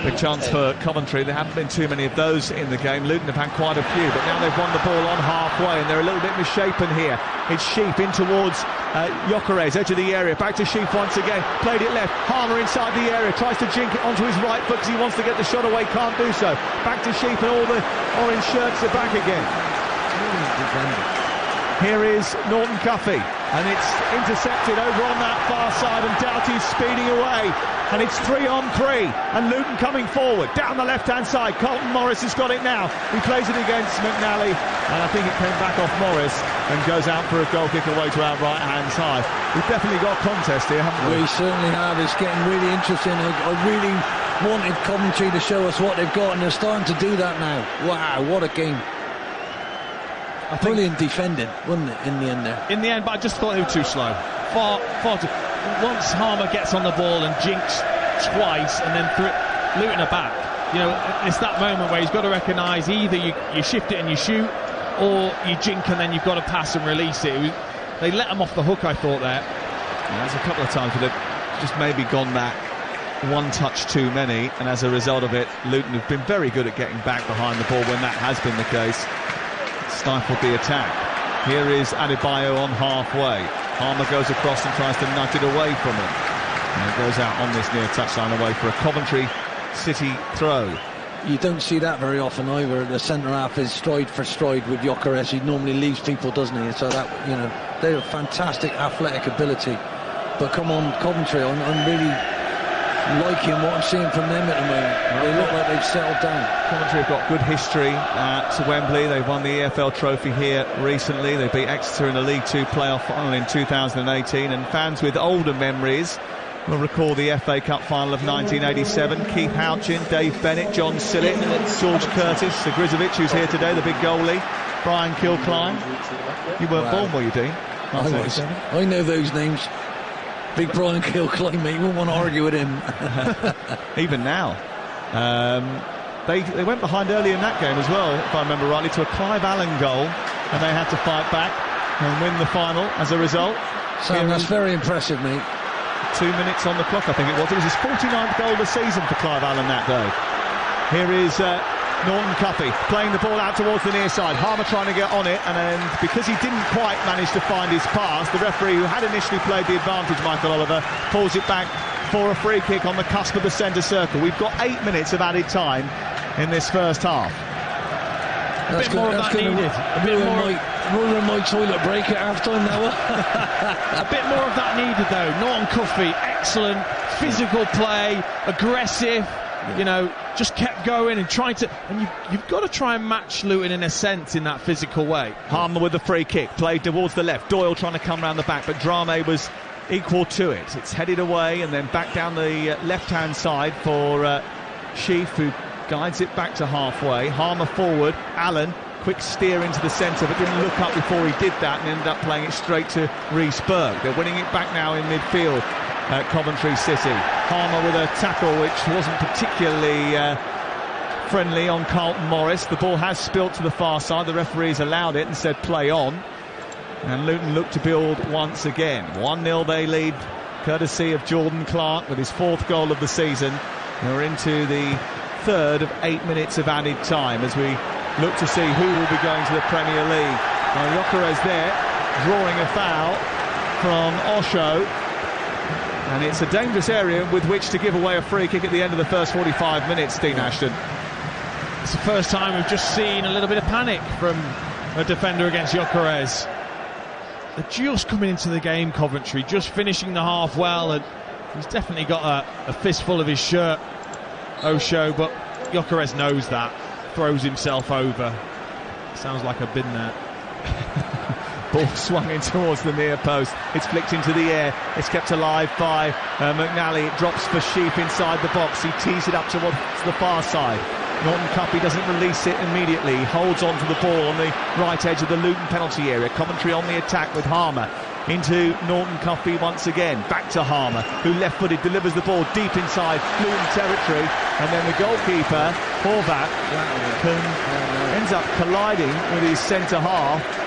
Big chance for Coventry. There haven't been too many of those in the game. Luton have had quite a few, but now they've won the ball on halfway, and they're a little bit misshapen here. It's Sheaf in towards Gyökeres, edge of the area. Back to Sheaf once again. Played it left. Harmer inside the area. Tries to jink it onto his right foot because he wants to get the shot away. Can't do so. Back to Sheaf, and all the orange shirts are back again. Here is Norton Cuffy, and it's intercepted over on that far side, and Doughty's speeding away, and it's 3-on-3, and Luton coming forward down the left-hand side. Carlton Morris has got it now. He plays it against McNally, and I think it came back off Morris and goes out for a goal kick away to our right-hand side. We've definitely got a contest here, haven't we? We certainly have. It's getting really interesting. I really wanted Coventry to show us what they've got, and they're starting to do that now. Wow, what a game. Brilliant defending, wasn't it, in the end there? In the end, but I just thought they were too slow. Far too. Once Harmer gets on the ball and jinks twice, and then Luton are back. You know, it's that moment where he's got to recognise either you shift it and you shoot, or you jink and then you've got to pass and release it. They let him off the hook, I thought, there. Yeah, there's a couple of times where they've just maybe gone that one touch too many, and as a result of it, Luton have been very good at getting back behind the ball when that has been the case. Stifled the attack. Here is Adebayo on halfway. Harmer goes across and tries to nudge it away from him, and it goes out on this near touchline away for a Coventry City throw. You don't see that very often either. The centre half is stride for stride with Gyökeres. He normally leaves people, doesn't he? So that, you know, they have fantastic athletic ability. But come on, Coventry, I'm really liking what I'm seeing from them at the moment. They look like they've settled down. Coventry have got good history at Wembley. They've won the EFL trophy here recently. They beat Exeter in a League Two playoff final in 2018, and fans with older memories will recall the FA Cup final of 1987. Keith Houchin, Dave Bennett, John Sillett, George Curtis, the Grizovic, who's here today, the big goalie, Brian Kilcline. You weren't born, were you, Dean? I know those names. Big Brian Kilcline, mate. You wouldn't want to argue with him. Even now. They went behind early in that game as well, if I remember rightly, to a Clive Allen goal, and they had to fight back and win the final as a result. Sam, that's very impressive, mate. 2 minutes on the clock, I think it was. It was his 49th goal of the season for Clive Allen that day. Here is Norton Cuffy playing the ball out towards the near side. Harmer trying to get on it, and because he didn't quite manage to find his pass, the referee, who had initially played the advantage, Michael Oliver, pulls it back for a free kick on the cusp of the centre circle. We've got 8 minutes of added time in this first half. A bit more of that needed. Ruin my toilet break at half-time now. A bit more of that needed, though. Norton Cuffy, excellent physical play, aggressive. You know, just kept going and trying to, and you've got to try and match Luton in a sense in that physical way. Harmer with the free kick, played towards the left. Doyle trying to come round the back, but Drame was equal to it. It's headed away and then back down the left-hand side for Sheaf, who guides it back to halfway. Harmer forward, Allen, quick steer into the centre, but didn't look up before he did that and ended up playing it straight to Rhys Burke. They're winning it back now in midfield at Coventry City. Harmer with a tackle which wasn't particularly friendly on Carlton Morris. The ball has spilt to the far side. The referees allowed it and said play on. And Luton look to build once again. 1-0 they lead, courtesy of Jordan Clark with his 4th goal of the season. We're into the 3rd of 8 minutes of added time as we look to see who will be going to the Premier League. Now Gyökeres there, drawing a foul from Osho. And it's a dangerous area with which to give away a free kick at the end of the first 45 minutes, Dean Ashton. It's the first time we've just seen a little bit of panic from a defender against Gyökeres. They're just coming into the game, Coventry, just finishing the half well, and he's definitely got a fistful of his shirt, Osho, but Gyökeres knows that, throws himself over. Sounds like I've been there. Ball swung in towards the near post. It's flicked into the air. It's kept alive by McNally. It drops for Sheaf inside the box. He tees it up towards the far side. Norton Cuffy doesn't release it immediately. He holds on to the ball on the right edge of the Luton penalty area. Coventry on the attack with Harmer. Into Norton Cuffy once again. Back to Harmer, who left-footed delivers the ball deep inside Luton territory. And then the goalkeeper, Horvath, ends up colliding with his centre-half.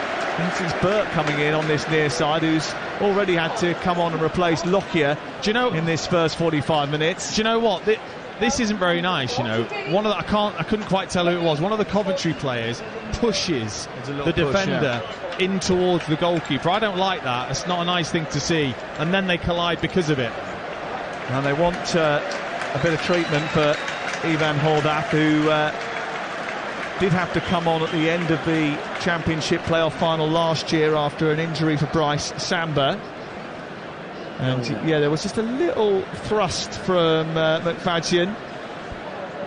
It's Burke coming in on this near side, who's already had to come on and replace Lockyer in this first 45 minutes. Do you know what? This isn't very nice, you know. One of the, I couldn't quite tell who it was. One of the Coventry players pushes the defender in towards the goalkeeper. I don't like that. It's not a nice thing to see. And then they collide because of it. And they want a bit of treatment for Ivan Horvath, who did have to come on at the end of the Championship playoff final last year after an injury for Bryce Samba. And yeah, there was just a little thrust from McFadzean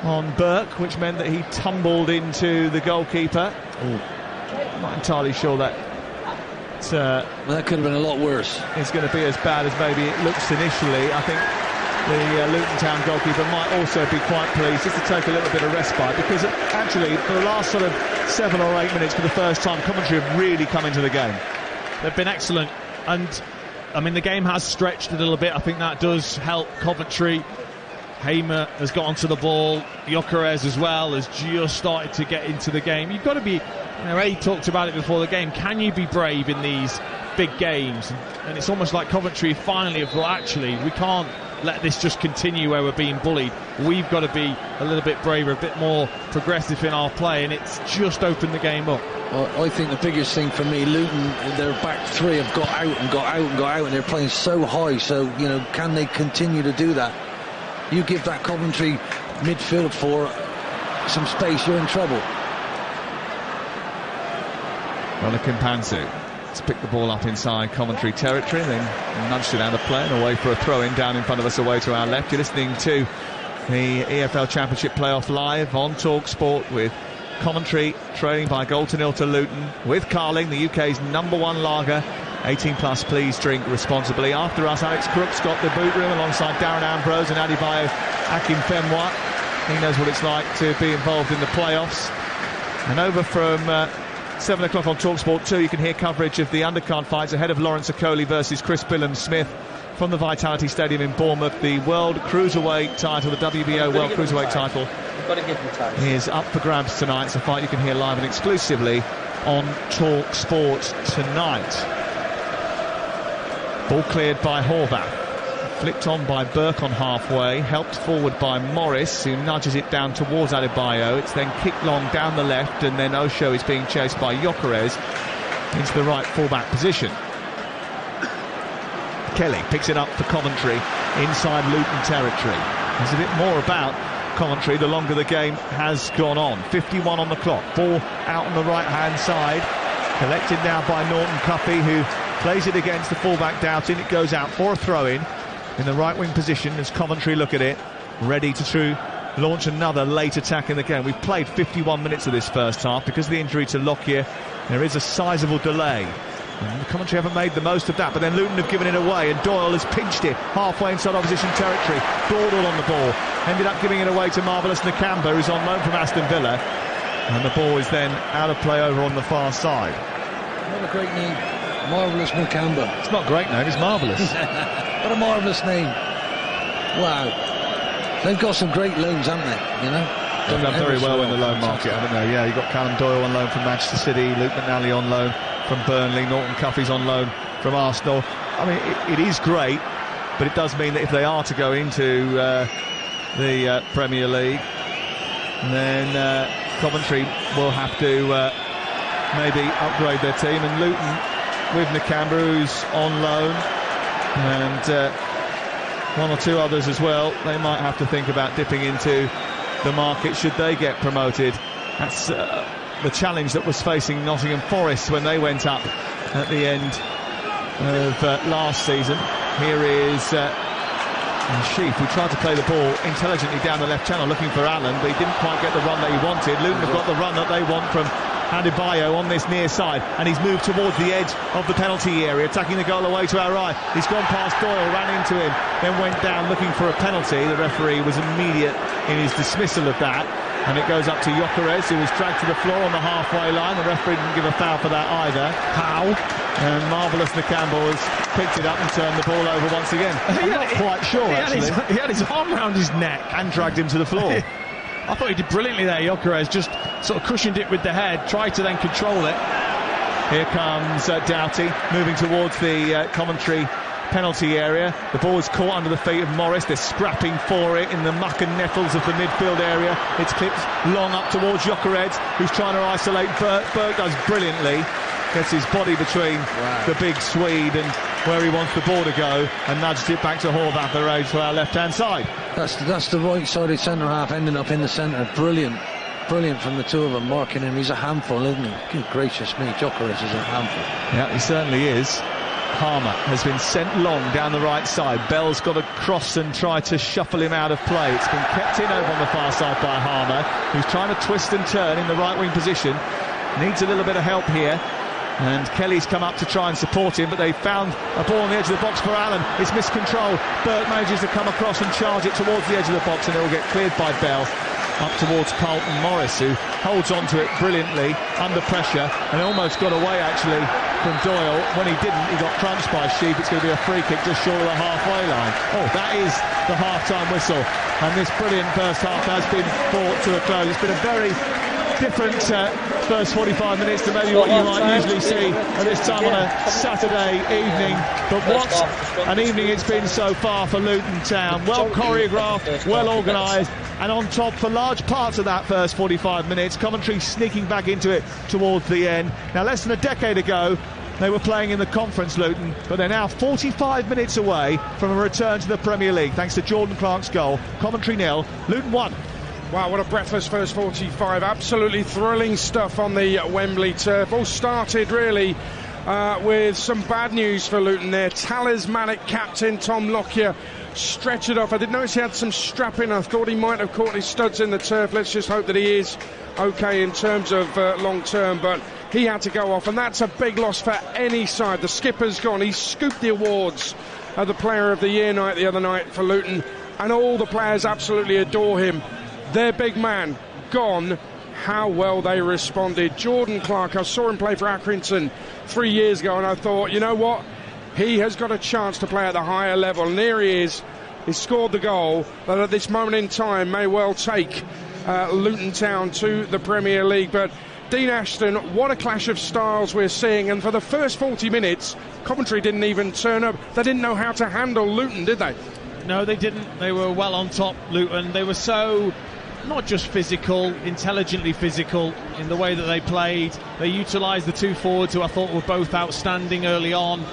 on Burke, which meant that he tumbled into the goalkeeper. I'm not entirely sure that well, that could have been a lot worse. It's going to be as bad as maybe it looks initially. I think the Luton Town goalkeeper might also be quite pleased just to take a little bit of respite, because actually for the last sort of 7 or 8 minutes for the first time, Coventry have really come into the game. They've been excellent, and I mean the game has stretched a little bit. I think that does help Coventry. Hamer has got onto the ball, Gyökeres as well has just started to get into the game. You've got to be, Ray talked about it before the game, can you be brave in these big games? And it's almost like Coventry finally have thought, actually, we can't let this just continue where we're being bullied. We've got to be a little bit braver, a bit more progressive in our play, and it's just opened the game up. I think the biggest thing for me, Luton, their back three have got out and got out and got out, and they're playing so high, so, can they continue to do that? You give that Coventry midfield four some space, you're in trouble. Kimpanzu to pick the ball up inside Coventry territory, then nudged it out of play and away for a throw-in down in front of us away to our left. You're listening to the EFL Championship Playoff live on Talk Sport with Coventry trailing by 1-0 to Luton with Carling, the UK's #1 lager. 18 plus, please drink responsibly. After us, Alex Crook's got the boot room alongside Darren Ambrose and Adebayo Akinfenwa. He knows what it's like to be involved in the playoffs. And over from 7 o'clock on TalkSport 2, you can hear coverage of the undercard fights ahead of Lawrence Okoli versus Chris Billham-Smith from the Vitality Stadium in Bournemouth. The World Cruiserweight title, the WBO World Cruiserweight title, is up for grabs tonight. It's a fight you can hear live and exclusively on TalkSport tonight. Ball cleared by Horvath, flicked on by Burke on halfway, helped forward by Morris, who nudges it down towards Adebayo. It's then kicked long down the left, and then Osho is being chased by Gyökeres into the right fullback position. Kelly picks it up for Coventry inside Luton territory. There's a bit more about Coventry the longer the game has gone on. 51 on the clock, ball out on the right hand side, collected now by Norton Cuffy, who plays it against the fullback Doughton. It goes out for a throw-in in the right wing position as Coventry look at it, ready to launch another late attack in the game. We've played 51 minutes of this first half. Because of the injury to Lockyer, there is a sizable delay. And Coventry haven't made the most of that, but then Luton have given it away, and Doyle has pinched it halfway inside opposition territory. Dordal on the ball, ended up giving it away to Marvellous Nakamba, who's on loan from Aston Villa, and the ball is then out of play over on the far side. What a great name, Marvellous Nakamba. It's not a great name, it's marvellous. What a marvellous name. Wow. They've got some great loans, haven't they? They've done very well in the loan market, haven't they? Yeah, you've got Callum Doyle on loan from Manchester City, Luke McNally on loan from Burnley, Norton Cuffy's on loan from Arsenal. I mean, it is great, but it does mean that if they are to go into the Premier League, then Coventry will have to maybe upgrade their team. And Luton, with Nakamba, who's on loan, and one or two others as well, they might have to think about dipping into the market should they get promoted. That's the challenge that was facing Nottingham Forest when they went up at the end of last season. Here is Sheaf, who tried to play the ball intelligently down the left channel looking for Allen, but he didn't quite get the run that he wanted. Luton have got the run that they want from Adebayo on this near side, and he's moved towards the edge of the penalty area, attacking the goal away to our right. He's gone past Doyle, ran into him, then went down looking for a penalty. The referee was immediate in his dismissal of that, and it goes up to Gyökeres, who was dragged to the floor on the halfway line. The referee didn't give a foul for that either. How? And Marvellous Nakamba has picked it up and turned the ball over once again. I'm not quite sure, actually. He had his arm around his neck and dragged him to the floor. I thought he did brilliantly there. Gyökeres just sort of cushioned it with the head, tried to then control it. Here comes Doughty moving towards the Coventry penalty area. The ball is caught under the feet of Morris. They're scrapping for it in the muck and nettles of the midfield area. It's clipped long up towards Gyökeres, who's trying to isolate Burke. Burke does brilliantly, gets his body between the big Swede and where he wants the ball to go, and nudged it back to Horvath, the road to our left-hand side. That's the right-sided centre-half ending up in the centre. Brilliant. brilliant from the two of them marking him. He's a handful, isn't he? Good gracious me, Jokeris is a handful. Yeah, he certainly is. Harmer has been sent long down the right side. Bell's got to cross and try to shuffle him out of play. It's been kept in over on the far side by Harmer, who's trying to twist and turn in the right wing position. Needs a little bit of help here. And Kelly's come up to try and support him, but they found a ball on the edge of the box for Allen. It's miscontrolled. Burt manages to come across and charge it towards the edge of the box, and it will get cleared by Bell up towards Carlton Morris, who holds on to it brilliantly under pressure and almost got away actually from Doyle. When he didn't, he got crunched by Sheep. It's going to be a free kick just short of the halfway line. Oh, that is the half-time whistle, and this brilliant first half has been brought to a close. It's been a very different first 45 minutes to maybe what you might usually see at this time on a Saturday evening, but what an evening it's been so far for Luton Town. Well choreographed, well organised, and on top for large parts of that first 45 minutes. Coventry sneaking back into it towards the end. Now, less than a decade ago they were playing in the Conference, Luton, but they're now 45 minutes away from a return to the Premier League thanks to Jordan Clark's goal. Coventry 0, Luton 1. Wow, what a breathless first 45. Absolutely thrilling stuff on the Wembley turf. All started really with some bad news for Luton there. Talismanic captain Tom Lockyer stretchered off. I did notice he had some strapping. I thought he might have caught his studs in the turf. Let's just hope that he is okay in terms of long term, but he had to go off, and that's a big loss for any side. The skipper's gone. He scooped the awards at the Player of the Year night the other night for Luton, and all the players absolutely adore him. Their big man gone. How well they responded. Jordan Clark, I saw him play for Accrington 3 years ago, and I thought, you know what, he has got a chance to play at the higher level, and here he is. He scored the goal that at this moment in time may well take Luton Town to the Premier League. But Dean Ashton, what a clash of styles we're seeing, and for the first 40 minutes Coventry didn't even turn up. They didn't know how to handle Luton, did they? No, they didn't. They were well on top, Luton. They were so not just physical, intelligently physical in the way that they played. They utilised the two forwards who I thought were both outstanding early on,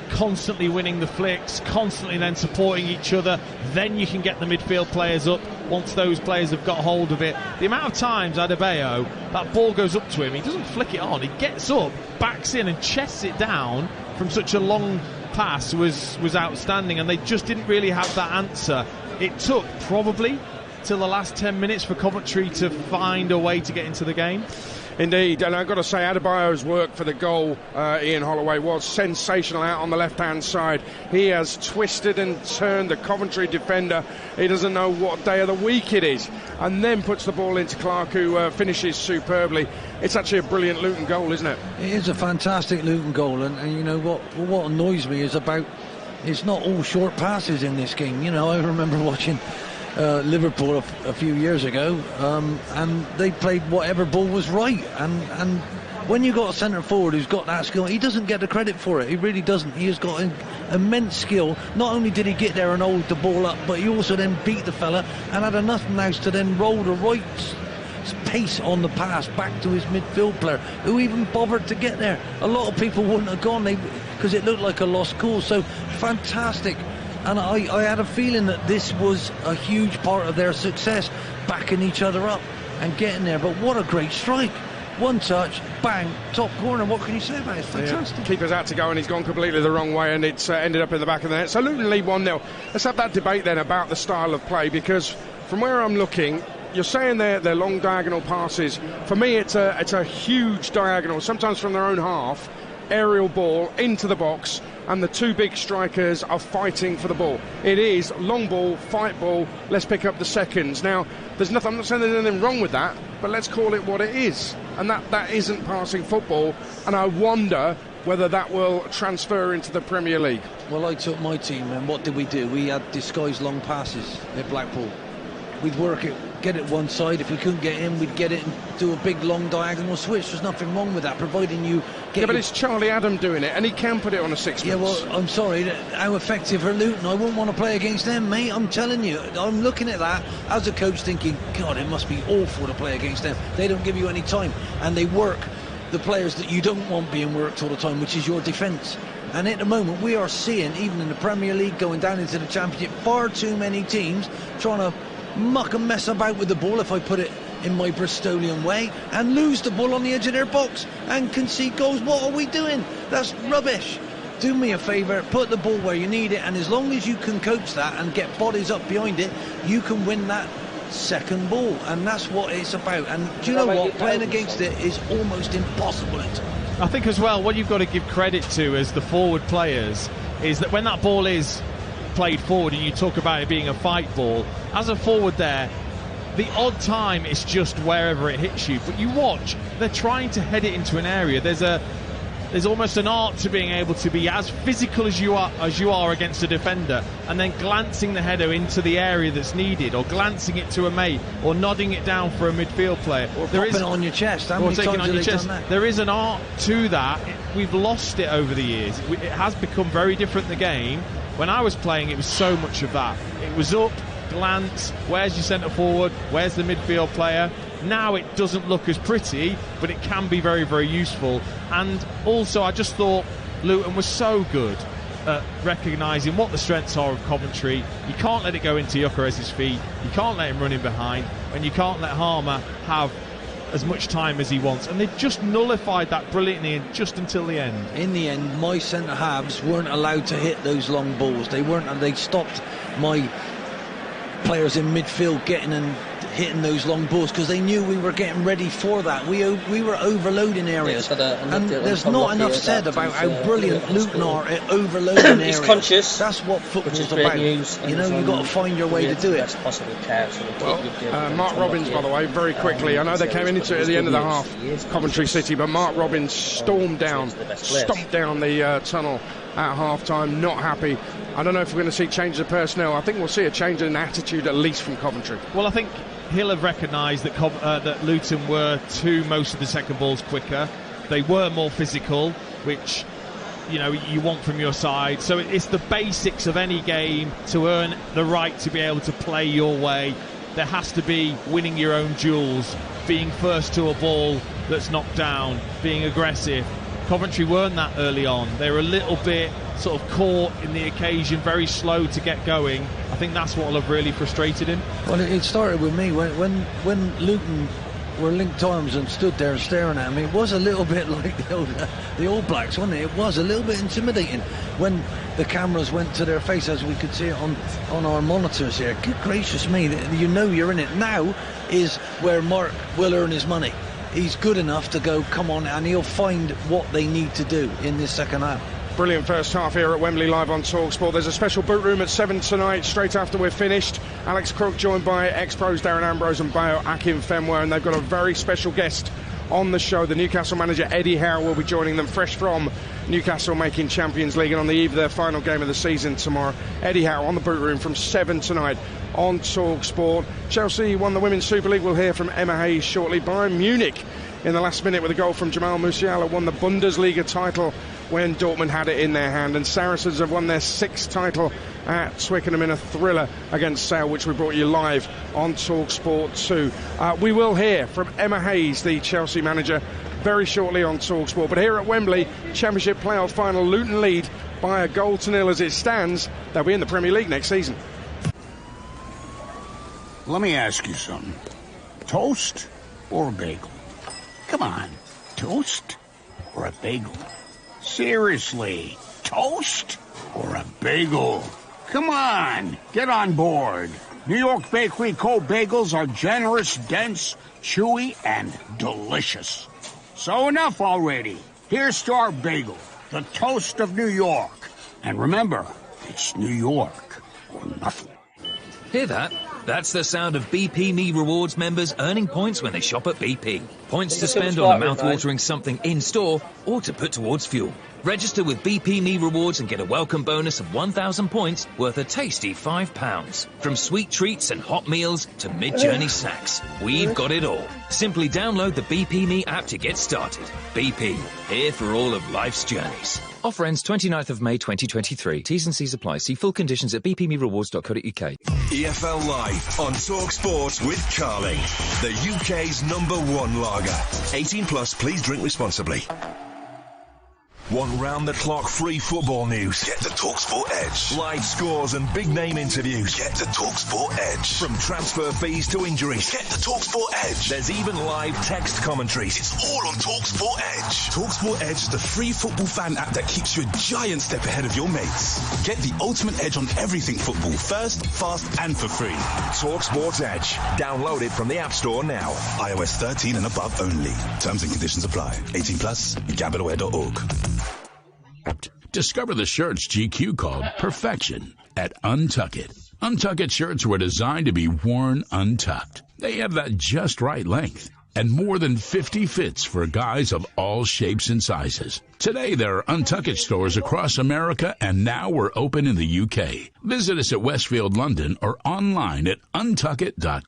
constantly winning the flicks, constantly then supporting each other. Then you can get the midfield players up once those players have got hold of it. The amount of times Adebayo, that ball goes up to him, he doesn't flick it on, he gets up, backs in and chests it down from such a long pass was outstanding, and they just didn't really have that answer. It took probably till the last 10 minutes for Coventry to find a way to get into the game. Indeed, and I've got to say Adebayo's work for the goal, Ian Holloway, was sensational out on the left-hand side. He has twisted and turned the Coventry defender. He doesn't know what day of the week it is, and then puts the ball into Clark, who finishes superbly. It's actually a brilliant Luton goal, isn't it? It is a fantastic Luton goal, and you know what annoys me is about it's not all short passes in this game. You know, I remember watching Liverpool a few years ago, and they played whatever ball was right, and when you got a centre forward who's got that skill, he doesn't get the credit for it. He really doesn't. He has got immense skill. Not only did he get there and hold the ball up, but he also then beat the fella and had enough nous to then roll the right pace on the pass back to his midfield player, who even bothered to get there. A lot of people wouldn't have gone because it looked like a lost cause. So fantastic. And I had a feeling that this was a huge part of their success, backing each other up and getting there. But what a great strike. One touch, bang, top corner. What can you say about it? It's fantastic. Yeah. Keeper's out to go, and he's gone completely the wrong way, and it's ended up in the back of the net. So Luton lead 1-0. Let's have that debate then about the style of play, because from where I'm looking, you're saying they're long diagonal passes. For me, it's a huge diagonal, sometimes from their own half, aerial ball into the box, and the two big strikers are fighting for the ball. It is long ball, fight ball, let's pick up the seconds. Now, there's nothing, I'm not saying there's anything wrong with that, but let's call it what it is. And that isn't passing football, and I wonder whether that will transfer into the Premier League. Well, I took my team, and what did we do? We had disguised long passes at Blackpool. We'd work it, get it one side. If we couldn't get in, we'd get it and do a big long diagonal switch. There's nothing wrong with that, providing you get. Yeah, but it's Charlie Adam doing it, and he can put it on a sixpence. Yeah, well, I'm sorry. How effective are Luton? I wouldn't want to play against them, mate. I'm telling you. I'm looking at that as a coach, thinking, God, it must be awful to play against them. They don't give you any time, and they work the players that you don't want being worked all the time, which is your defence. And at the moment, we are seeing, even in the Premier League, going down into the Championship, far too many teams trying to muck and mess about with the ball, if I put it in my Bristolian way and lose the ball on the edge of their box and concede goals. What are we doing? That's rubbish. Do me a favour, put the ball where you need it, and as long as you can coach that and get bodies up behind it, you can win that second ball, and that's what it's about. And do you know what? Playing against it is almost impossible at times. I think as well, what you've got to give credit to as the forward players is that when that ball is played forward, and you talk about it being a fight ball, as a forward there, the odd time it's just wherever it hits you, but you watch, they're trying to head it into an area. There's almost an art to being able to be as physical as you are against a defender, and then glancing the header into the area that's needed, or glancing it to a mate, or nodding it down for a midfield player. Or popping it on your chest. How many times have they done that? There is an art to that. We've lost it over the years. It has become very different, the game. When I was playing, it was so much of that. It was up, glance, where's your centre forward, where's the midfield player. Now it doesn't look as pretty, but it can be very, very useful. And also, I just thought Luton was so good at recognising what the strengths are of Coventry. You can't let it go into Gyökeres's feet, you can't let him run in behind, and you can't let Harmer have as much time as he wants. And they just nullified that brilliantly just until the end. In the end, my centre-halves weren't allowed to hit those long balls. They stopped my players in midfield getting and hitting those long balls because they knew we were getting ready for that. We were overloading areas, and there's not enough said about how brilliant Luton are at overloading areas. He's conscious. That's what football's about. You know, you've got to find your way to do it. Mark Robbins, by the way, very quickly. I know they came into it at the end of the half, Coventry City, but Mark Robbins stomped down the tunnel at half-time, not happy. I don't know if we're going to see changes of personnel. I think we'll see a change in attitude, at least from Coventry. Well, I think he'll have recognised that Luton were to most of the second balls quicker. They were more physical, which you want from your side. So it's the basics of any game to earn the right to be able to play your way. There has to be winning your own duels, being first to a ball that's knocked down, being aggressive. Coventry weren't that early on. They were a little bit sort of caught in the occasion, very slow to get going. I think that's what will have really frustrated him. Well, it started with me when Luton were linked arms and stood there staring at me. It was a little bit like the All Blacks, wasn't it? It was a little bit intimidating when the cameras went to their face, as we could see it on our monitors here. Good gracious me, you know you're in it. Now is where Mark will earn his money. He's good enough to go, come on, and he'll find what they need to do in this second half. Brilliant first half here at Wembley, live on TalkSport. There's a special boot room at 7 tonight, straight after we're finished. Alex Crook joined by ex-pros Darren Ambrose and Bayo Akinfenwa, and they've got a very special guest on the show. The Newcastle manager Eddie Howe will be joining them, fresh from Newcastle making Champions League, and on the eve of their final game of the season tomorrow. Eddie Howe on the boot room from 7 tonight on TalkSport. Chelsea won the Women's Super League. We'll hear from Emma Hayes shortly. Bayern Munich in the last minute with a goal from Jamal Musiala won the Bundesliga title when Dortmund had it in their hand, and Saracens have won their 6th title at Twickenham in a thriller against Sale, which we brought you live on TalkSport 2. We will hear from Emma Hayes, the Chelsea manager, very shortly on TalkSport. But here at Wembley, Championship playoff final, Luton lead by 1-0 as it stands. They'll be in the Premier League next season. Let me ask you something. Toast or a bagel? Come on, toast or a bagel? Seriously, toast or a bagel? Come on, get on board. New York Bakery Co. bagels are generous, dense, chewy, and delicious. So enough already. Here's to our bagel, the toast of New York. And remember, it's New York or nothing. Hear that? That's the sound of BP Me Rewards members earning points when they shop at BP. Points to spend on a mouth-watering something in-store or to put towards fuel. Register with BP Me Rewards and get a welcome bonus of 1,000 points worth a tasty £5. From sweet treats and hot meals to mid-journey snacks, we've got it all. Simply download the BP Me app to get started. BP, here for all of life's journeys. Offer ends 29th of May 2023. T's and C's apply. See full conditions at bpmerewards.co.uk. EFL Live on TalkSport with Carling, the UK's #1 lager. 18 plus, please drink responsibly. Want round-the-clock free football news? Get the TalkSport Edge. Live scores and big-name interviews? Get the TalkSport Edge. From transfer fees to injuries? Get the TalkSport Edge. There's even live text commentaries. It's all on TalkSport Edge. TalkSport Edge is the free football fan app that keeps you a giant step ahead of your mates. Get the ultimate edge on everything football, first, fast, and for free. TalkSport Edge. Download it from the App Store now. iOS 13 and above only. Terms and conditions apply. 18 plus. Gambleware.org. Discover the shirts GQ called Perfection at Untuck It. Untuck It shirts were designed to be worn untucked. They have that just right length and more than 50 fits for guys of all shapes and sizes. Today, there are Untuck It stores across America, and now we're open in the UK. Visit us at Westfield, London, or online at untuckit.co.uk.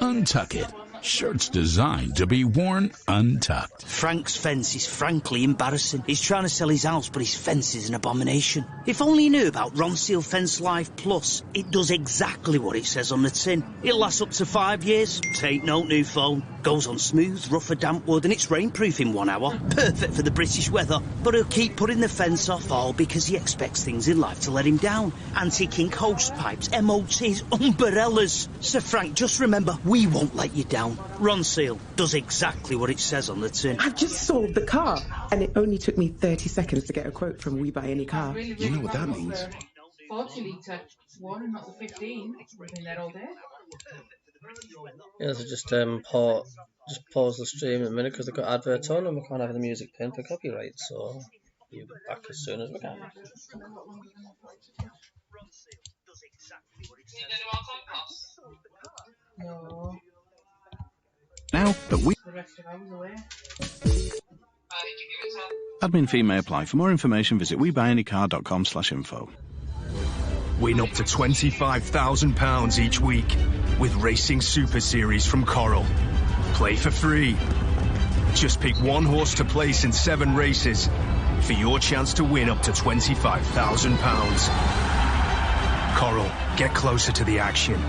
Untuck It. Shirts designed to be worn untucked. Frank's fence is frankly embarrassing. He's trying to sell his house, but his fence is an abomination. If only he knew about Ronseal Fence Life Plus. It does exactly what it says on the tin. It lasts up to 5 years. Take note, new phone. Goes on smooth, rough or damp wood, and it's rainproof in 1 hour. Perfect for the British weather. But he'll keep putting the fence off, all because he expects things in life to let him down. Anti-kink hose pipes, MOTs, umbrellas. Sir Frank, just remember, we won't let you down. Ronseal does exactly what it says on the tin. I've just sold the car, and it only took me 30 seconds to get a quote from We Buy Any Car. You know what that means? 40 litre one and not the 15. I've been there all day. Yeah, so just pause the stream in a minute because they've got adverts on and we can't have the music playing for copyright, so you'll be back as soon as we can. No. Now, but we... The rest of hours away. Admin fee may apply. For more information, visit webuyanycar.com/info. Win up to £25,000 each week with Racing Super Series from Coral. Play for free. Just pick one horse to place in 7 races for your chance to win up to £25,000. Coral, get closer to the action.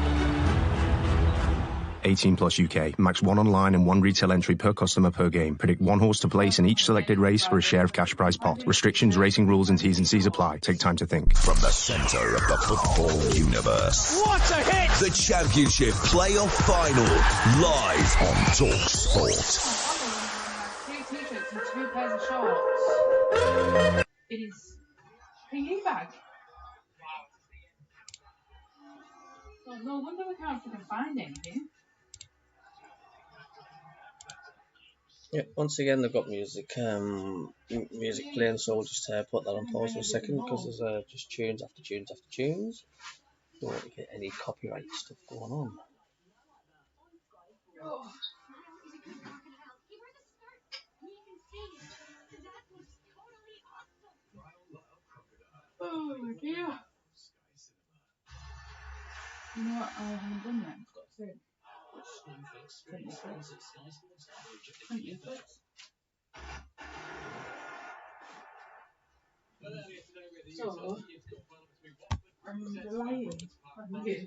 18 plus UK. Max 1 online and 1 retail entry per customer per game. Predict 1 horse to place in each selected race for a share of cash prize pot. Restrictions, racing rules and T's and C's apply. Take time to think. From the centre of the football universe. What a hit! The Championship Playoff Final. Live on TalkSport. 3 t-shirts and 2 pairs of shorts. It is PE bag. Well, no wonder we can't fucking find anything. Yeah, once again they've got music playing, so we'll just put that on pause for a second because there's just tunes after tunes after tunes. Don't want to get any copyright stuff going on. Oh dear. You know what I haven't done yet? I've got to say. 20 foot. So, I'm delighted. I'm good.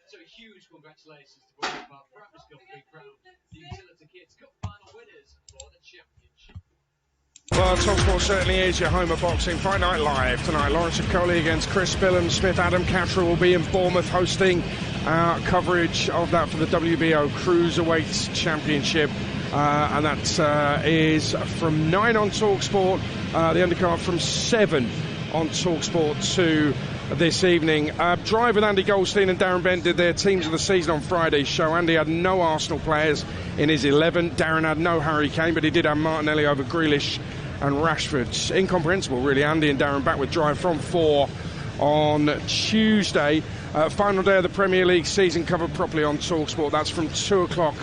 So a huge congratulations to both of our primary school free crown, the Utility Kids Cup final winners for the championship. Well, TalkSport certainly is your home of boxing. Fight Night Live tonight. Lawrence Okoli against Chris Billham. Smith Adam Catra will be in Bournemouth hosting our coverage of that for the WBO Cruiserweight Championship. And that is from 9 on TalkSport. The undercard from 7 on TalkSport 2 this evening. Drive with Andy Goldstein and Darren Bent did their teams of the season on Friday's show. Andy had no Arsenal players in his 11. Darren had no Harry Kane, but he did have Martinelli over Grealish and Rashford. Incomprehensible, really. Andy and Darren back with Drive from 4 on Tuesday. Final day of the Premier League season covered properly on TalkSport. That's from 2 o'clock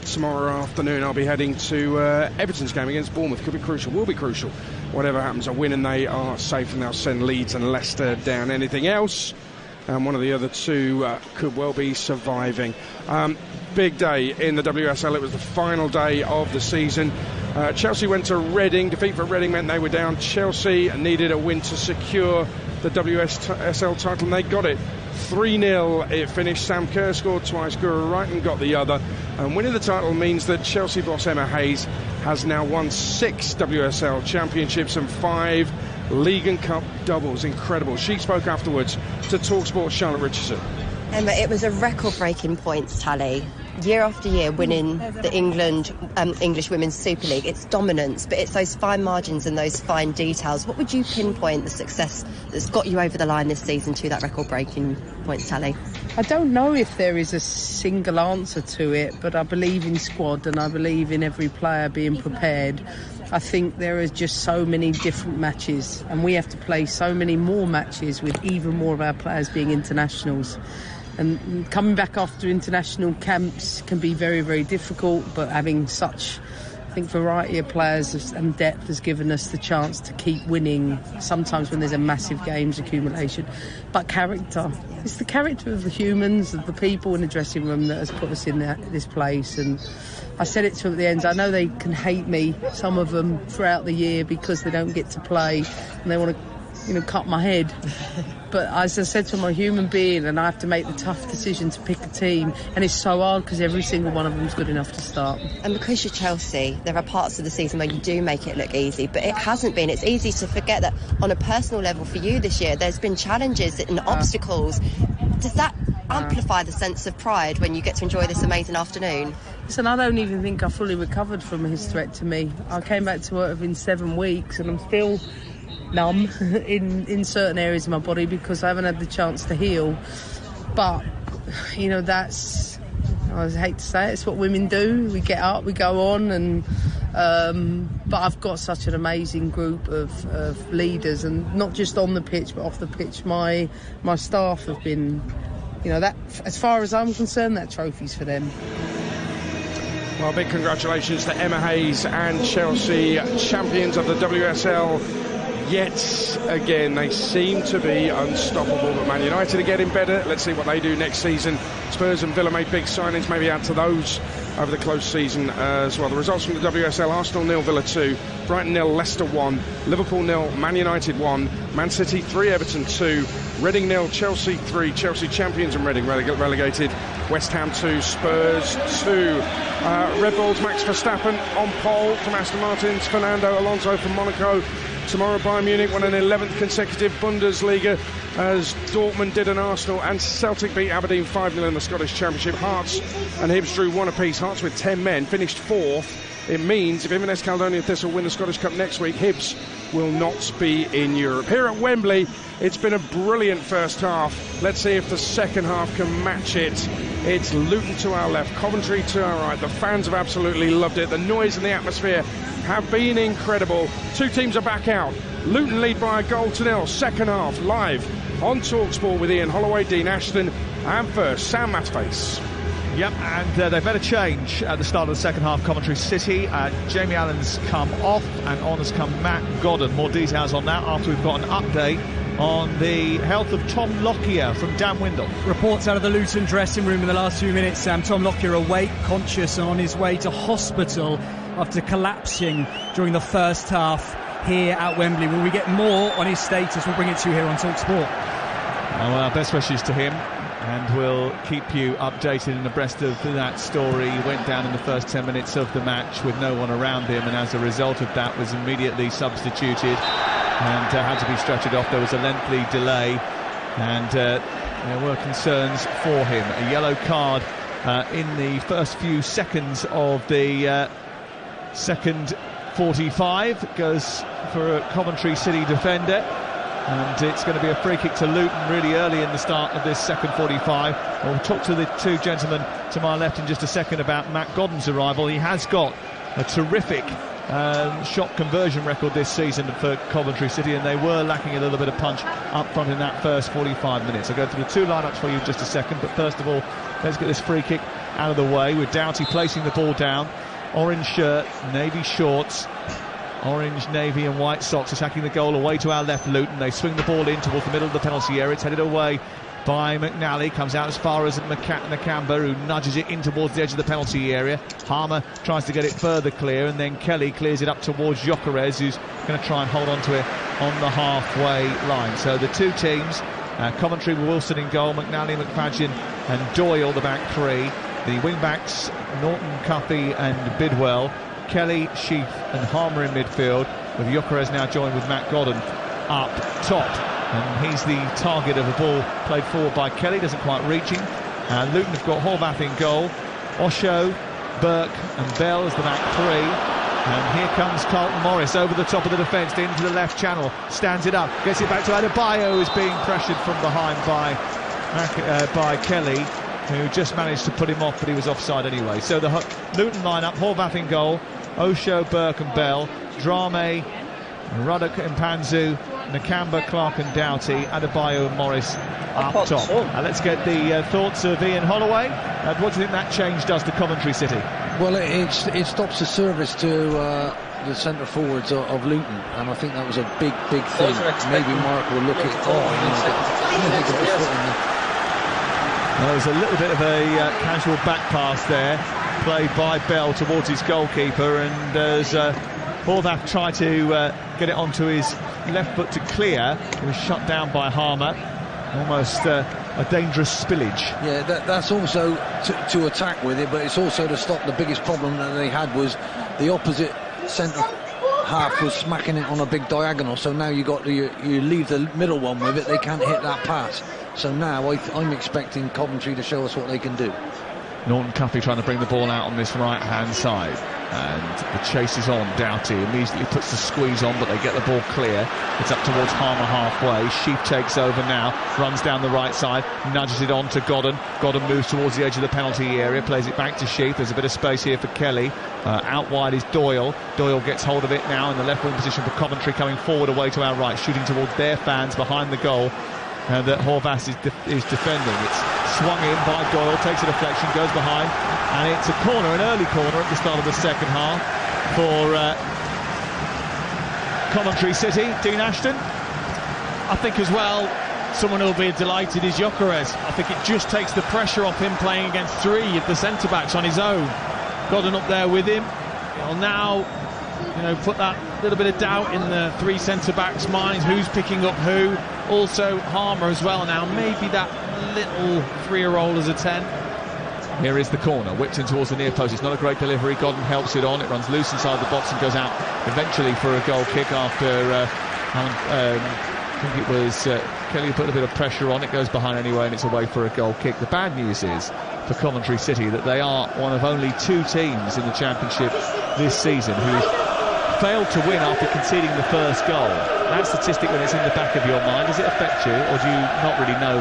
tomorrow afternoon. I'll be heading to Everton's game against Bournemouth. Could be crucial, will be crucial. Whatever happens, a win and they are safe, and they'll send Leeds and Leicester down. Anything else, and one of the other two could well be surviving. Big day in the WSL. It was the final day of the season. Chelsea went to Reading. Defeat for Reading meant they were down. Chelsea needed a win to secure the WSL title, and they got it. 3-0 it finished. Sam Kerr scored twice, Guru Wrighton got the other, and winning the title means that Chelsea boss Emma Hayes has now won 6 WSL championships and 5 League and Cup doubles. Incredible. She spoke afterwards to TalkSport's Charlotte Richardson. Emma, it was a record-breaking points tally. Year after year winning the English Women's Super League. It's dominance, but it's those fine margins and those fine details. What would you pinpoint the success that's got you over the line this season to that record-breaking points tally? I don't know if there is a single answer to it, but I believe in squad and I believe in every player being prepared. I think there are just so many different matches and we have to play so many more matches with even more of our players being internationals. And coming back after international camps can be very, very difficult, but having such, I think, variety of players and depth has given us the chance to keep winning, sometimes when there's a massive games accumulation. But character, it's the character of the humans, of the people in the dressing room that has put us in this place. And I said it to them at the end, I know they can hate me, some of them, throughout the year because they don't get to play and they want to cut my head. But as I said to them, I'm a human being and I have to make the tough decision to pick a team, and it's so hard because every single one of them is good enough to start. And because you're Chelsea, there are parts of the season where you do make it look easy, but it hasn't been. It's easy to forget that on a personal level for you this year, there's been challenges and obstacles. Does that amplify the sense of pride when you get to enjoy this amazing afternoon? Listen, I don't even think I fully recovered from his threat to me. I came back to work within 7 weeks and I'm still numb in certain areas of my body because I haven't had the chance to heal. But that's, I hate to say it, it's what women do. We get up, we go on, and but I've got such an amazing group of leaders, and not just on the pitch but off the pitch. My staff have been, that, as far as I'm concerned, that trophy's for them. Well, big congratulations to Emma Hayes and Chelsea, champions of the WSL. Yet again, they seem to be unstoppable, but Man United are getting better. Let's see what they do next season. Spurs and Villa made big signings, maybe add to those over the close season as well. The results from the WSL: Arsenal 0, Villa 2, Brighton 0, Leicester 1, Liverpool 0, Man United 1, Man City 3, Everton 2, Reading 0, Chelsea 3, Chelsea champions and Reading relegated, West Ham 2, Spurs 2. Red Bulls, Max Verstappen on pole from Aston Martin's, Fernando Alonso from Monaco. Tomorrow Bayern Munich won an 11th consecutive Bundesliga as Dortmund did an Arsenal, and Celtic beat Aberdeen 5-0 in the Scottish Championship. Hearts and Hibs drew 1 apiece. Hearts with 10 men finished 4th. It means if Inverness, Caledonia and Thistle win the Scottish Cup next week, Hibs will not be in Europe. Here at Wembley, it's been a brilliant first half. Let's see if the second half can match it. It's Luton to our left, Coventry to our right. The fans have absolutely loved it. The noise and the atmosphere have been incredible. 2 teams are back out. Luton lead by a goal to 0. Second half, live on TalkSport with Ian Holloway, Dean Ashton, and first, Sam Matface. Yep, and they've had a change at the start of the second half. Coventry City, Jamie Allen's come off and on has come Matt Godden. More details on that after we've got an update on the health of Tom Lockyer from Dan Windle. Reports out of the Luton dressing room in the last few minutes, Sam. Tom Lockyer awake, conscious and on his way to hospital after collapsing during the first half here at Wembley. Will we get more on his status? We'll bring it to you here on TalkSport. Well, our best wishes to him, and we'll keep you updated and abreast of that story. He went down in the first 10 minutes of the match with no one around him, and as a result of that was immediately substituted and had to be stretchered off. There was a lengthy delay, and there were concerns for him. A yellow card in the first few seconds of the second 45 goes for a Coventry City defender, and it's going to be a free kick to Luton really early in the start of this second 45. We'll talk to the 2 gentlemen to my left in just a second about Matt Godden's arrival. He has got a terrific shot conversion record this season for Coventry City, and they were lacking a little bit of punch up front in that first 45 minutes. I'll go through the 2 lineups for you in just a second, but first of all, let's get this free kick out of the way with Doughty placing the ball down. Orange shirt, navy shorts, orange, navy and white socks, attacking the goal away to our left. Luton, they swing the ball in towards the middle of the penalty area. It's headed away by McNally, comes out as far as Nakamba, who nudges it in towards the edge of the penalty area. Harmer tries to get it further clear, and then Kelly clears it up towards Gyökeres, who's going to try and hold on to it on the halfway line. So the 2 teams Coventry with Wilson in goal, McNally, McFadden and Doyle, the back three. The wing-backs, Norton, Cuffy and Bidwell, Kelly, Sheaf and Harmer in midfield, with Gyökeres now joined with Matt Godden up top. And he's the target of a ball played forward by Kelly, doesn't quite reach him. Luton have got Horvath in goal, Osho, Burke and Bell as the back three. And here comes Carlton Morris over the top of the defence into the left channel, stands it up, gets it back to Adebayo, who's being pressured from behind by Kelly, who just managed to put him off, but he was offside anyway. So the Luton lineup: Horvath in goal, Osho, Burke and Bell, Drame, Ruddock and Panzu, Nakamba, Clark and Doughty, Adebayo and Morris up top. Let's get the thoughts of Ian Holloway. What do you think that change does to Coventry City? Well, it stops the service to the centre forwards of Luton, and I think that was a big thing. Maybe Mark will look at there was a little bit of a casual back pass there, played by Bell towards his goalkeeper, and as Horvath tried to get it onto his left foot to clear, he was shut down by Harmer. Almost a dangerous spillage. Yeah, that's also to attack with it, but it's also to stop the biggest problem that they had was the opposite centre half was smacking it on a big diagonal. So now you leave the middle one with it, they can't hit that pass. So now I'm expecting Coventry to show us what they can do. Norton Cuffy trying to bring the ball out on this right-hand side, and the chase is on. Doughty immediately puts the squeeze on, but they get the ball clear. It's up towards Harmer halfway. Sheep takes over now, runs down the right side, nudges it on to Godden. Godden moves towards the edge of the penalty area, plays it back to Sheep. There's a bit of space here for Kelly. Out wide is Doyle. Doyle gets hold of it now in the left wing position for Coventry, coming forward away to our right, shooting towards their fans behind the goal. That Horvath is defending. It's swung in by Doyle, takes a deflection, goes behind, and it's a corner, an early corner at the start of the second half for Coventry City. Dean Ashton? I think as well, someone who'll be delighted is Gyökeres. I think it just takes the pressure off him playing against three of the centre-backs on his own. Godden up there with him. He'll now, put that little bit of doubt in the three centre-backs' minds, who's picking up who. Also Harmer as well now, maybe that little freer role as a 10. Here is the corner, whipped in towards the near post. It's not a great delivery. Godden helps it on. It runs loose inside the box and goes out eventually for a goal kick after I think it was Kelly put a bit of pressure on. It goes behind anyway, and it's away for a goal kick. The bad news is for Coventry City that they are one of only two teams in the Championship this season who failed to win after conceding the first goal. That statistic, when it's in the back of your mind, does it affect you, or do you not really know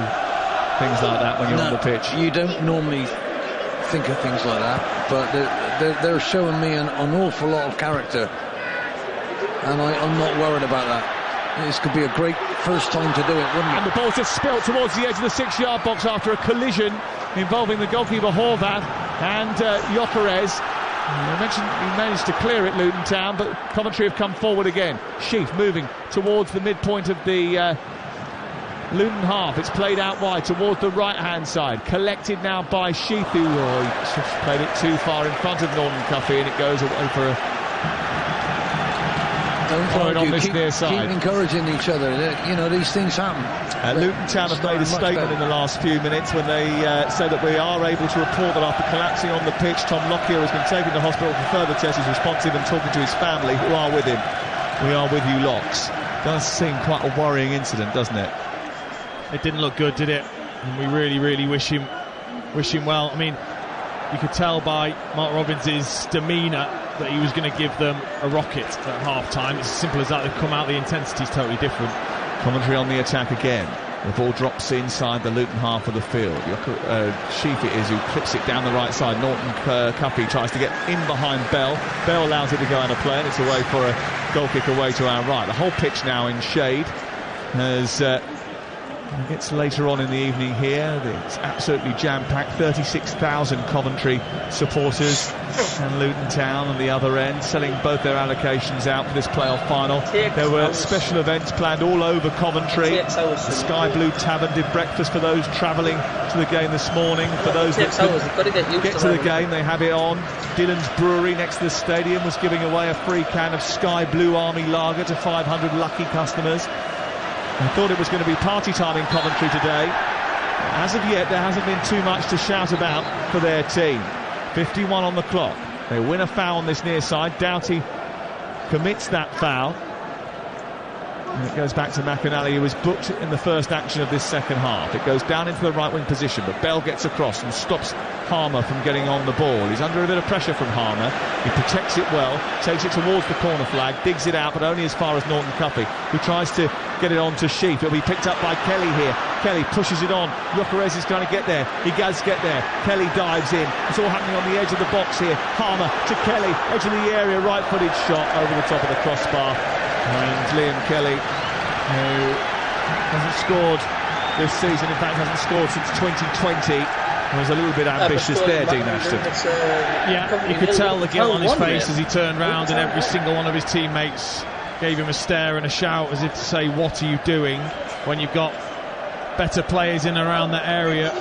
things like that when you're on the pitch? You don't normally think of things like that, but they're showing me an awful lot of character, and I'm not worried about that. This could be a great first time to do it, wouldn't it? And the ball's just spilt towards the edge of the 6-yard box after a collision involving the goalkeeper Horvath and Gyökeres. He managed to clear it, Luton Town, but Coventry have come forward again. Sheaf moving towards the midpoint of the Luton half. It's played out wide towards the right-hand side. Collected now by Sheaf, who played it too far in front of Norton Cuffy, and it goes away for a... Don't on this near side. Keep encouraging each other. These things happen. Luton Town have made a statement in the last few minutes when they say that we are able to report that after collapsing on the pitch, Tom Lockyer has been taken to hospital for further tests. He's responsive and talking to his family, who are with him. We are with you, Locks. Does seem quite a worrying incident, doesn't it? It didn't look good, did it? And we really wish him well. I mean, you could tell by Mark Robbins' demeanour that he was going to give them a rocket at half-time. It's as simple as that. They've come out, the intensity's totally different. Coventry on the attack again. The ball drops inside the Luton half of the field. Sheaf it is who clips it down the right side. Norton Cuffy tries to get in behind Bell. Bell allows it to go out of play, and it's away for a goal kick away to our right. The whole pitch now in shade as it's later on in the evening here. It's absolutely jam-packed. 36,000 Coventry supporters, and Luton Town on the other end selling both their allocations out for this playoff final. There were special events planned all over Coventry. The Sky Blue Tavern did breakfast for those travelling to the game this morning. For those that get to the game, they have it on. Dillon's Brewery next to the stadium was giving away a free can of Sky Blue Army Lager to 500 lucky customers. I thought it was going to be party time in Coventry today. As of yet, there hasn't been too much to shout about for their team. 51 on the clock. They win a foul on this near side. Doughty commits that foul. And it goes back to McInally, who was booked in the first action of this second half. It goes down into the right wing position, but Bell gets across and stops Harmer from getting on the ball. He's under a bit of pressure from Harmer. He protects it well, takes it towards the corner flag, digs it out, but only as far as Norton Cuffy, who tries to get it on to Sheaf. It'll be picked up by Kelly here. Kelly pushes it on. Jokeres is trying to get there. He does get there. Kelly dives in. It's all happening on the edge of the box here. Harmer to Kelly, edge of the area, right-footed shot over the top of the crossbar. And Liam Kelly, who hasn't scored this season, in fact hasn't scored since 2020, was a little bit ambitious there, Dean Ashton. Yeah, you could tell the guilt on his face as he turned round, and every single one of his teammates gave him a stare and a shout as if to say, what are you doing, when you've got better players in and around that area.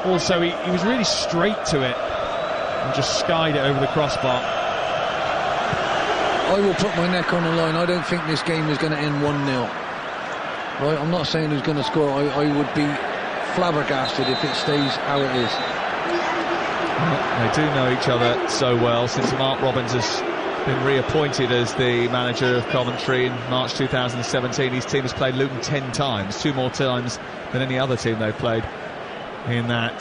Also, he was really straight to it and just skied it over the crossbar. I will put my neck on the line. I don't think this game is going to end 1-0. Right, I'm not saying who's going to score. I would be flabbergasted if it stays how it is. They do know each other so well since Mark Robbins has been reappointed as the manager of Coventry in March 2017. His team has played Luton 10 times, 2 more times than any other team they've played in that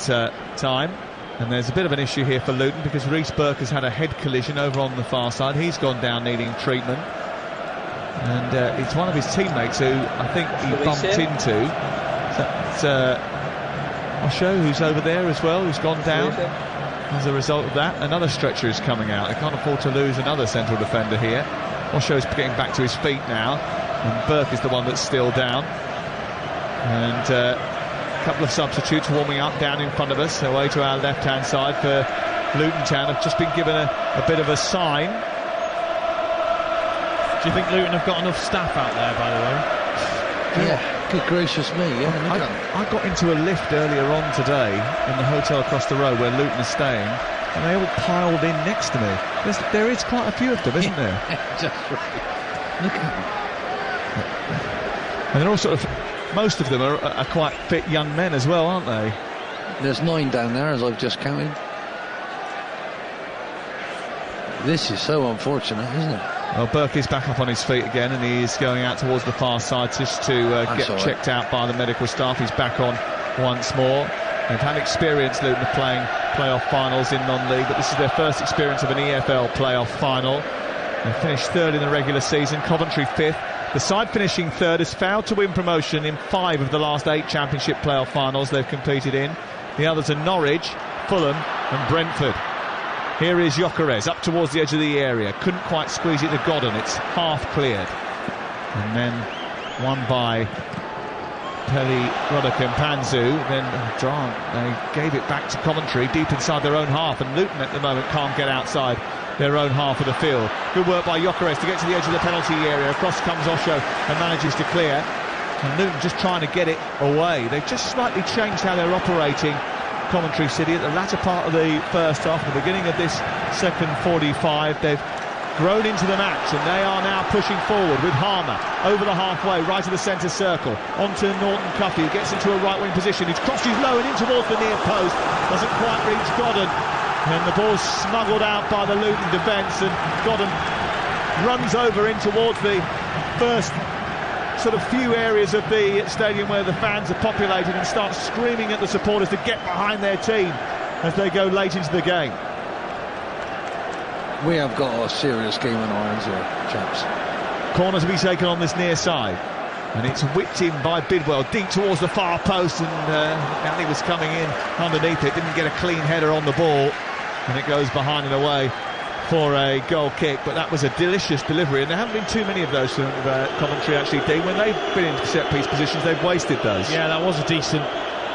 time. And there's a bit of an issue here for Luton because Reece Burke has had a head collision over on the far side. He's gone down needing treatment. And it's one of his teammates who I think he bumped into. Osho, who's over there as well, who's gone down as a result of that. Another stretcher is coming out. They can't afford to lose another central defender here. Osho's getting back to his feet now. And Burke is the one that's still down. And couple of substitutes warming up down in front of us, away to our left-hand side for Luton Town. Have just been given a bit of a sign. Do you think Luton have got enough staff out there, by the way? Yeah, good gracious me. Yeah, I got into a lift earlier on today in the hotel across the road where Luton is staying, and they all piled in next to me. There is quite a few of them, isn't there? Just right. Look at them. And they're all sort of, most of them are quite fit young men as well, aren't they? There's 9 down there, as I've just counted. This is so unfortunate, isn't it? Well, Burke is back up on his feet again, and he is going out towards the far side just to get checked out by the medical staff. He's back on once more. They've had experience, Luton, of playing playoff finals in non-league, but this is their first experience of an EFL playoff final. They finished 3rd in the regular season, Coventry 5th. The side finishing 3rd has failed to win promotion in 5 of the last 8 Championship playoff finals they've competed in. The others are Norwich, Fulham and Brentford. Here is Jokeres up towards the edge of the area. Couldn't quite squeeze it to Godden. It's half cleared. And then won by Peli Rodocampanzu. Then they gave it back to Coventry deep inside their own half. And Luton at the moment can't get outside their own half of the field. Good work by Jokeres to get to the edge of the penalty area. Across comes Osho and manages to clear. And Luton just trying to get it away. They've just slightly changed how they're operating, Coventry City, at the latter part of the first half. At the beginning of this second 45, they've grown into the match, and they are now pushing forward with Harmer over the halfway, right of the centre circle, onto Norton Cuffy, who gets into a right wing position. He's crosses low and in towards the near post, doesn't quite reach Godden, and the ball's smuggled out by the Luton defence, and Godden runs over in towards the first sort of few areas of the stadium where the fans are populated, and starts screaming at the supporters to get behind their team as they go late into the game. We have got a serious game on our hands here, chaps. Corner to be taken on this near side, and it's whipped in by Bidwell deep towards the far post, and Ali was coming in underneath it, didn't get a clean header on the ball, and it goes behind and away for a goal kick. But that was a delicious delivery, and there haven't been too many of those from Coventry actually, Dean. When they've been in set piece positions, they've wasted those. Yeah, that was a decent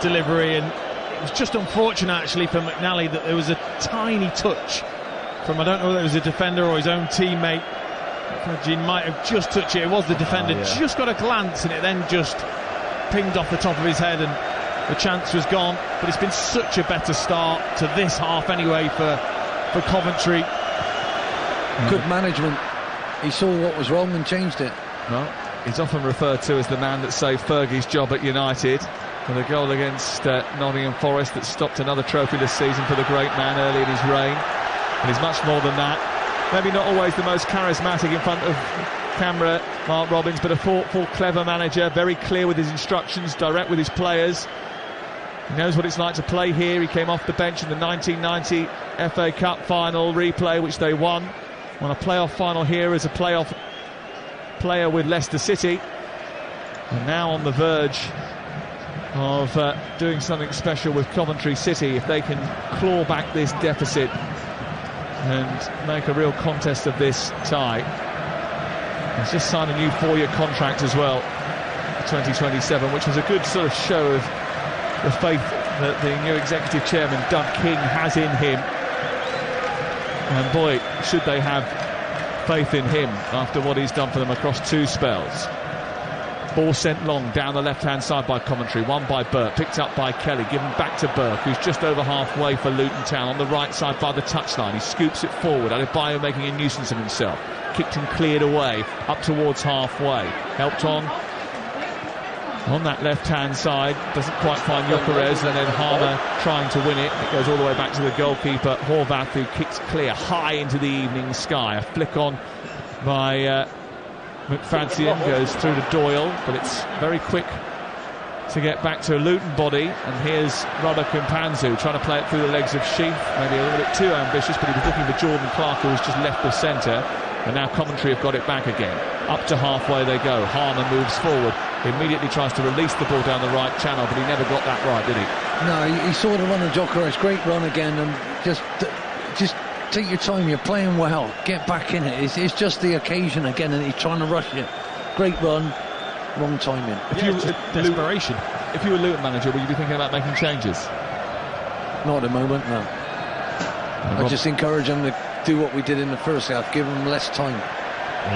delivery, and it was just unfortunate actually for McNally that there was a tiny touch from, I don't know whether it was a defender or his own teammate. Jean might have just touched it. It was the defender, just got a glance, and it then just pinged off the top of his head, and the chance was gone. But it's been such a better start to this half anyway for Coventry. Good management. He saw what was wrong and changed it. Well, He's often referred to as the man that saved Fergie's job at United, with a goal against Nottingham Forest that stopped another trophy this season for the great man early in his reign. And he's much more than that. Maybe not always the most charismatic in front of camera, Mark Robins, but a thoughtful, clever manager, very clear with his instructions, direct with his players. He knows what it's like to play here. He came off the bench in the 1990 FA Cup final replay, which they won. Won a playoff final here as a playoff player with Leicester City. And now on the verge of doing something special with Coventry City if they can claw back this deficit and make a real contest of this tie. He's just signed a new 4-year contract as well, 2027, which was a good sort of show of the faith that the new executive chairman, Doug King, has in him. And boy, should they have faith in him after what he's done for them across 2 spells. Ball sent long down the left-hand side by Coventry, won by Burke, picked up by Kelly, given back to Burke, who's just over halfway for Luton Town, on the right side by the touchline. He scoops it forward, Adebayo making a nuisance of himself. Kicked and cleared away, up towards halfway. Helped on that left-hand side, doesn't quite find Gyökeres, and then Harmer trying to win it. It goes all the way back to the goalkeeper, Horvath, who kicks clear high into the evening sky. A flick on by McFadzean, goes through to Doyle, but it's very quick to get back to a Luton body. And here's Rubber Kumpanzu trying to play it through the legs of Sheaf, maybe a little bit too ambitious, but he was looking for Jordan Clark, who was just left of centre. And now Coventry have got it back again. Up to halfway they go. Harmer moves forward. He immediately tries to release the ball down the right channel, but he never got that right, did he? No, he saw the run of Gyökeres, great run again, and just take your time. You're playing well. Get back in it. It's just the occasion again, and he's trying to rush it. Great run, wrong timing. Desperation. If you were Luton manager, would you be thinking about making changes? Not at the moment, no. I just encourage him to do what we did in the first half, give him less time.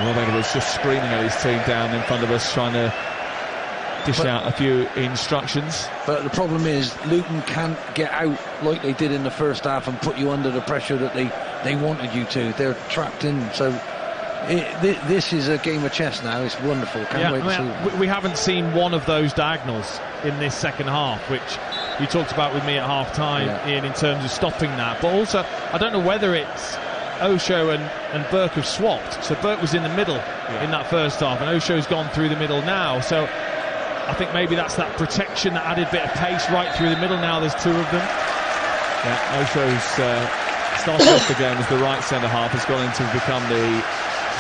Rob Edwards just screaming at his team down in front of us, trying to dish out a few instructions. But the problem is Luton can't get out like they did in the first half and put you under the pressure that they wanted you to. They're trapped in. So this is a game of chess now. It's wonderful. Can't wait to see. We haven't seen one of those diagonals in this second half, which you talked about with me at half-time, Ian, in terms of stopping that. But also, I don't know whether it's Osho and Burke have swapped. So Burke was in the middle in that first half, and Osho's gone through the middle now. So I think maybe that's that protection, that added bit of pace right through the middle. Now there's 2 of them. Yeah, Osho's started off the game as the right centre-half, has gone into become the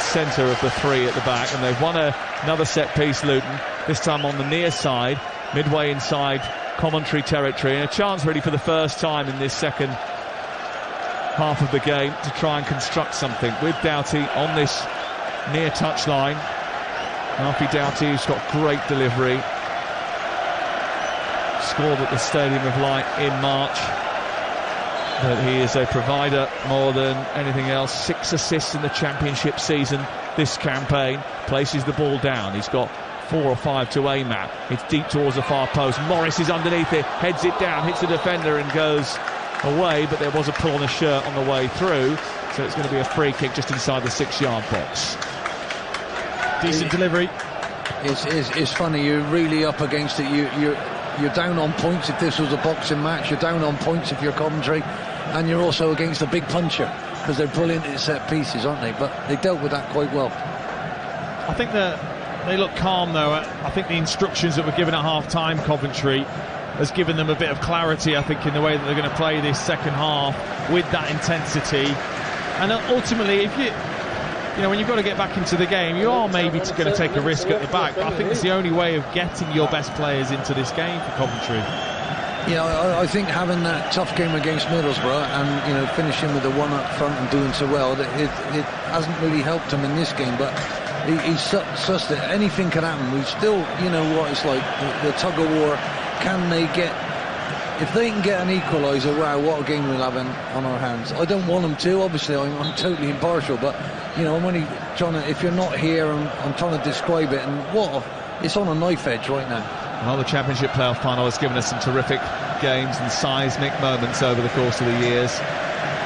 centre of the 3 at the back, and they've won another set-piece, Luton, this time on the near side, midway inside Coventry territory, and a chance really for the first time in this second half of the game to try and construct something with Doughty on this near touchline. Alfie Doughty, who's got great delivery, scored at the Stadium of Light in March, but he is a provider more than anything else. 6 assists in the Championship season this campaign, places the ball down. He's got 4 or 5 to aim at. It's deep towards the far post. Morris is underneath it, heads it down, hits the defender and goes away, but there was a pull on the shirt on the way through, so it's going to be a free kick just inside the 6-yard box. Decent delivery. It's funny, you're really up against it. You're down on points if this was a boxing match, you're down on points if you're Coventry, and you're also against a big puncher, because they're brilliant at set pieces, aren't they? But they dealt with that quite well. I think that they look calm, though. I think the instructions that were given at half-time, Coventry, has given them a bit of clarity, I think, in the way that they're going to play this second half with that intensity. And ultimately, if you know, when you've got to get back into the game, you are maybe going to take a risk at the back. But I think it's the only way of getting your best players into this game for Coventry. Yeah, I think having that tough game against Middlesbrough and finishing with the 1 up front and doing so well, it hasn't really helped him in this game. But he's sussed it. Anything can happen. We still, what it's like, the tug of war. Can they get, if they can get an equaliser, wow, what a game we'll have on our hands. I don't want them to, obviously, I'm totally impartial, but I'm only trying to, if you're not here, I'm trying to describe it, and it's on a knife edge right now. Well, the Championship playoff final has given us some terrific games and seismic moments over the course of the years.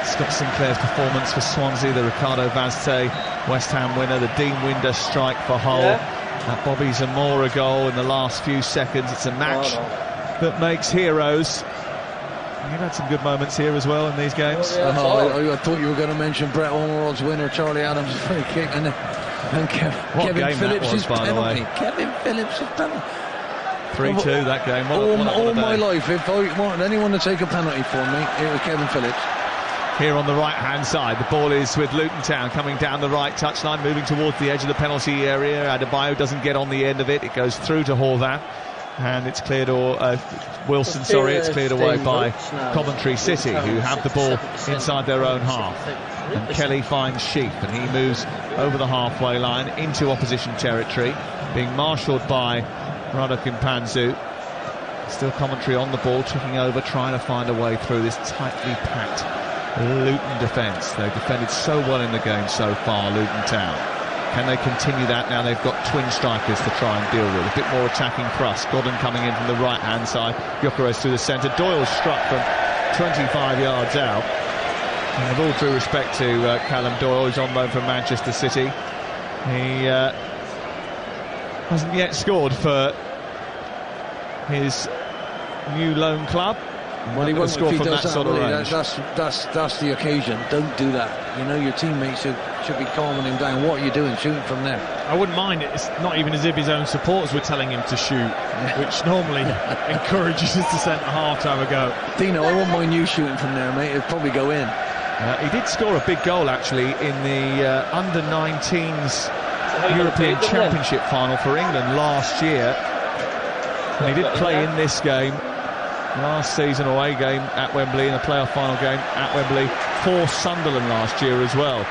Scott Sinclair's performance for Swansea, the Ricardo Vazte West Ham winner, the Dean Winder strike for Hull, That Bobby Zamora goal in the last few seconds. It's a match that makes heroes. You've had some good moments here as well in these games. I thought you were going to mention Brett Ormerod's winner, Charlie Adams' free kick, and Kevin Phillips' penalty. Kevin Phillips' penalty. 3-2 that game. All my life, if I wanted anyone to take a penalty for me, it was Kevin Phillips. Here on the right-hand side, the ball is with Luton Town coming down the right touchline, moving towards the edge of the penalty area. Adebayo doesn't get on the end of it. It goes through to Horvath, and it's cleared, Wilson, it's cleared away by Coventry City, who have the ball inside their own half. And Kelly finds Sheep, and he moves over the halfway line into opposition territory, being marshalled by Radokin Panzu. Still Coventry on the ball, ticking over, trying to find a way through this tightly packed Luton defence. They've defended so well in the game so far, Luton Town. Can they continue that now they've got twin strikers to try and deal with? A bit more attacking thrust. Godden coming in from the right-hand side. Gyökeres through the centre. Doyle struck from 25 yards out. And with all due respect to Callum Doyle, who's on loan from Manchester City, he hasn't yet scored for his new loan club. Well, he won't score if he from does that sort of range. That's the occasion. Don't do that. You know, your teammates should be calming him down. What are you doing? Shooting from there. I wouldn't mind it. It's not even as if his own supporters were telling him to shoot, which normally encourages us to centre half time ago. Dino, I wouldn't mind you shooting from there, mate. It'd probably go in. He did score a big goal, actually, in the under-19s European Championship final for England last year. And he did play in this game last season, away game at Wembley, in a playoff final game at Wembley for Sunderland last year as well.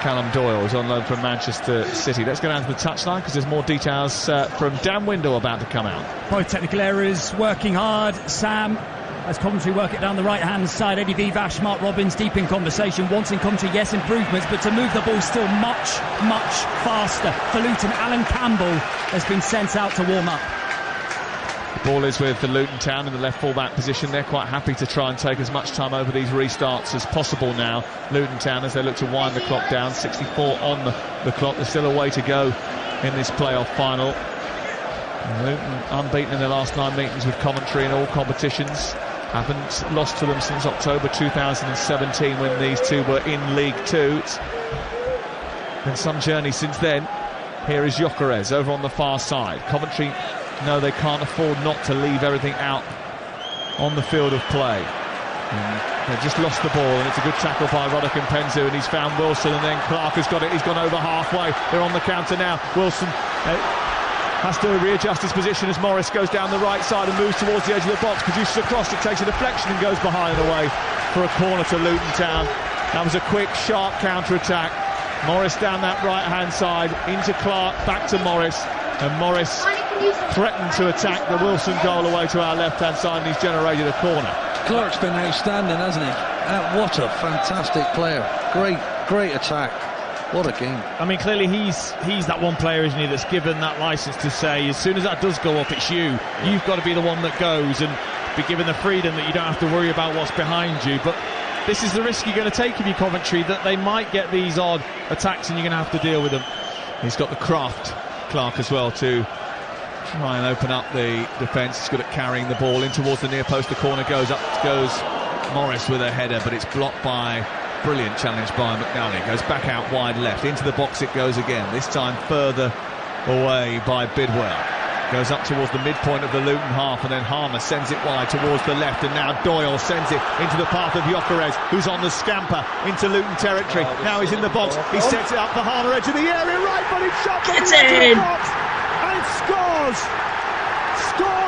Callum Doyle is on loan from Manchester City. Let's go down to the touchline because there's more details from Dan Windle about to come out. Both technical errors, working hard. Sam, as Coventry work it down the right-hand side. Eddie Vivash, Mark Robbins deep in conversation. Wanting Coventry, yes, improvements, but to move the ball still much, much faster. For Luton, Alan Campbell has been sent out to warm up. The ball is with the Luton Town in the left full-back position. They're quite happy to try and take as much time over these restarts as possible now. Luton Town, as they look to wind the clock down. 64 on the clock. There's still a way to go in this playoff final. Luton unbeaten in their last 9 meetings with Coventry in all competitions. Haven't lost to them since October 2017 when these two were in League Two. It's been some journey since then. Here is Gyökeres over on the far side. Coventry know they can't afford not to leave everything out on the field of play. They've just lost the ball, and it's a good tackle by Radokin Panzu, and he's found Wilson, and then Clark has got it. He's gone over halfway. They're on the counter now. Wilson has to readjust his position as Morris goes down the right side and moves towards the edge of the box, produces a cross, it takes a deflection and goes behind and away for a corner to Luton Town. That was a quick, sharp counter-attack. Morris down that right-hand side, into Clark, back to Morris, and Morris threatened to attack the Wilson goal away to our left-hand side, and he's generated a corner. Clark's been outstanding, hasn't he? What a fantastic player. Great attack. What a game. I mean, clearly he's that one player, isn't he, that's given that licence to say, as soon as that does go up, it's you. You've got to be the one that goes and be given the freedom that you don't have to worry about what's behind you. But this is the risk you're going to take if you're Coventry, that they might get these odd attacks and you're going to have to deal with them. He's got the craft, Clark, as well, to try and open up the defence. He's good at carrying the ball in towards the near post. The corner goes up, goes Morris with a header, but it's blocked by brilliant challenge by McNally. Goes back out wide left. Into the box it goes again, this time further away by Bidwell. Goes up towards the midpoint of the Luton half, and then Harmer sends it wide towards the left, and now Doyle sends it into the path of Gyökeres, who's on the scamper into Luton territory. Now he's in the box, he sets it up for Harmer, edge of the area, right footed shot, it's in! And scores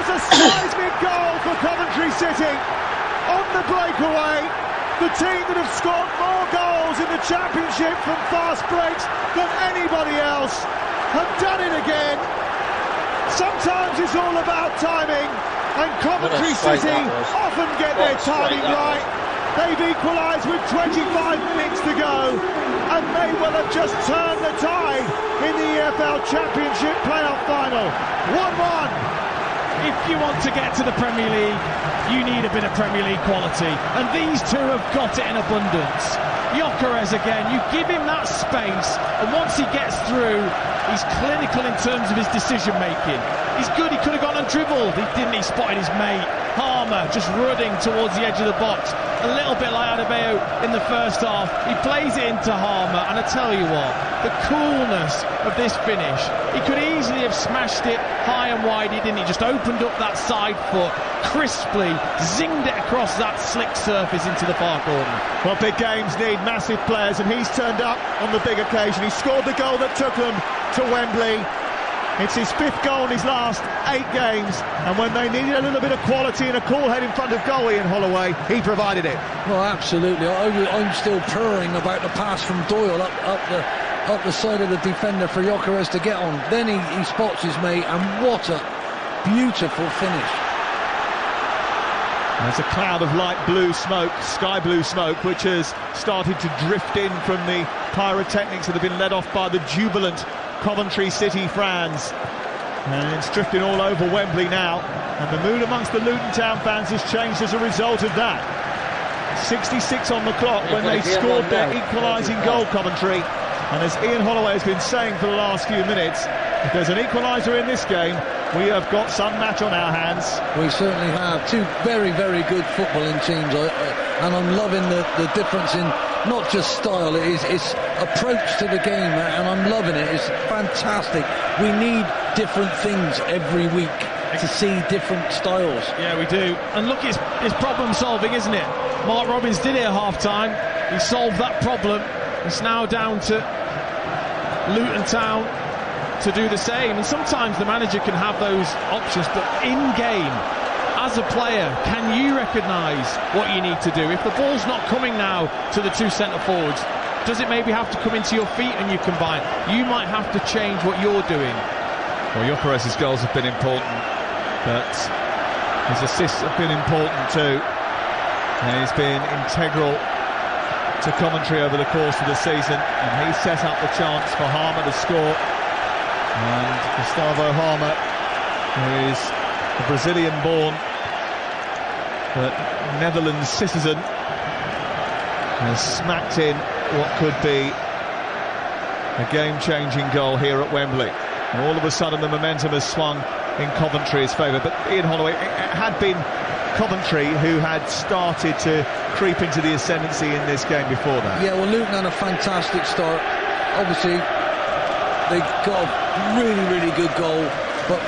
a seismic goal for Coventry City on the breakaway. The team that have scored more goals in the Championship from fast breaks than anybody else have done it again. Sometimes it's all about timing, and Coventry City often get their timing right. They've equalised with 25 minutes to go, and may well have just turned the tide in the EFL Championship playoff final. 1-1. If you want to get to the Premier League, you need a bit of Premier League quality, and these two have got it in abundance. Gyökeres again, you give him that space, and once he gets through, He's clinical in terms of his decision making. He's good. He could have gone and dribbled. He didn't. He spotted his mate Harmer just running towards the edge of the box, a little bit like Adebayo in the first half. He plays it into Harmer, and I tell you what, the coolness of this finish. He could easily have smashed it high and wide. He didn't. He just opened up that side foot, crisply zinged it across that slick surface into the far corner. Well, big games need massive players, and he's turned up on the big occasion. He scored the goal that took them to Wembley. It's his 5th goal in his last 8 games, and when they needed a little bit of quality and a cool head in front of goal, Ian Holloway, he provided it. Well, absolutely. I'm still purring about the pass from Doyle up the side of the defender for Gyökeres to get on. Then he spots his mate, and what a beautiful finish. There's a cloud of light blue smoke, sky blue smoke, which has started to drift in from the pyrotechnics that have been led off by the jubilant Coventry City fans, and it's drifting all over Wembley now, and the mood amongst the Luton Town fans has changed as a result of that. 66 on the clock when they scored their equalising goal, Coventry, and as Ian Holloway has been saying for the last few minutes, if there's an equaliser in this game, we have got some match on our hands. We certainly have. Two very, very good footballing teams, and I'm loving the difference in not just style, it's approach to the game, and I'm loving it. It's fantastic. We need different things every week to see different styles. Yeah, we do. And look, it's problem solving, isn't it? Mark Robins did it at half-time. He solved that problem. It's now down to Luton Town to do the same. And sometimes the manager can have those options, but in-game, as a player, can you recognise what you need to do? If the ball's not coming now to the 2 centre-forwards, does it maybe have to come into your feet and you combine? You might have to change what you're doing. Well, Gyökeres' goals have been important, but his assists have been important too. And he's been integral to Coventry over the course of the season, and he set up the chance for Harmer to score. And Gustavo Harmer, who is a Brazilian-born but Netherlands citizen, has smacked in what could be a game-changing goal here at Wembley. And all of a sudden the momentum has swung in Coventry's favour. But Ian Holloway, it had been Coventry who had started to creep into the ascendancy in this game before that. Yeah, well, Luton had a fantastic start. Obviously, they got a really, really good goal, but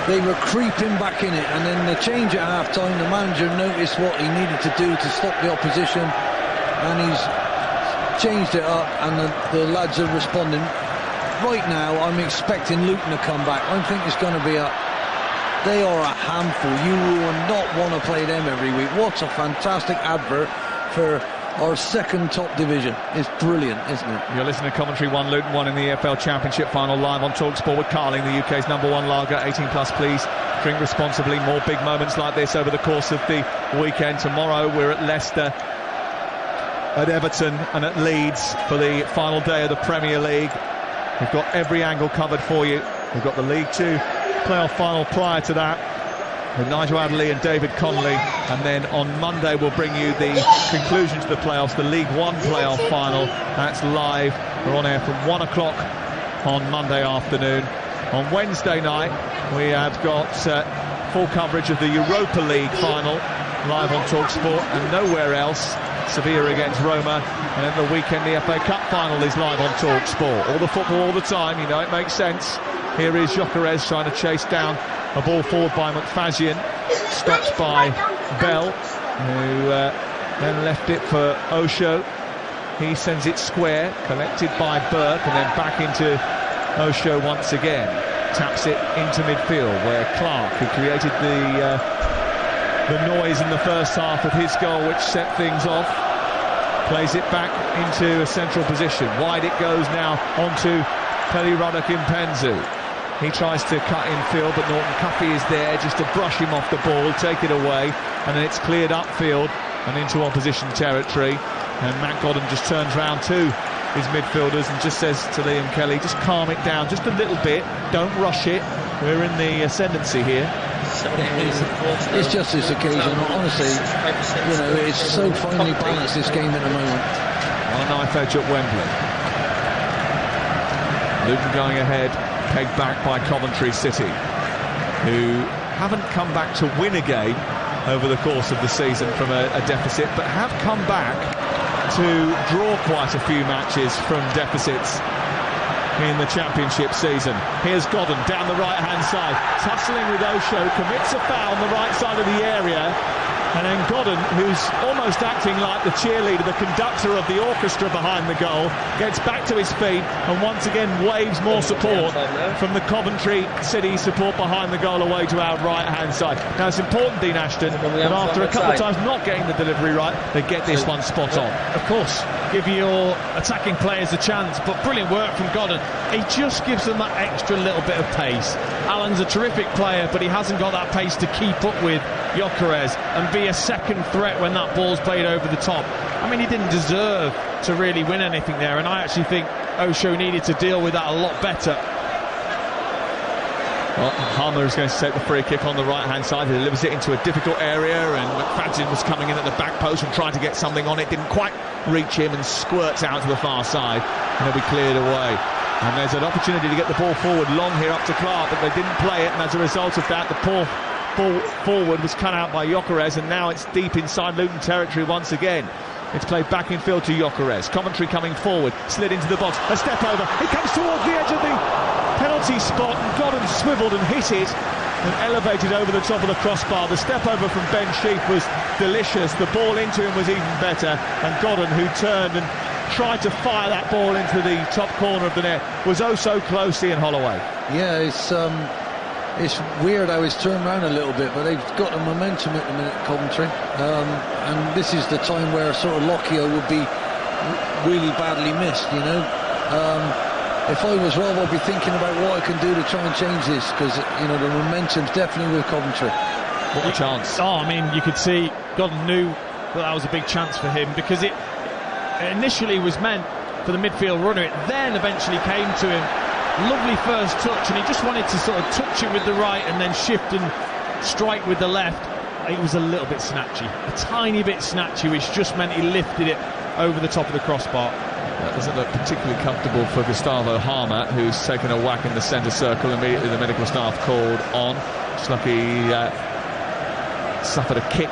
they were creeping back in it, and then the change at half-time, the manager noticed what he needed to do to stop the opposition, and he's changed it up, and the lads are responding. Right now, I'm expecting Luton to come back. I think it's going to be they are a handful. You will not want to play them every week. What a fantastic advert for our second top division. It's brilliant, isn't it? You're listening to Coventry 1, Luton 1 in the EFL Championship final, live on TalkSport with Carling, the UK's #1 lager. 18 plus, please drink responsibly. More big moments like this over the course of the weekend. Tomorrow we're at Leicester, at Everton and at Leeds for the final day of the Premier League. We've got every angle covered for you. We've got the League 2 playoff final prior to that with Nigel Adderley and David Connolly, and then on Monday we'll bring you the conclusion to the playoffs, the League 1 playoff final. That's live. We're on air from 1 o'clock on Monday afternoon. On Wednesday night we have got full coverage of the Europa League final live on TalkSport and nowhere else. Sevilla against Roma, and then the weekend the FA Cup final is live on TalkSport. All the football all the time, you know, it makes sense. Here is Gyökeres trying to chase down a ball forward by McFadzean, stopped by Bell, who then left it for Osho. He sends it square, collected by Burke, and then back into Osho once again. Taps it into midfield, where Clark, who created the noise in the first half of his goal, which set things off, plays it back into a central position. Wide it goes now onto Pelly Kimpenzu. He tries to cut infield, but Norton Cuffey is there just to brush him off the ball, take it away, and then it's cleared upfield and into opposition territory. And Matt Godden just turns round to his midfielders and just says to Liam Kelly, just calm it down just a little bit, don't rush it, we're in the ascendancy here. It's just this occasion, honestly, you know, it's so finely balanced, this game at the moment. On a knife edge at Wembley. Luton going ahead, pegged back by Coventry City, who haven't come back to win a game over the course of the season from a deficit, but have come back to draw quite a few matches from deficits in the Championship season. Here's Godden down the right-hand side, tussling with Osho, commits a foul on the right side of the area, and then Godden, who's almost acting like the cheerleader, the conductor of the orchestra behind the goal, gets back to his feet and once again waves more support from the Coventry City support behind the goal away to our right-hand side. Now it's important, Dean Ashton, that after a couple of times not getting the delivery right, they get this one spot on. Of course, give your attacking players a chance, but brilliant work from Godden. He just gives them that extra little bit of pace. Alan's a terrific player, but he hasn't got that pace to keep up with Gyökeres and be a second threat when that ball's played over the top. I mean, he didn't deserve to really win anything there, and I actually think Osho needed to deal with that a lot better. Well, Harmer is going to take the free kick on the right-hand side. He delivers it into a difficult area, and McFadden was coming in at the back post and trying to get something on it. Didn't quite reach him and squirts out to the far side, and he'll be cleared away. And there's an opportunity to get the ball forward long here up to Clark, but they didn't play it, and as a result of that, the ball forward was cut out by Gyökeres, and now it's deep inside Luton territory once again. It's played back in field to Gyökeres. Coventry coming forward, slid into the box, a step over, he comes towards the edge of the penalty spot, and Godden swiveled and hit it and elevated over the top of the crossbar. The step over from Ben Sheaf was delicious, the ball into him was even better, and Godden, who turned and tried to fire that ball into the top corner of the net, was oh so close. Ian Holloway. Yeah, it's weird how it's turned around a little bit, but they've got the momentum at the minute, Coventry, and this is the time where sort of Lockyer would be really badly missed, you know. If I was Rob, I'd be thinking about what I can do to try and change this, because, you know, the momentum's definitely with Coventry. What a chance. Oh, I mean, you could see Godden knew that was a big chance for him, because it initially was meant for the midfield runner. It then eventually came to him. Lovely first touch, and he just wanted to sort of touch it with the right and then shift and strike with the left. It was a little bit snatchy, a tiny bit snatchy, which just meant he lifted it over the top of the crossbar. That doesn't look particularly comfortable for Gustavo Harmer, who's taken a whack in the centre circle. Immediately the medical staff called on. Just like he suffered a kick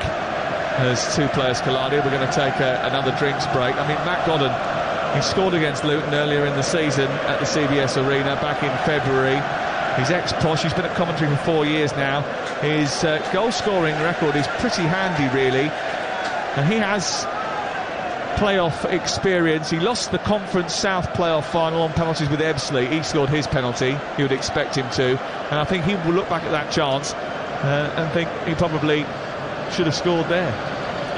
as two players collided. We're going to take another drinks break. I mean, Matt Godden, he scored against Luton earlier in the season at the CBS Arena back in February. He's ex-Posh, he's been at Coventry for 4 years now. His goal-scoring record is pretty handy, really. And he has playoff experience. He lost the Conference South playoff final on penalties with Ebbsfleet. He scored his penalty, you would expect him to. And I think he will look back at that chance and think he probably should have scored there.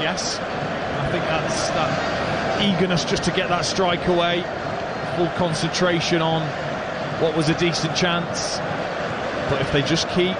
Yes, I think that's that eagerness just to get that strike away, full concentration on what was a decent chance. But if they just keep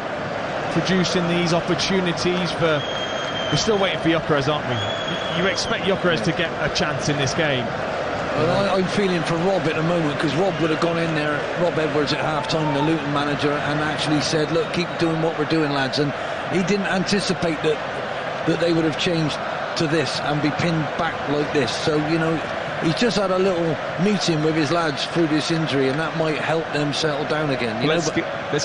producing these opportunities we're still waiting for Gyökeres, aren't we? You expect Gyökeres to get a chance in this game. Well, I'm feeling for Rob at the moment, because Rob would have gone in there, Rob Edwards at half-time, the Luton manager, and actually said, look, keep doing what we're doing, lads. And he didn't anticipate that they would have changed to this and be pinned back like this. So, you know, he's just had a little meeting with his lads through this injury, and that might help them settle down again. Let's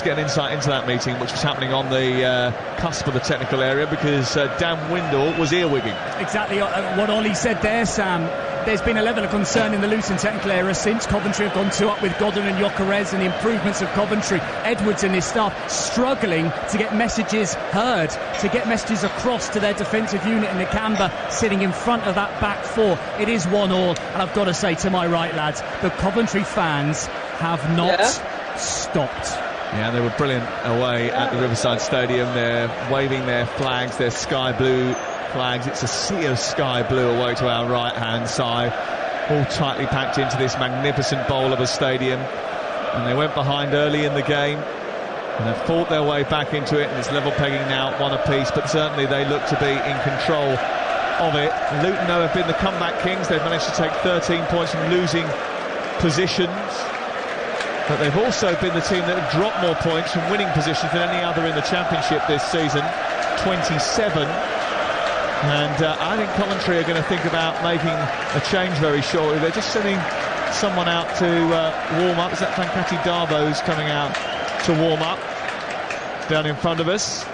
get an insight into that meeting, which was happening on the cusp of the technical area, because Dan Windle was earwigging. Exactly what Ollie said there, Sam. There's been a level of concern in the Luton technical area since Coventry have gone 2-up with Godden and Gyökeres, and the improvements of Coventry. Edwards and his staff struggling to get messages heard, to get messages across to their defensive unit in the Canberra, sitting in front of that back four. It is 1-1, and I've got to say, to my right, lads, the Coventry fans have not stopped. Yeah, they were brilliant away at the Riverside Stadium. They're waving their flags, their sky blue flags. It's a sea of sky blue away to our right-hand side, all tightly packed into this magnificent bowl of a stadium. And they went behind early in the game, and they've fought their way back into it, and it's level pegging now, one apiece, but certainly they look to be in control of it. Luton, though, have been the comeback kings. They've managed to take 13 points from losing positions, but they've also been the team that have dropped more points from winning positions than any other in the Championship this season, 27. And I think Coventry are going to think about making a change very shortly. They're just sitting someone out to warm up. Is that Fankati Darbo who's coming out to warm up down in front of us?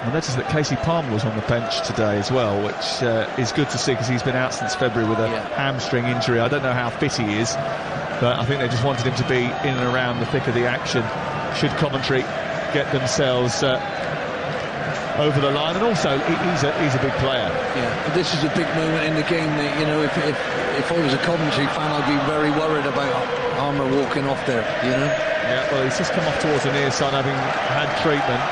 I noticed that Casey Palmer was on the bench today as well, which is good to see because he's been out since February with a hamstring injury. I don't know how fit he is, but I think they just wanted him to be in and around the thick of the action should Coventry get themselves over the line. And also, he's a big player. Yeah, this is a big moment in the game that, you know, if I was a Coventry fan, I'd be very worried about Palmer walking off there, you know? Yeah, well, he's just come off towards the near side having had treatment.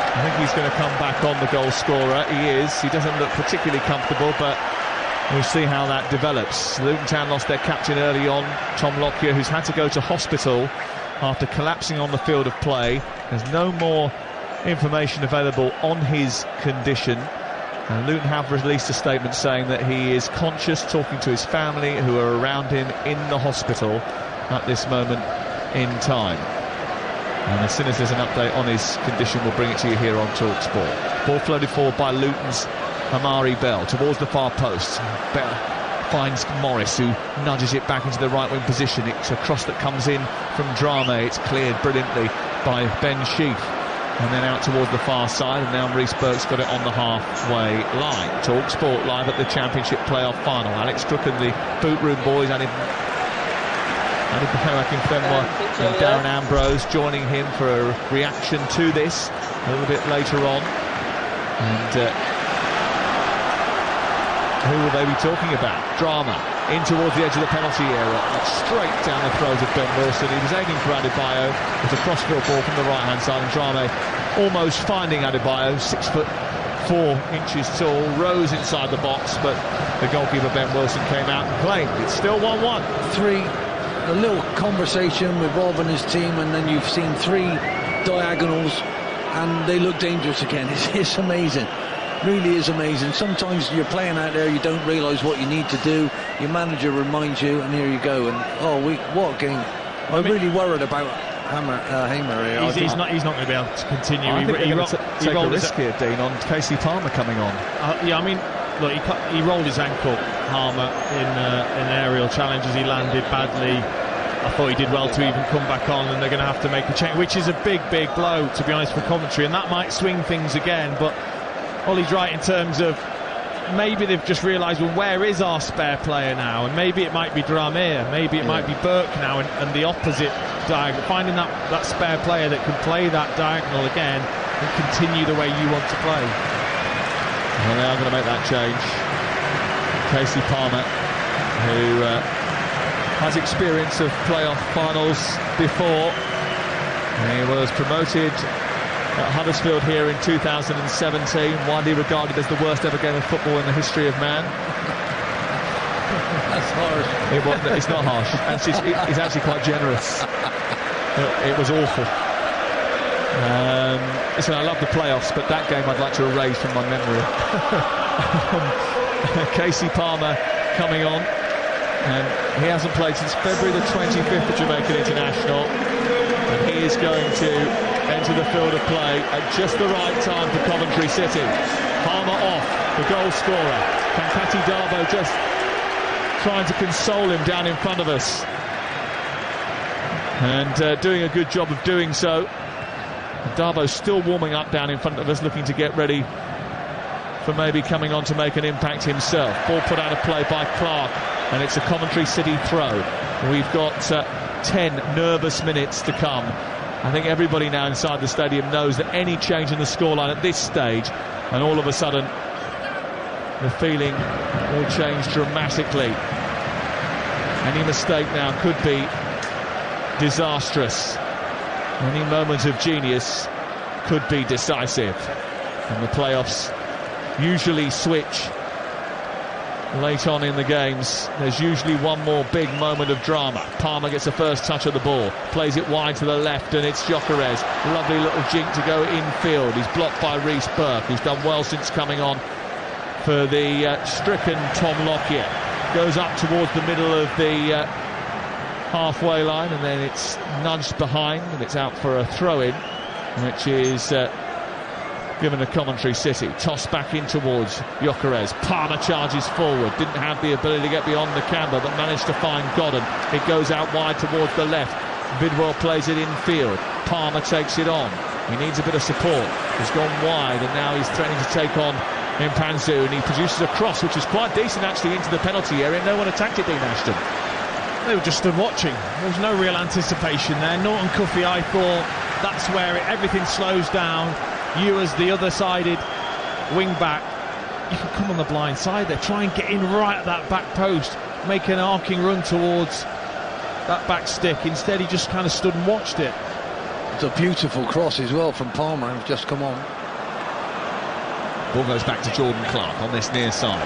I think he's going to come back on the goal scorer. He is. He doesn't look particularly comfortable, but we'll see how that develops. Luton Town lost their captain early on, Tom Lockyer, who's had to go to hospital after collapsing on the field of play. There's no more information available on his condition. And Luton have released a statement saying that he is conscious, talking to his family who are around him in the hospital at this moment in time. And as soon as there's an update on his condition, we'll bring it to you here on TalkSport. Ball floated forward by Luton's Amari Bell towards the far post. Bell finds Morris, who nudges it back into the right wing position. It's a cross that comes in from Drame. It's cleared brilliantly by Ben Sheaf. And then out towards the far side, and now Maurice Burke's got it on the halfway line. TalkSport live at the Championship playoff final. Alex Crook and the Boot Room boys, Andy Fenwa and Darren Ambrose joining him for a reaction to this a little bit later on. And who will they be talking about? Drama in towards the edge of the penalty area, straight down the throat of Ben Wilson. He was aiming for Adebayo. It's a crossfield ball from the right hand side, and Drame almost finding Adebayo, 6'4" tall, rose inside the box, but the goalkeeper Ben Wilson came out and claimed it's still 1-1. A little conversation with Rob and his team, and then you've seen 3 diagonals, and they look dangerous again. It's amazing. Really is amazing. Sometimes you're playing out there, you don't realise what you need to do. Your manager reminds you, and here you go. And what a game! I'm really worried about Hamer here. He's not going to be able to continue. I think he take a risk here, Dean, on Casey Palmer coming on. Yeah, I mean, look, he rolled his ankle, Palmer, in aerial challenges. He landed badly. I thought he did well to even come back on, and they're going to have to make a change, which is a big blow, to be honest, for Coventry, and that might swing things again. But Ollie's right in terms of maybe they've just realised, well, where is our spare player now? And maybe it might be Dramere, maybe it might be Burke now, and the opposite diagonal, finding that spare player that can play that diagonal again and continue the way you want to play. Well, they are going to make that change. Casey Palmer, who has experience of playoff finals before. He was promoted at Huddersfield here in 2017, widely regarded as the worst ever game of football in the history of man. That's harsh. It's not harsh. It's actually quite generous. It was awful. Listen, I love the playoffs, but that game I'd like to erase from my memory. Casey Palmer coming on, and he hasn't played since February the 25th at Jamaican International, and he is going to enter the field of play at just the right time for Coventry City. Palmer off, the goal scorer. Fankati Darbo just trying to console him down in front of us, and doing a good job of doing so. Darbo's still warming up down in front of us, looking to get ready for maybe coming on to make an impact himself. Ball put out of play by Clark, and it's a Coventry City throw. We've got 10 nervous minutes to come. I think everybody now inside the stadium knows that any change in the scoreline at this stage, and all of a sudden the feeling will change dramatically. Any mistake now could be disastrous. Any moment of genius could be decisive. And the playoffs usually switch late on in the games. There's usually one more big moment of drama. Palmer gets the first touch of the ball, plays it wide to the left, and it's Gyökeres. Lovely little jink to go infield. He's blocked by Maurice Burke, who's done well since coming on for the stricken Tom Lockyer. Goes up towards the middle of the halfway line, and then it's nudged behind, and it's out for a throw-in, which is given to Coventry City. Toss back in towards Gyökeres. Palmer charges forward. Didn't have the ability to get beyond the Camber, but managed to find Godden. It goes out wide towards the left. Bidwell plays it infield. Palmer takes it on. He needs a bit of support. He's gone wide, and now he's threatening to take on Mpanzu, and he produces a cross which is quite decent actually into the penalty area. No one attacked it, Dean Ashton. They were just stood watching. There was no real anticipation there. Norton Cuffy, I thought that's where everything slows down. You as the other-sided wing-back, you can come on the blind side there, try and get in right at that back post, make an arcing run towards that back stick. Instead, he just kind of stood and watched it. It's a beautiful cross as well from Palmer, who's just come on. Ball goes back to Jordan Clark on this near side.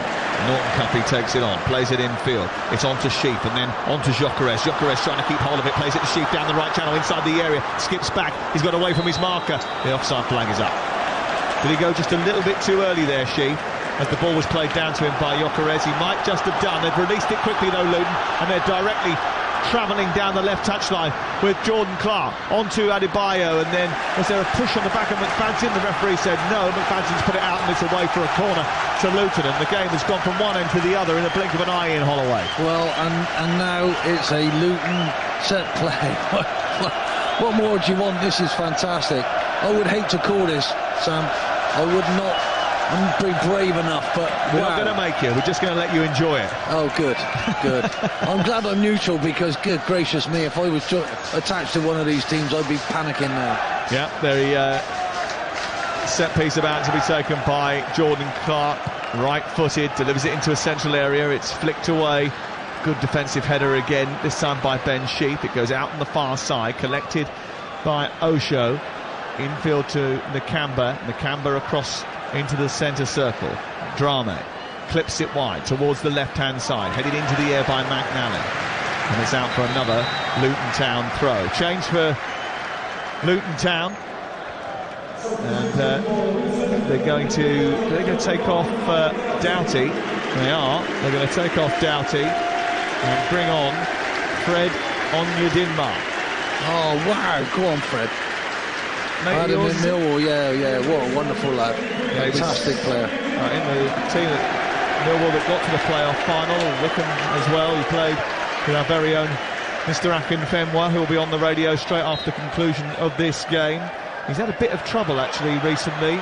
Norton Cuffy takes it on, plays it infield. It's on to Sheep and then on to Gyökeres. Gyökeres trying to keep hold of it, plays it to Sheep down the right channel inside the area. Skips back, he's got away from his marker. The offside flag is up. Did he go just a little bit too early there, Sheep? As the ball was played down to him by Gyökeres, he might just have done. They've released it quickly though, Luton, and they're directly travelling down the left touchline with Jordan Clark onto Adebayo, and then was there a push on the back of McFadden? The referee said no. McFadden's put it out and it's away for a corner to Luton, and the game has gone from one end to the other in a blink of an eye in Holloway. Well, and now it's a Luton set play. What more do you want? This is fantastic. I would hate to call this, Sam. I would not. I'm be brave enough, but we're not going to make you. We're just going to let you enjoy it. Oh, good. I'm glad I'm neutral, because good gracious me, if I was attached to one of these teams, I'd be panicking now. Yeah, very set piece about to be taken by Jordan Clark, right-footed, delivers it into a central area. It's flicked away. Good defensive header again, this time by Ben Sheep. It goes out on the far side, collected by Osho. Infield to Nakamba. Nakamba across into the centre circle. Drame clips it wide towards the left-hand side, headed into the air by McNally, and it's out for another Luton Town throw. Change for Luton Town, and they're going to take off Doughty. They are. They're going to take off Doughty and bring on Fred Onyedinma. Oh wow! Go on, Fred. Had him in Millwall, yeah, what a wonderful lad. Yeah, fantastic player. In the team at Millwall that got to the playoff final, Wickham as well. He played with our very own Mr. Akinfenwa, who will be on the radio straight after conclusion of this game. He's had a bit of trouble actually recently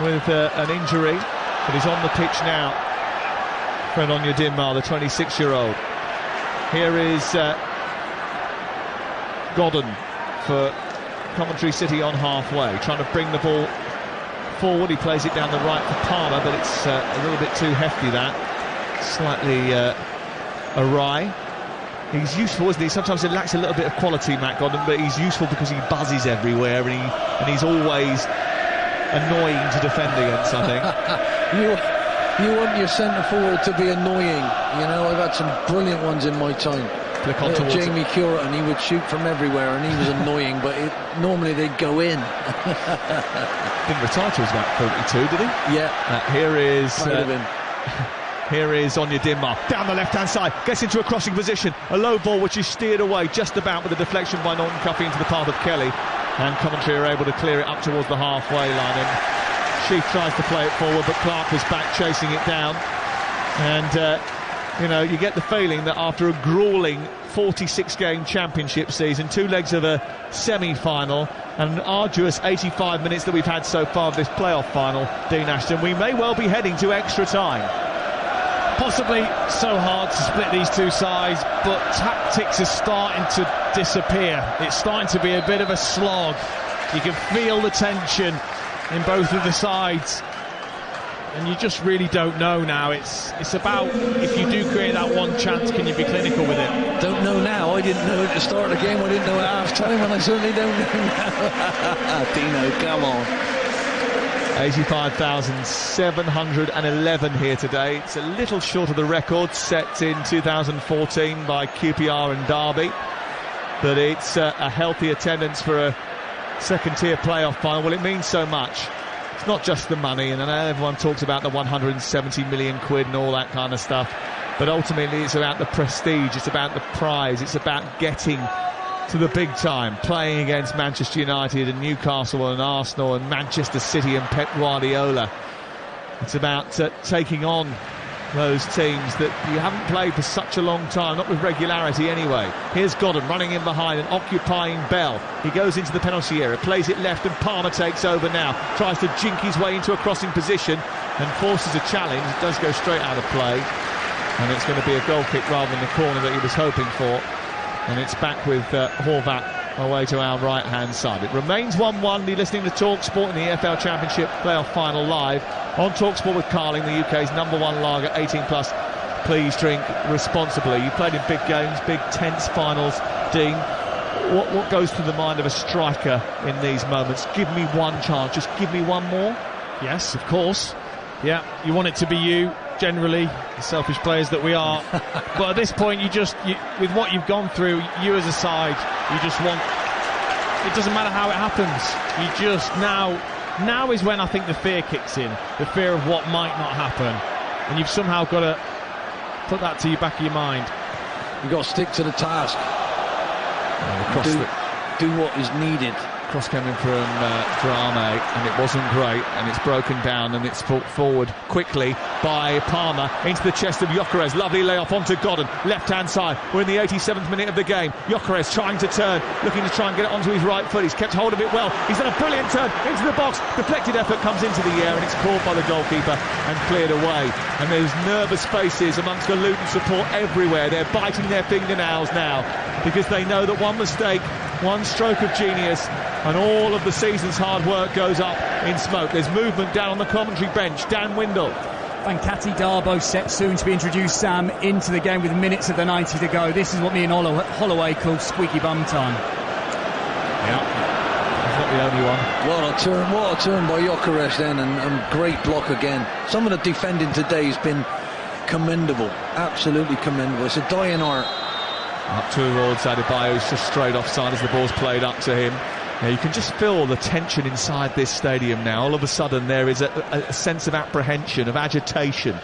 with an injury, but he's on the pitch now. Fred Onyedinma, the 26-year-old. Here is Godden for Coventry City on halfway, trying to bring the ball forward. He plays it down the right for Palmer, but it's a little bit too hefty, that. Slightly awry. He's useful, isn't he? Sometimes it lacks a little bit of quality, Matt Godden, but he's useful because he buzzes everywhere, and he's always annoying to defend against, I think. You want your centre forward to be annoying. You know, I've had some brilliant ones in my time. Jamie Curran, he would shoot from everywhere, and he was annoying, but normally they'd go in. Didn't retire till he was about 32, did he? Yeah. Here is Onyedinma down the left-hand side, gets into a crossing position, a low ball which is steered away just about with a deflection by Norton Cuffy into the path of Kelly, and Coventry are able to clear it up towards the halfway line, and Sheaf tries to play it forward, but Clark was back chasing it down, and you know, you get the feeling that after a gruelling 46-game championship season, 2 legs of a semi-final, and an arduous 85 minutes that we've had so far of this playoff final, Dean Ashton, we may well be heading to extra time. Possibly so hard to split these two sides, but tactics are starting to disappear. It's starting to be a bit of a slog. You can feel the tension in both of the sides, and you just really don't know now. It's about, if you do create that one chance, can you be clinical with it? Don't know now. I didn't know at the start of the game. I didn't know at half-time, and I certainly don't know now. Dino, come on. 85,711 here today. It's a little short of the record set in 2014 by QPR and Derby, but it's a healthy attendance for a second-tier playoff final. Well, it means so much. It's not just the money, and I know everyone talks about the 170 million quid and all that kind of stuff, but ultimately it's about the prestige, it's about the prize, it's about getting to the big time, playing against Manchester United and Newcastle and Arsenal and Manchester City and Pep Guardiola. It's about taking on those teams that you haven't played for such a long time, not with regularity anyway. Here's Godden running in behind and occupying Bell. He goes into the penalty area, plays it left, and Palmer takes over now. Tries to jink his way into a crossing position and forces a challenge. It does go straight out of play, and it's going to be a goal kick rather than the corner that he was hoping for. And it's back with Horvat away to our right-hand side. It remains 1-1. You're listening to Talk Sport in the EFL Championship playoff final live on Talk Sport with Carling, the UK's #1 lager, 18 plus. Please drink responsibly. You played in big games, big tense finals. Dean, what goes through the mind of a striker in these moments? Give me one chance, just give me one more. Yes, of course. Yeah, you want it to be you, generally, the selfish players that we are. But at this point, with what you've gone through, you as a side, you just want... It doesn't matter how it happens. You just now is when I think the fear kicks in, the fear of what might not happen, and you've somehow got to put that to the back of your mind. You've got to stick to the task. Do what is needed. Cross coming from Drame, and it wasn't great, and it's broken down, and it's put forward quickly by Palmer into the chest of Gyökeres. Lovely layoff onto Godden, left-hand side. We're in the 87th minute of the game. Gyökeres trying to turn, looking to try and get it onto his right foot. He's kept hold of it well. He's done a brilliant turn into the box. Deflected effort comes into the air, and it's caught by the goalkeeper and cleared away. And there's nervous faces amongst the Luton support everywhere. They're biting their fingernails now because they know that one mistake, one stroke of genius, and all of the season's hard work goes up in smoke. There's movement down on the Coventry bench. Dan Windle. Venkati Darbo set soon to be introduced, Sam, into the game with minutes of the 90 to go. This is what me and Holloway call squeaky bum time. Yeah, he's not the only one. What a turn by Gyökeres then, and great block again. Some of the defending today has been commendable, absolutely commendable. It's a dying art. Up towards Adebayo's just straight offside as the ball's played up to him. Now you can just feel the tension inside this stadium now. All of a sudden there is a sense of apprehension, of agitation,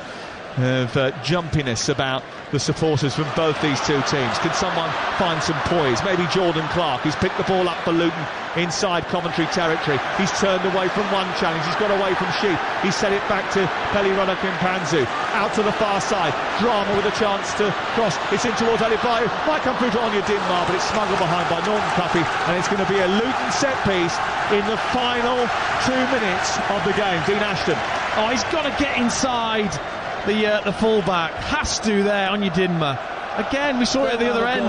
of jumpiness about the supporters from both these two teams. Can someone find some poise? Maybe Jordan Clark, who's picked the ball up for Luton inside Coventry territory. He's turned away from one challenge. He's got away from Sheep. He's set it back to Pelirona Kimpanzu. Out to the far side. Drama with a chance to cross. It's in towards Adebayo. Might come through to Anya Dinmar, but it's smuggled behind by Norton Cuffy. And it's going to be a Luton set piece in the final 2 minutes of the game. Dean Ashton. Oh, he's got to get inside the fullback. Has to there, Anya Dinmar. Again, we saw it at the other end.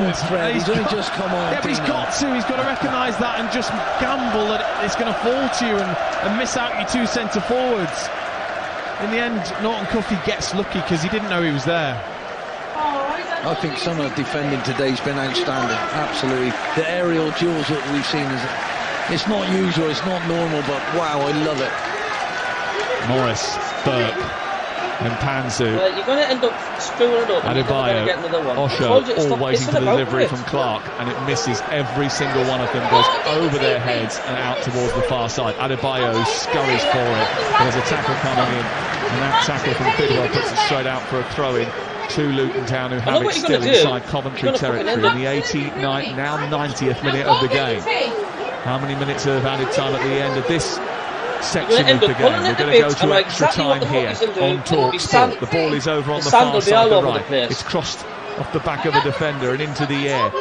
He's only just come on. Yeah, but he's got to recognise that and just gamble that it's going to fall to you and miss out your two centre forwards. In the end, Norton Cuffy gets lucky because he didn't know he was there. I think some of the defending today's been outstanding. Absolutely. The aerial duels that we've seen it's not usual, it's not normal, but wow, I love it. Morris, Burke, and Panzu. You're going to end up screwing it up. Adebayo, Osho, all waiting for the delivery from Clark, and it misses. Every single one of them goes over their heads and out towards the far side. Adebayo scurries for it. There's a tackle coming in, and that tackle from Bidwell puts it straight out for a throw-in to Luton Town, who have it still inside Coventry territory in the 89th, now 90th minute of the game. How many minutes of added time at the end of this section of the game? We're going to go to extra time here on Talk Sport. The ball is over on the far side, the right. It's crossed off the back of a defender and into the air.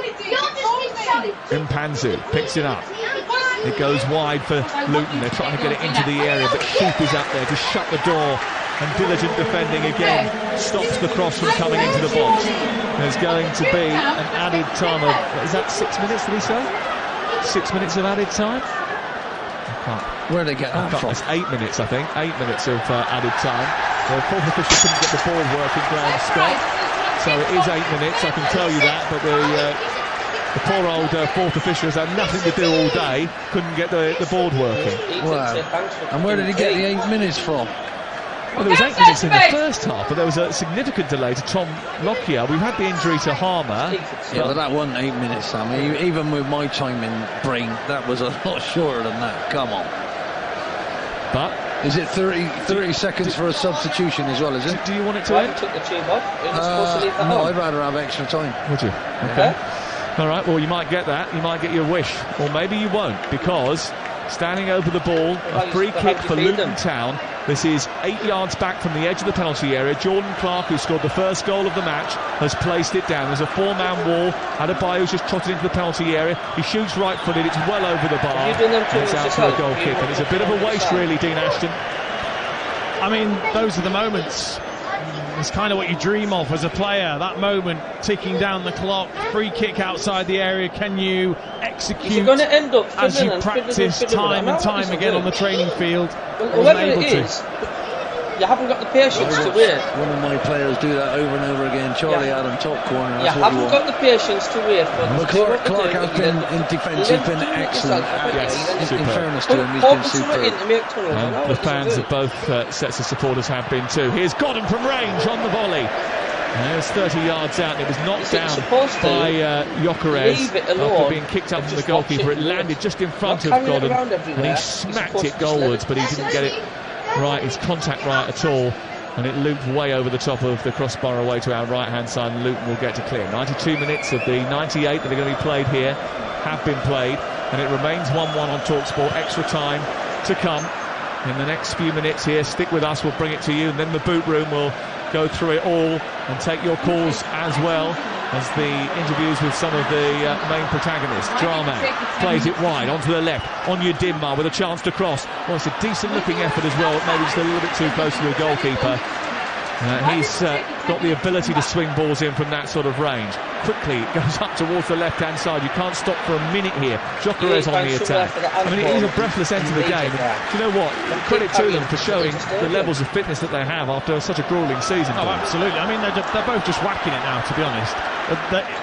Mpanzu picks it up. It goes wide for Luton. They're trying to get it into the area, but Sheep is up there to shut the door. And diligent defending again stops the cross from coming into the box. There's going to be an added time of, is that 6 minutes, did he say? 6 minutes of added time? I can't. Where do they get that from? It's 8 minutes, I think. 8 minutes of added time. The fourth official couldn't get the ball working, Graham Scott. So it is 8 minutes, I can tell you that. But the poor old fourth official has had nothing to do all day. Couldn't get the board working. Wow. And where did he get the 8 minutes from? Well, there was 8 minutes in the first half, but there was a significant delay to Tom Lockyer. We've had the injury to Harmer. Yeah, but that wasn't 8 minutes, Sam. Even with my timing brain, that was a lot shorter than that. Come on. But is it 30 seconds for a substitution as well, is it? Do you want it to end? Took the tube off. No, I'd rather have extra time. Would you? Okay. All right, well, you might get that. You might get your wish. Or maybe you won't, because standing over the ball, a free kick for Luton Town. This is 8 yards back from the edge of the penalty area. Jordan Clark, who scored the first goal of the match, has placed it down. There's a 4-man wall. Adebayo's just trotted into the penalty area. He shoots right-footed. It's well over the bar. It's out for a goal kick. And it's a bit of a waste, really, Dean Ashton. I mean, those are the moments. It's kind of what you dream of as a player. That moment, ticking down the clock, free kick outside the area. Can you execute going to end up as you practice time and time again on the training field? Well, whoever it is, you haven't got the patience to wait. One of my players do that over and over again. Charlie Adam, top corner. You haven't got the patience to wait for them. Clark has been in defence. He's been excellent. Yes, in fairness to him, he's been superb. And the fans of both sets of supporters have been too. Here's Godden from range on the volley. There's 30 yards out, and it was knocked down by Gyökeres after being kicked up from the goalkeeper. It landed just in front of Godden, and he smacked it goalwards, but he didn't get it right, his contact right at all, and it looped way over the top of the crossbar away to our right-hand side, and Luton will get to clear. 92 minutes of the 98 that are going to be played here have been played, and it remains 1-1 on TalkSport. Extra time to come in the next few minutes here. Stick with us, we'll bring it to you, and then the boot room will go through it all and take your calls as well as the interviews with some of the main protagonists. Drama plays it wide onto the left. Onyedinma with a chance to cross. Well, it's a decent looking effort as well, maybe just a little bit too close to the goalkeeper. He's got the ability to swing balls in from that sort of range. Quickly it goes up towards the left-hand side. You can't stop for a minute here. Gyökeres on the attack. I mean, it is a breathless end to the game. And do you know what? Credit to them for showing the levels of fitness that they have after such a gruelling season. Oh, absolutely. I mean, they're both just whacking it now, to be honest.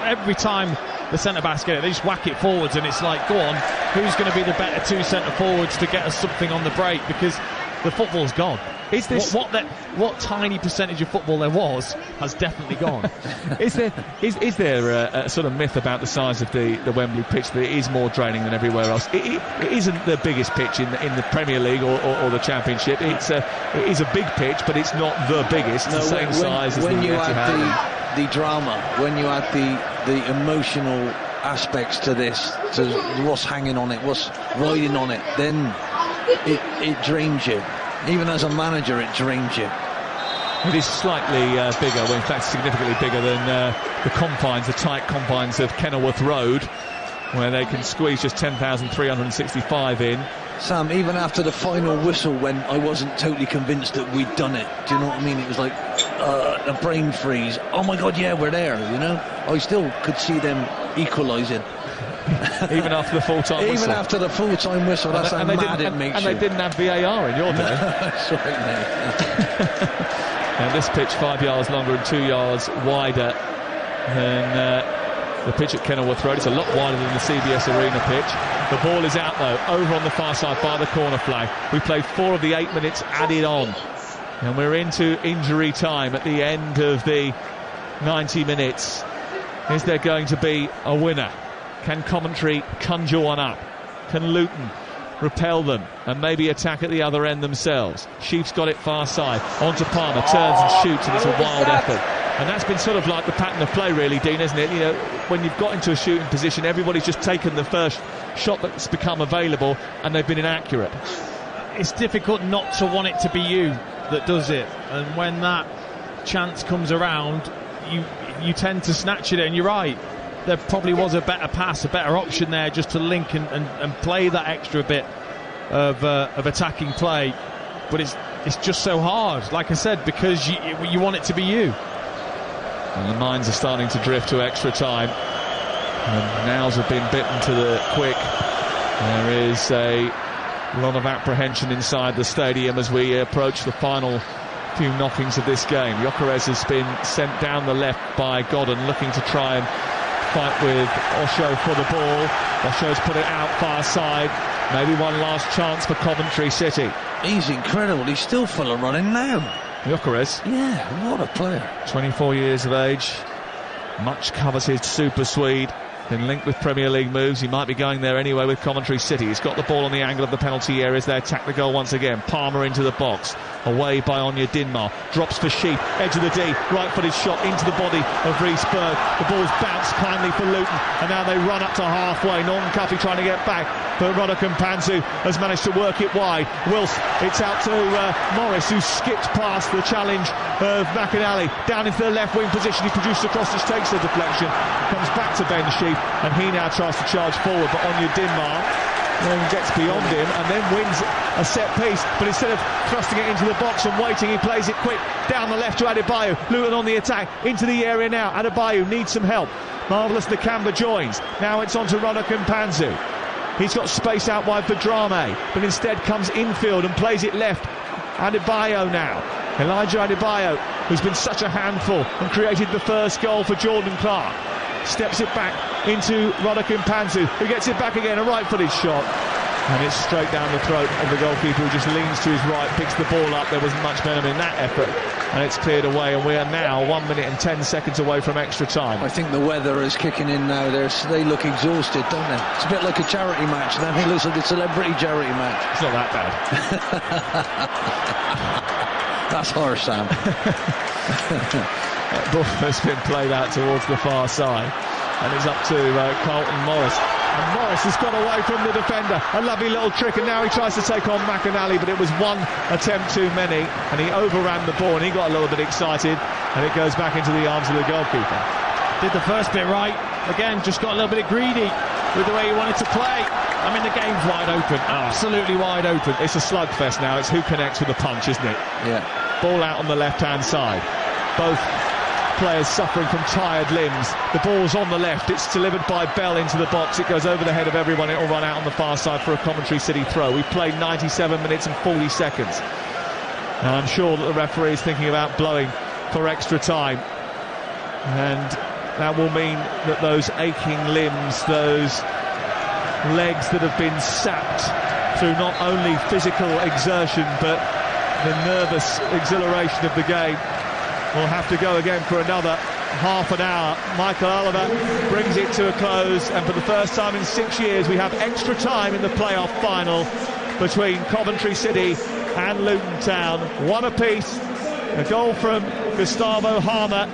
Every time the centre-backs get it, they just whack it forwards, and it's like, go on, who's going to be the better two centre-forwards to get us something on the break? Because the football's gone. Is this what tiny percentage of football there was has definitely gone? Is there a sort of myth about the size of the Wembley pitch that it is more draining than everywhere else? It isn't the biggest pitch in the Premier League or the Championship. It is a big pitch, but it's not the biggest. It's the same size as the Etihad. The drama, when you add the emotional aspects to this, to what's hanging on it, what's riding on it, then it drains you. Even as a manager, it drains you. It is slightly bigger, well, in fact significantly bigger than the confines, the tight confines of Kenilworth Road, where they can squeeze just 10,365 in. Sam, even after the final whistle, when I wasn't totally convinced that we'd done it, do you know what I mean? It was like a brain freeze. Oh my God, yeah, we're there, you know? I still could see them equalising. Even after the full-time whistle. Even after the full-time whistle, that's how mad it makes you. And they didn't have VAR in your day. That's right, mate. Now this pitch 5 yards longer and 2 yards wider than the pitch at Kenilworth Road. It's a lot wider than the CBS Arena pitch. The ball is out though, over on the far side by the corner flag. We played 4 of the 8 minutes added on, and we're into injury time at the end of the 90 minutes. Is there going to be a winner? Can Coventry conjure one up? Can Luton repel them and maybe attack at the other end themselves? Sheep's got it far side, onto Palmer, turns and shoots, and it's a wild effort. And that's been sort of like the pattern of play, really, Dean, isn't it? You know, when you've got into a shooting position, everybody's just taken the first shot that's become available, and they've been inaccurate. It's difficult not to want it to be you that does it, and when that chance comes around, you tend to snatch it, and you're right. There probably was a better pass, a better option there just to link and play that extra bit of attacking play. But it's just so hard, like I said, because you want it to be you. And the minds are starting to drift to extra time. And nails have been bitten to the quick. There is a lot of apprehension inside the stadium as we approach the final few knockings of this game. Gyökeres has been sent down the left by Godden, looking to try and fight with Osho for the ball. Osho's put it out far side. Maybe one last chance for Coventry City. He's incredible. He's still full of running now. Gyökeres. Yeah, what a player. 24 years of age. Much coveted Super Swede. Been linked with Premier League moves. He might be going there anyway with Coventry City. He's got the ball on the angle of the penalty areas. They attack the goal once again. Palmer into the box. away by Anya Dinmar, drops for Sheep, edge of the D, right-footed shot into the body of Reece Berg. The ball's bounced kindly for Luton, and now they run up to halfway. Norman Cuffey trying to get back, but Roderick Mpanzu has managed to work it wide. Wilson, it's out to Morris, who skipped past the challenge of McAnally, down into the left wing position. He produced a cross which takes the deflection, comes back to Ben Sheep, and he now tries to charge forward, but Anya Dinmar gets beyond him and then wins a set piece, but instead of thrusting it into the box and waiting, he plays it quick down the left to Adebayo. Luton on the attack into the area now. Adebayo needs some help. Marvellous Nakamba joins. Now it's on to Roderick Mpanzu. He's got space out wide for Drame, but instead comes infield and plays it left. Adebayo now. Elijah Adebayo, who's been such a handful and created the first goal for Jordan Clark, steps it back into Roderick Mpanzu, who gets it back again, a right-footed shot, and it's straight down the throat of the goalkeeper, who just leans to his right, picks the ball up. There wasn't much venom in that effort, and it's cleared away, and we are now 1 minute and 10 seconds away from extra time. I think the weather is kicking in now. They look exhausted, don't they? It's a bit like a charity match. Then it looks like a celebrity charity match. It's not that bad. That's harsh, Sam. Ball has been played out towards the far side, and it's up to Carlton Morris. And Morris has got away from the defender. A lovely little trick, and now he tries to take on McAnally, but it was one attempt too many, and he overran the ball, and he got a little bit excited, and it goes back into the arms of the goalkeeper. Did the first bit right. Again, just got a little bit greedy with the way he wanted to play. I mean, the game's wide open, absolutely wide open. It's a slugfest now. It's who connects with the punch, isn't it? Yeah. Ball out on the left-hand side. Both players suffering from tired limbs. The ball's on the left. It's delivered by Bell into the box. It goes over the head of everyone. It will run out on the far side for a Coventry City throw. We've played 97 minutes and 40 seconds. And I'm sure that the referee is thinking about blowing for extra time. And that will mean that those aching limbs, those legs that have been sapped through not only physical exertion but the nervous exhilaration of the game, will have to go again for another half an hour. Michael Oliver brings it to a close, and for the first time in 6 years we have extra time in the playoff final between Coventry City and Luton Town. One apiece. A goal from Gustavo Harmer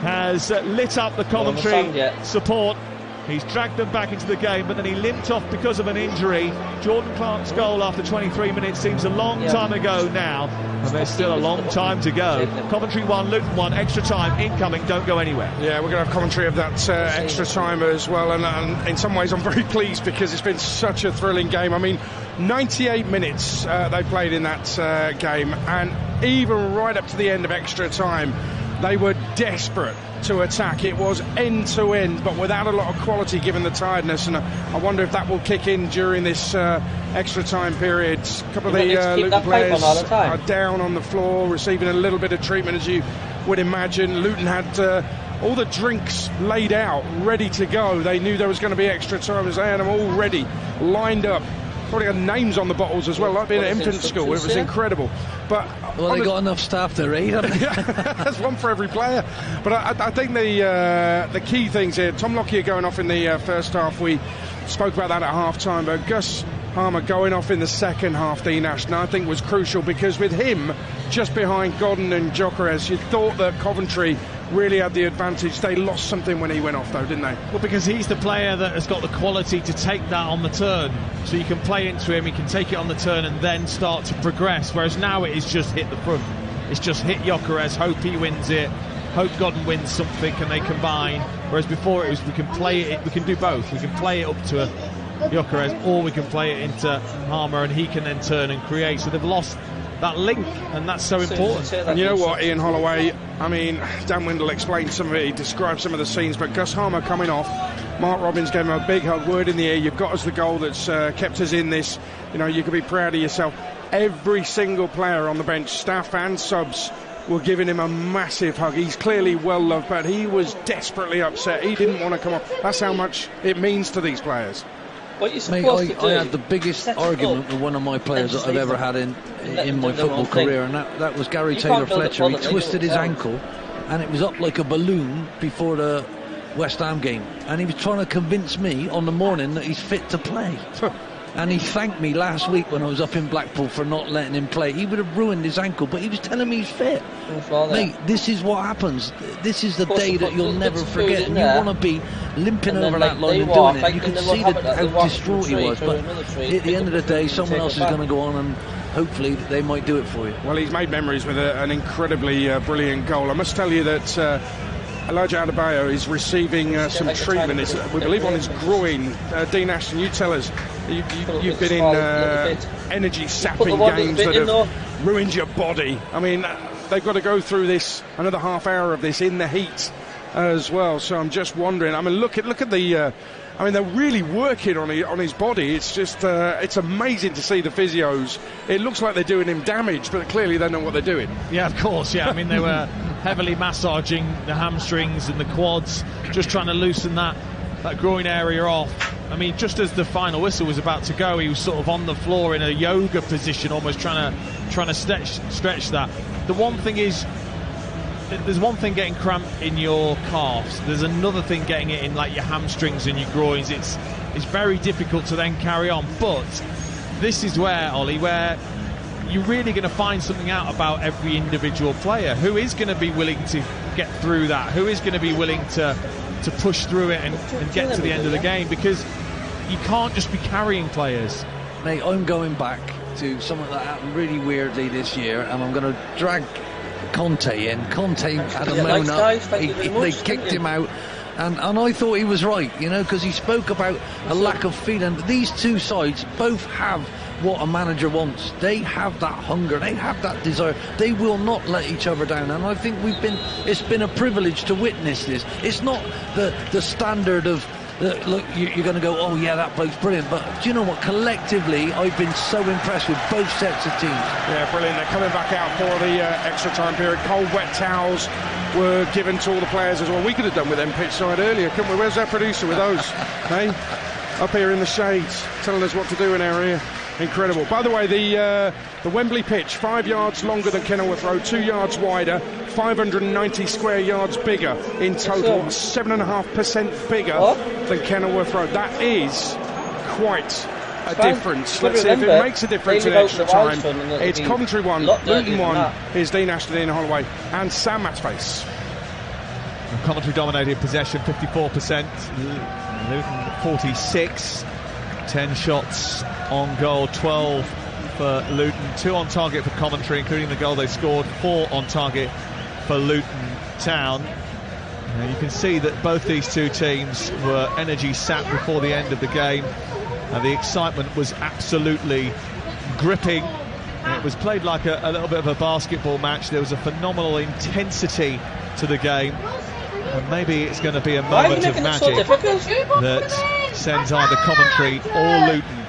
has lit up the Coventry support. He's dragged them back into the game, but then he limped off because of an injury. Jordan Clark's goal after 23 minutes seems a long time ago now, and there's still a long time to go. Coventry 1, Luton 1, extra time incoming. Don't go anywhere. Yeah, we're going to have commentary of that extra time as well, and in some ways I'm very pleased because it's been such a thrilling game. I mean, 98 minutes they played in that game, and even right up to the end of extra time they were desperate to attack. It was end to end, but without a lot of quality given the tiredness, and I wonder if that will kick in during this extra time period. A couple of the Luton players are down on the floor receiving a little bit of treatment, as you would imagine. Luton had all the drinks laid out ready to go. They knew there was going to be extra time as they had them all ready, lined up. Probably had names on the bottles as well, like being at infant school. It was incredible. But well, they got enough staff there, eh? That's one for every player. But I think the key things here, Tom Lockyer going off in the first half, we spoke about that at half-time, but Gus Harmer going off in the second half, Dean Ashton, I think was crucial, because with him just behind Godden and Gyökeres, you thought that Coventry really had the advantage. They lost something when he went off, though, didn't they? Well, because he's the player that has got the quality to take that on the turn, so you can play into him, he can take it on the turn and then start to progress, whereas now it is just hit the front. It's just hit Gyökeres, hope he wins it, hope Godden wins something, and they combine, whereas before it was we can play it, we can do both, we can play it up to Gyökeres, or we can play it into Harmer and he can then turn and create. So they've lost that link, and that's so important. And you know what, Ian Holloway, I mean, Dan Windle explained some of it, he described some of the scenes, but Gus Harmer coming off, Mark Robbins gave him a big hug, word in the ear, you've got us the goal that's kept us in this, you know, you can be proud of yourself. Every single player on the bench, staff and subs, were giving him a massive hug. He's clearly well loved, but he was desperately upset. He didn't want to come off. That's how much it means to these players. Mate, I had the biggest argument with one of my players that I've ever had in my football career, and that was Gary Taylor-Fletcher. He twisted his ankle, and it was up like a balloon before the West Ham game, and he was trying to convince me on the morning that he's fit to play. And he thanked me last week when I was up in Blackpool for not letting him play. He would have ruined his ankle, but he was telling me he's fit. Mate, this is what happens. This is the day that you'll never forget. And you want to be limping over that line and doing it. You can see how distraught he was. But at the end of the day, someone else is going to go on and hopefully they might do it for you. Well, he's made memories with an incredibly brilliant goal. I must tell you that Elijah Adebayo is receiving some treatment. It's, we believe, on his groin. Dean Ashton, you tell us. You've been in energy-sapping games that have ruined your body. I mean, they've got to go through this, another half hour of this in the heat as well. So I'm just wondering. I mean, look at the. I mean, they're really working on his body. It's just, it's amazing to see the physios. It looks like they're doing him damage, but clearly they know what they're doing. Yeah, of course, yeah. I mean, they were heavily massaging the hamstrings and the quads, just trying to loosen that groin area off. I mean, just as the final whistle was about to go, he was sort of on the floor in a yoga position, almost trying to stretch that. The one thing is, there's one thing getting cramp in your calves, there's another thing getting it in like your hamstrings and your groins. It's very difficult to then carry on. But this is where, Ollie, where you're really going to find something out about every individual player. Who is going to be willing to get through that? Who is going to be willing to push through it and get to the end of the game? Because you can't just be carrying players. Mate, I'm going back to something that happened really weirdly this year, and I'm going to drag Conte in. Conte had a moan up. They kicked him out, and I thought he was right, you know, because he spoke about a lack of feeling. These two sides both have what a manager wants. They have that hunger, they have that desire. They will not let each other down, and I think it's been a privilege to witness this. It's not the standard of look, you're going to go, oh yeah, that bloke's brilliant, but do you know what, collectively I've been so impressed with both sets of teams. Yeah, brilliant. They're coming back out for the extra time period. Cold wet towels were given to all the players as well. We could have done with them pitch side earlier, couldn't we? Where's our producer with those? Hey, up here in the shades telling us what to do in our ear. Incredible. By the way, the Wembley pitch, 5 yards longer than Kenilworth Road, 2 yards wider, 590 square yards bigger in total, 7.5% bigger than Kenilworth Road. That is quite a difference. Let's see if it makes a difference in extra time. It's Coventry 1, Luton 1, is Dean Ashton, Ian Holloway and Sam Matchface. Coventry dominated possession, 54%, Luton 46. 10 shots on goal, 12 for Luton, 2 on target for Coventry, including the goal they scored, 4 on target for Luton Town. And you can see that both these two teams were energy sapped before the end of the game. The excitement was absolutely gripping. It was played like a little bit of a basketball match. There was a phenomenal intensity to the game. And maybe it's going to be a moment of magic that sends either Coventry or Luton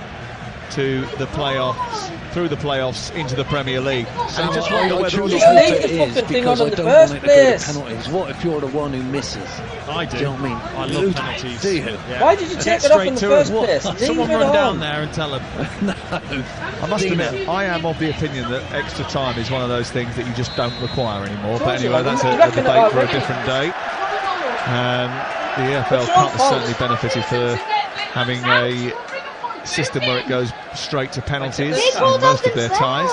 to the playoffs, through the playoffs into the Premier League. And I just wonder whether it is because I don't want it to go to penalties. What if you're the one who misses? I do. Do you know what I mean? I love penalties. Do you? Yeah. Why did you take it off in the first place? Someone run down there and tell them. No. I must admit, I am of the opinion that extra time is one of those things that you just don't require anymore. But anyway, that's a debate for a different day. The EFL Cup has certainly benefited for having a system where it goes straight to penalties in most of their ties.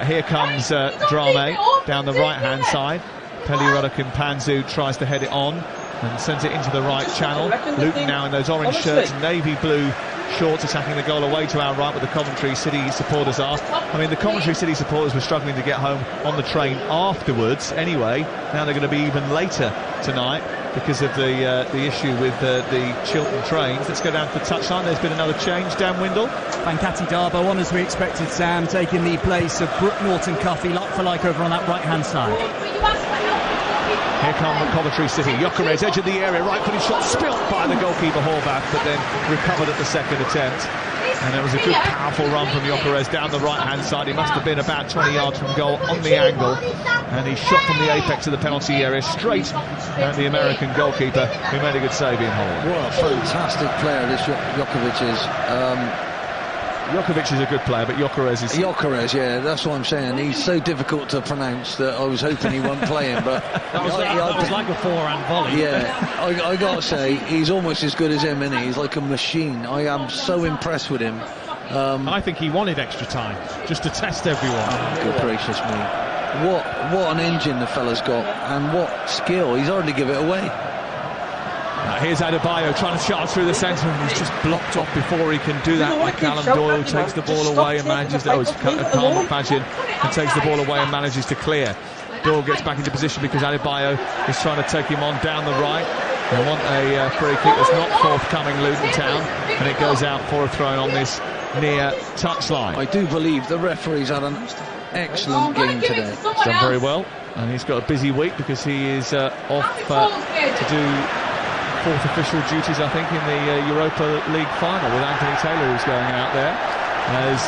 Here comes Drame down the right-hand side. Peli Panzu tries to head it on and sends it into the right channel. Luton now in those orange shirts, navy blue shorts, attacking the goal away to our right, where the Coventry City supporters are. I mean, the Coventry City supporters were struggling to get home on the train afterwards anyway. Now they're going to be even later tonight because of the issue with the Chiltern trains. Let's go down to the touchline. There's been another change. Dan Windle. Pankati Darbo on as we expected, Sam, taking the place of Brooke Norton-Cuffy, like for like over on that right-hand side. Here come the Coventry City. Gyökeres, edge of the area, right-footed shot spilt by the goalkeeper Horvath, but then recovered at the second attempt. And there was a good, powerful run from Gyökeres down the right-hand side. He must have been about 20 yards from goal on the angle. And he shot from the apex of the penalty area straight at the American goalkeeper, who made a good save in Hall. What a fantastic player this Gyökeres is. Gyökeres is a good player, but Gyökeres is... Gyökeres, yeah, that's what I'm saying. He's so difficult to pronounce that I was hoping he wasn't playing, but... that was like a forehand volley. Yeah, I got to say, he's almost as good as him, isn't he? He's like a machine. I am so impressed with him. I think he wanted extra time just to test everyone. Oh, good gracious me! What an engine the fella's got, and what skill! He's already give it away. Here's Adebayo trying to charge through the centre, and he's just blocked off before he can do that. Callum Doyle takes the ball away and manages to... it's Karl McFadden, and takes the ball away and manages to clear. Doyle gets back into position because Adebayo is trying to take him on down the right. They want a free kick that's not forthcoming, Luton Town, and it goes out for a throw on this near touchline. I do believe the referee's had an excellent game today. He's done very well, and he's got a busy week because he is off to do fourth official duties, I think, in the Europa League final with Anthony Taylor, who's going out there. As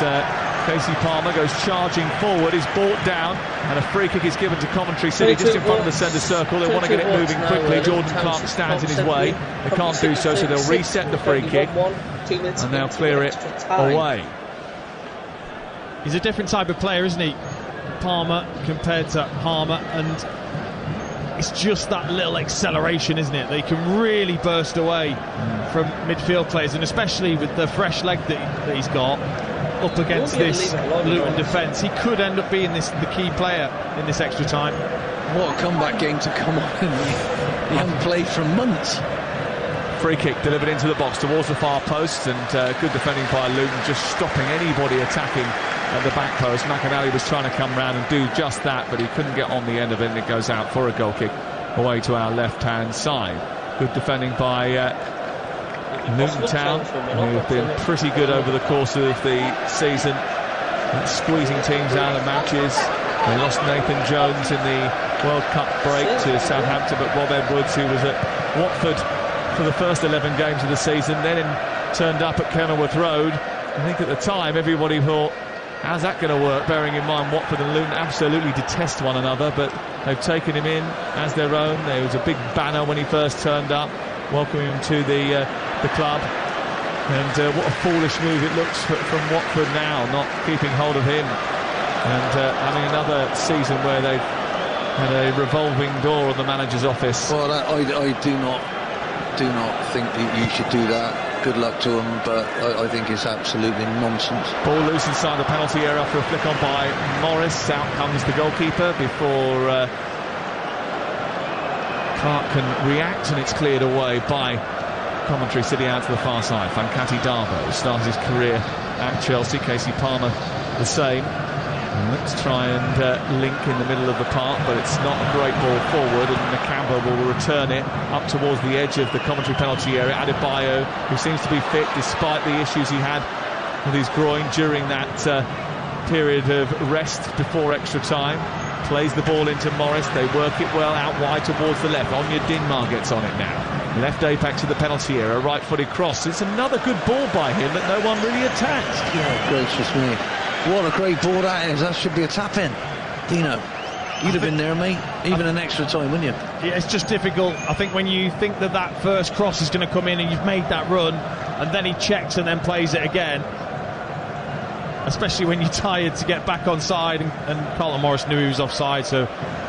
Casey Palmer goes charging forward, is brought down, and a free kick is given to Coventry City just in front of the centre circle. They want to get it moving quickly. Jordan Clark stands in his way. They can't do so, so they'll reset the free kick and they'll clear it away. He's a different type of player, isn't he, Palmer, compared to Harmer, and it's just that little acceleration, isn't it? They can really burst away from midfield players, and especially with the fresh leg that he's got up against this Luton defence, he could end up being the key player in this extra time. What a comeback game to come on. He hasn't played for months. Free kick delivered into the box towards the far post, and good defending by Luton, just stopping anybody attacking at the back post. McAnally was trying to come round and do just that, but he couldn't get on the end of it, and it goes out for a goal kick away to our left-hand side. Good defending by Luton Town, who have been pretty good over the course of the season, squeezing teams out of matches. They lost Nathan Jones in the World Cup break to Southampton, but Rob Edwards, who was at Watford for the first 11 games of the season, then turned up at Kenilworth Road. I think at the time everybody thought, how's that going to work, bearing in mind Watford and Luton absolutely detest one another, but they've taken him in as their own. There was a big banner when he first turned up, welcoming him to the club, and what a foolish move it looks from Watford now, not keeping hold of him, and having another season where they've had a revolving door on the manager's office. Well, I do not think that you should do that. Good luck to him, but I think it's absolutely nonsense. Ball loose inside the penalty area after a flick on by Morris. Out comes the goalkeeper before Clark can react, and it's cleared away by Coventry City out to the far side. Fankati Darboe starts his career at Chelsea. Casey Palmer the same. And let's try and link in the middle of the park, but it's not a great ball forward, and Nakamba will return it up towards the edge of the Coventry penalty area. Adebayo, who seems to be fit despite the issues he had with his groin during that period of rest before extra time, plays the ball into Morris. They work it well out wide towards the left. Anya Dinmar gets on it now. Left apex of the penalty area, right-footed cross. It's another good ball by him that no one really attacked. Yeah, gracious me. What a great ball that is. That should be a tap-in. Dino, you'd have been there, mate. Even an extra time, wouldn't you? Yeah, it's just difficult. I think when you think that first cross is going to come in and you've made that run, and then he checks and then plays it again, especially when you're tired, to get back on side, and Carlton Morris knew he was offside, so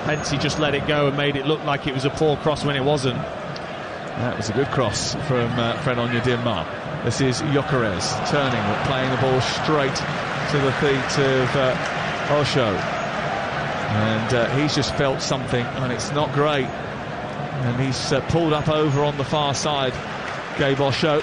hence he just let it go and made it look like it was a poor cross when it wasn't. That was a good cross from Fred Onyedinma. This is Gyökeres turning, but playing the ball straight to the feet of Osho, and he's just felt something, and it's not great, and he's pulled up over on the far side. Gabe Osho,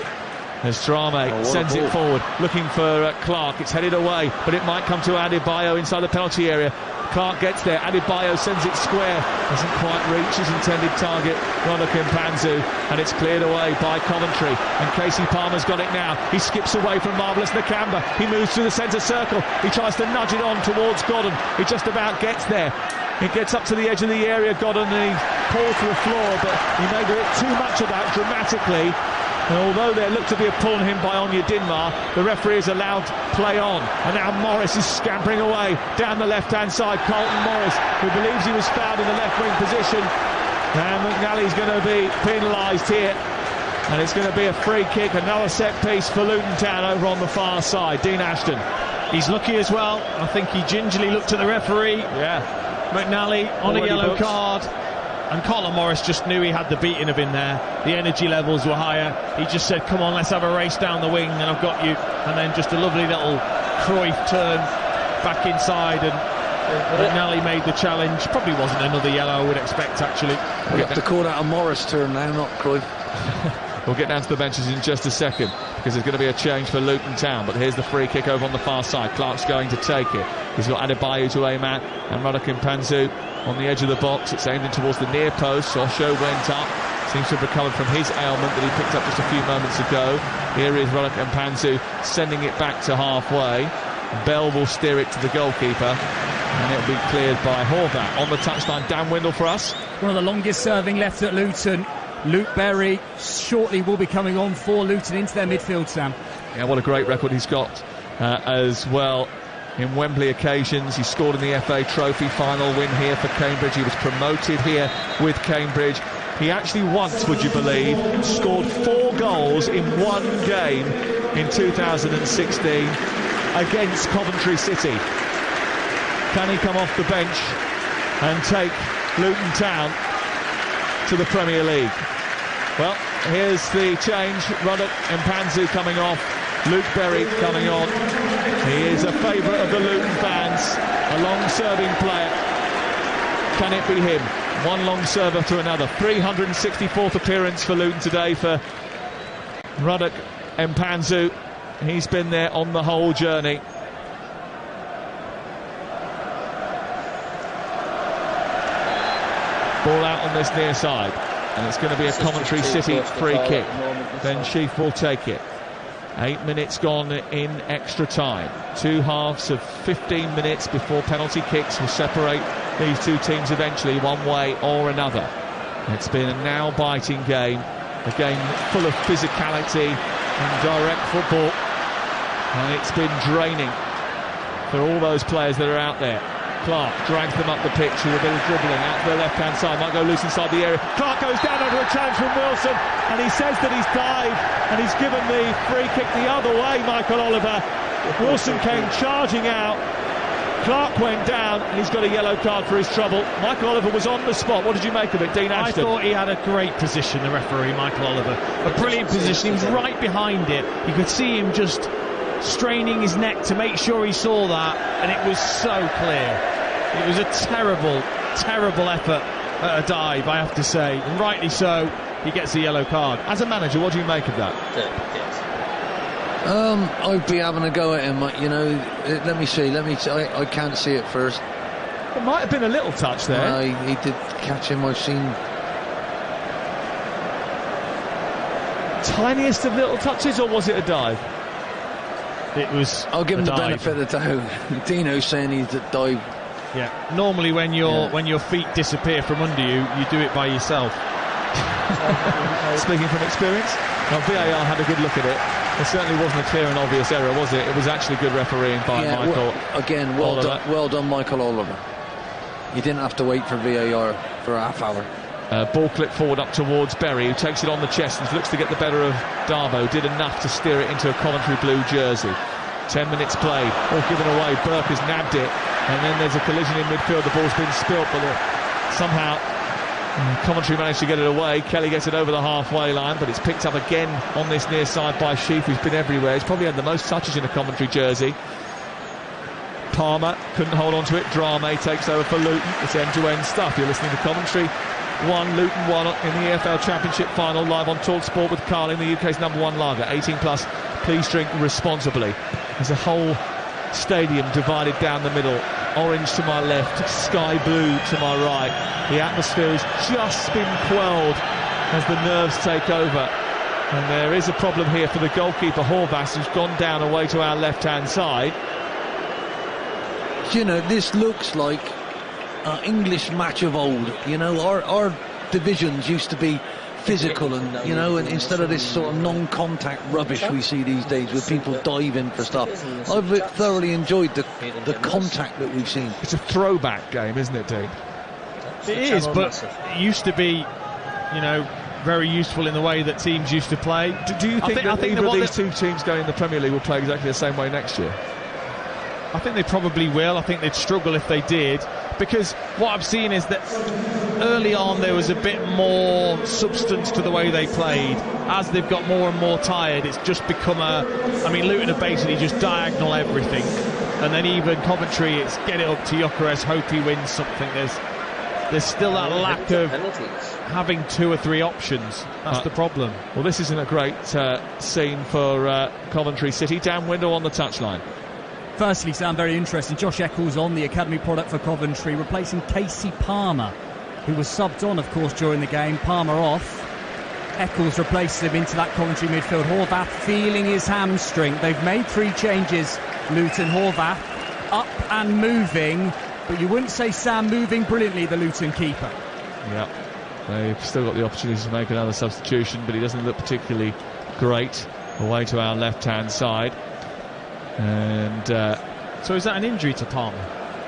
as Drame sends it forward, looking for Clark. It's headed away, but it might come to Adebayo inside the penalty area. Clark gets there, Adebayo sends it square, doesn't quite reach his intended target, Ronald Kimpanzu, and it's cleared away by Coventry, and Casey Palmer's got it now. He skips away from Marvellous Nakamba, he moves through the centre circle, he tries to nudge it on towards Godden, he just about gets there. He gets up to the edge of the area, Godden, and he falls to the floor, but he made a bit too much of that dramatically. And although there looked to be a pull on him by Onyedinma, the referee has allowed play on. And now Morris is scampering away down the left-hand side. Carlton Morris, who believes he was fouled in the left-wing position. And McNally's going to be penalised here. And it's going to be a free kick, another set piece for Luton Town over on the far side. Dean Ashton. He's lucky as well. I think he gingerly looked at the referee. Yeah. McNally on a yellow card. And Colin Morris just knew he had the beating of him there. The energy levels were higher. He just said, come on, let's have a race down the wing, and I've got you. And then just a lovely little Cruyff turn back inside, and McNally made the challenge. Probably wasn't another yellow, I would expect, actually. We have to call that a Morris turn now, not Cruyff. We'll get down to the benches in just a second, because there's going to be a change for Luton Town. But here's the free kick over on the far side. Clark's going to take it. He's got Adebayo to aim at, and Radek Mpanzu on the edge of the box. It's aimed in towards the near post. Osho went up. Seems to have recovered from his ailment that he picked up just a few moments ago. Here is Radek Mpanzu sending it back to halfway. Bell will steer it to the goalkeeper, and it'll be cleared by Horvath. On the touchline, Dan Windle for us. One of the longest serving left at Luton. Luke Berry shortly will be coming on for Luton into their midfield, Sam. Yeah, what a great record he's got as well. In Wembley occasions, he scored in the FA Trophy final win here for Cambridge. He was promoted here with Cambridge. He actually once, would you believe, scored 4 goals in one game in 2016 against Coventry City. Can he come off the bench and take Luton Town to the Premier League? Well, here's the change. Radek Mpanzu coming off, Luke Berry coming on. He is a favourite of the Luton fans, a long-serving player. Can it be him? One long server to another. 364th appearance for Luton today for Radek Mpanzu. He's been there on the whole journey. Ball out on this near side, and it's going to be a Coventry City free kick. Ben Sheaf will take it. 8 minutes gone in extra time. 2 halves of 15 minutes before penalty kicks will separate these two teams eventually, one way or another. It's been a nail-biting game, a game full of physicality and direct football, and it's been draining for all those players that are out there. Clark drags them up the pitch with a bit of dribbling out to the left-hand side, might go loose inside the area. Clark goes down under a challenge from Wilson, and he says that he's dived, and he's given the free kick the other way, Michael Oliver. Wilson came charging out, Clark went down, and he's got a yellow card for his trouble. Michael Oliver was on the spot. What did you make of it, Dean Ashton? I thought he had a great position, the referee, Michael Oliver. A brilliant position, he was right behind it. You could see him just straining his neck to make sure he saw that, and it was so clear. It was a terrible, terrible effort at a dive, I have to say, and rightly so. He gets a yellow card. As a manager, what do you make of that? I'd be having a go at him, you know. Let me see, I can't see it first. It might have been a little touch there. He did catch him, I've seen. Tiniest of little touches, or was it a dive? It was. I'll give him the dive. benefit of the doubt. Dino's saying he's a dive. Yeah. Normally, when your feet disappear from under you, you do it by yourself. Speaking from experience, now VAR had a good look at it. It certainly wasn't a clear and obvious error, was it? It was actually good refereeing by Michael. Well done, Michael Oliver. You didn't have to wait for VAR for a half hour. Ball clipped forward up towards Berry, who takes it on the chest and looks to get the better of Darbo. Did enough to steer it into a Coventry blue jersey. 10 minutes played, all given away. Burke has nabbed it, and then there's a collision in midfield. The ball's been spilt, but somehow Coventry managed to get it away. Kelly gets it over the halfway line, but it's picked up again on this near side by Sheaf, who's been everywhere. He's probably had the most touches in a Coventry jersey. Palmer couldn't hold on to it. Drame takes over for Luton. It's end-to-end stuff. You're listening to Coventry 1, Luton 1 in the EFL Championship final, live on TalkSport with Carling, the UK's #1 lager. 18 plus, please drink responsibly. There's a whole stadium divided down the middle. Orange to my left, sky blue to my right. The atmosphere has just been quelled as the nerves take over. And there is a problem here for the goalkeeper, Horvath, who's gone down away to our left-hand side. You know, this looks like an English match of old. You know, our divisions used to be physical, and you know, and instead of this sort of non-contact rubbish we see these days with people diving for stuff. I've thoroughly enjoyed the contact that we've seen. It's a throwback game, isn't it, Dean? It is, but it used to be, you know, very useful in the way that teams used to play. Do you think that either of these two teams going in the Premier League will play exactly the same way next year? I think they probably will. I think they'd struggle if they did, because what I've seen is that early on there was a bit more substance to the way they played. As they've got more and more tired, it's just become Luton are basically just diagonal everything, and then even Coventry, it's get it up to Gyökeres, hope he wins something. There's still that lack of having 2 or 3 options. That's the problem. Well, this isn't a great scene for Coventry City. Dan Windle on the touchline. Firstly, Sam, very interesting. Josh Eccles on, the academy product for Coventry, replacing Casey Palmer, who was subbed on, of course, during the game. Palmer off. Eccles replaces him into that Coventry midfield. Horvath feeling his hamstring. They've made 3 changes, Luton. Horvath up and moving, but you wouldn't say Sam moving brilliantly, the Luton keeper. Yeah, they've still got the opportunity to make another substitution, but he doesn't look particularly great away to our left-hand side. And so is that an injury to Palmer?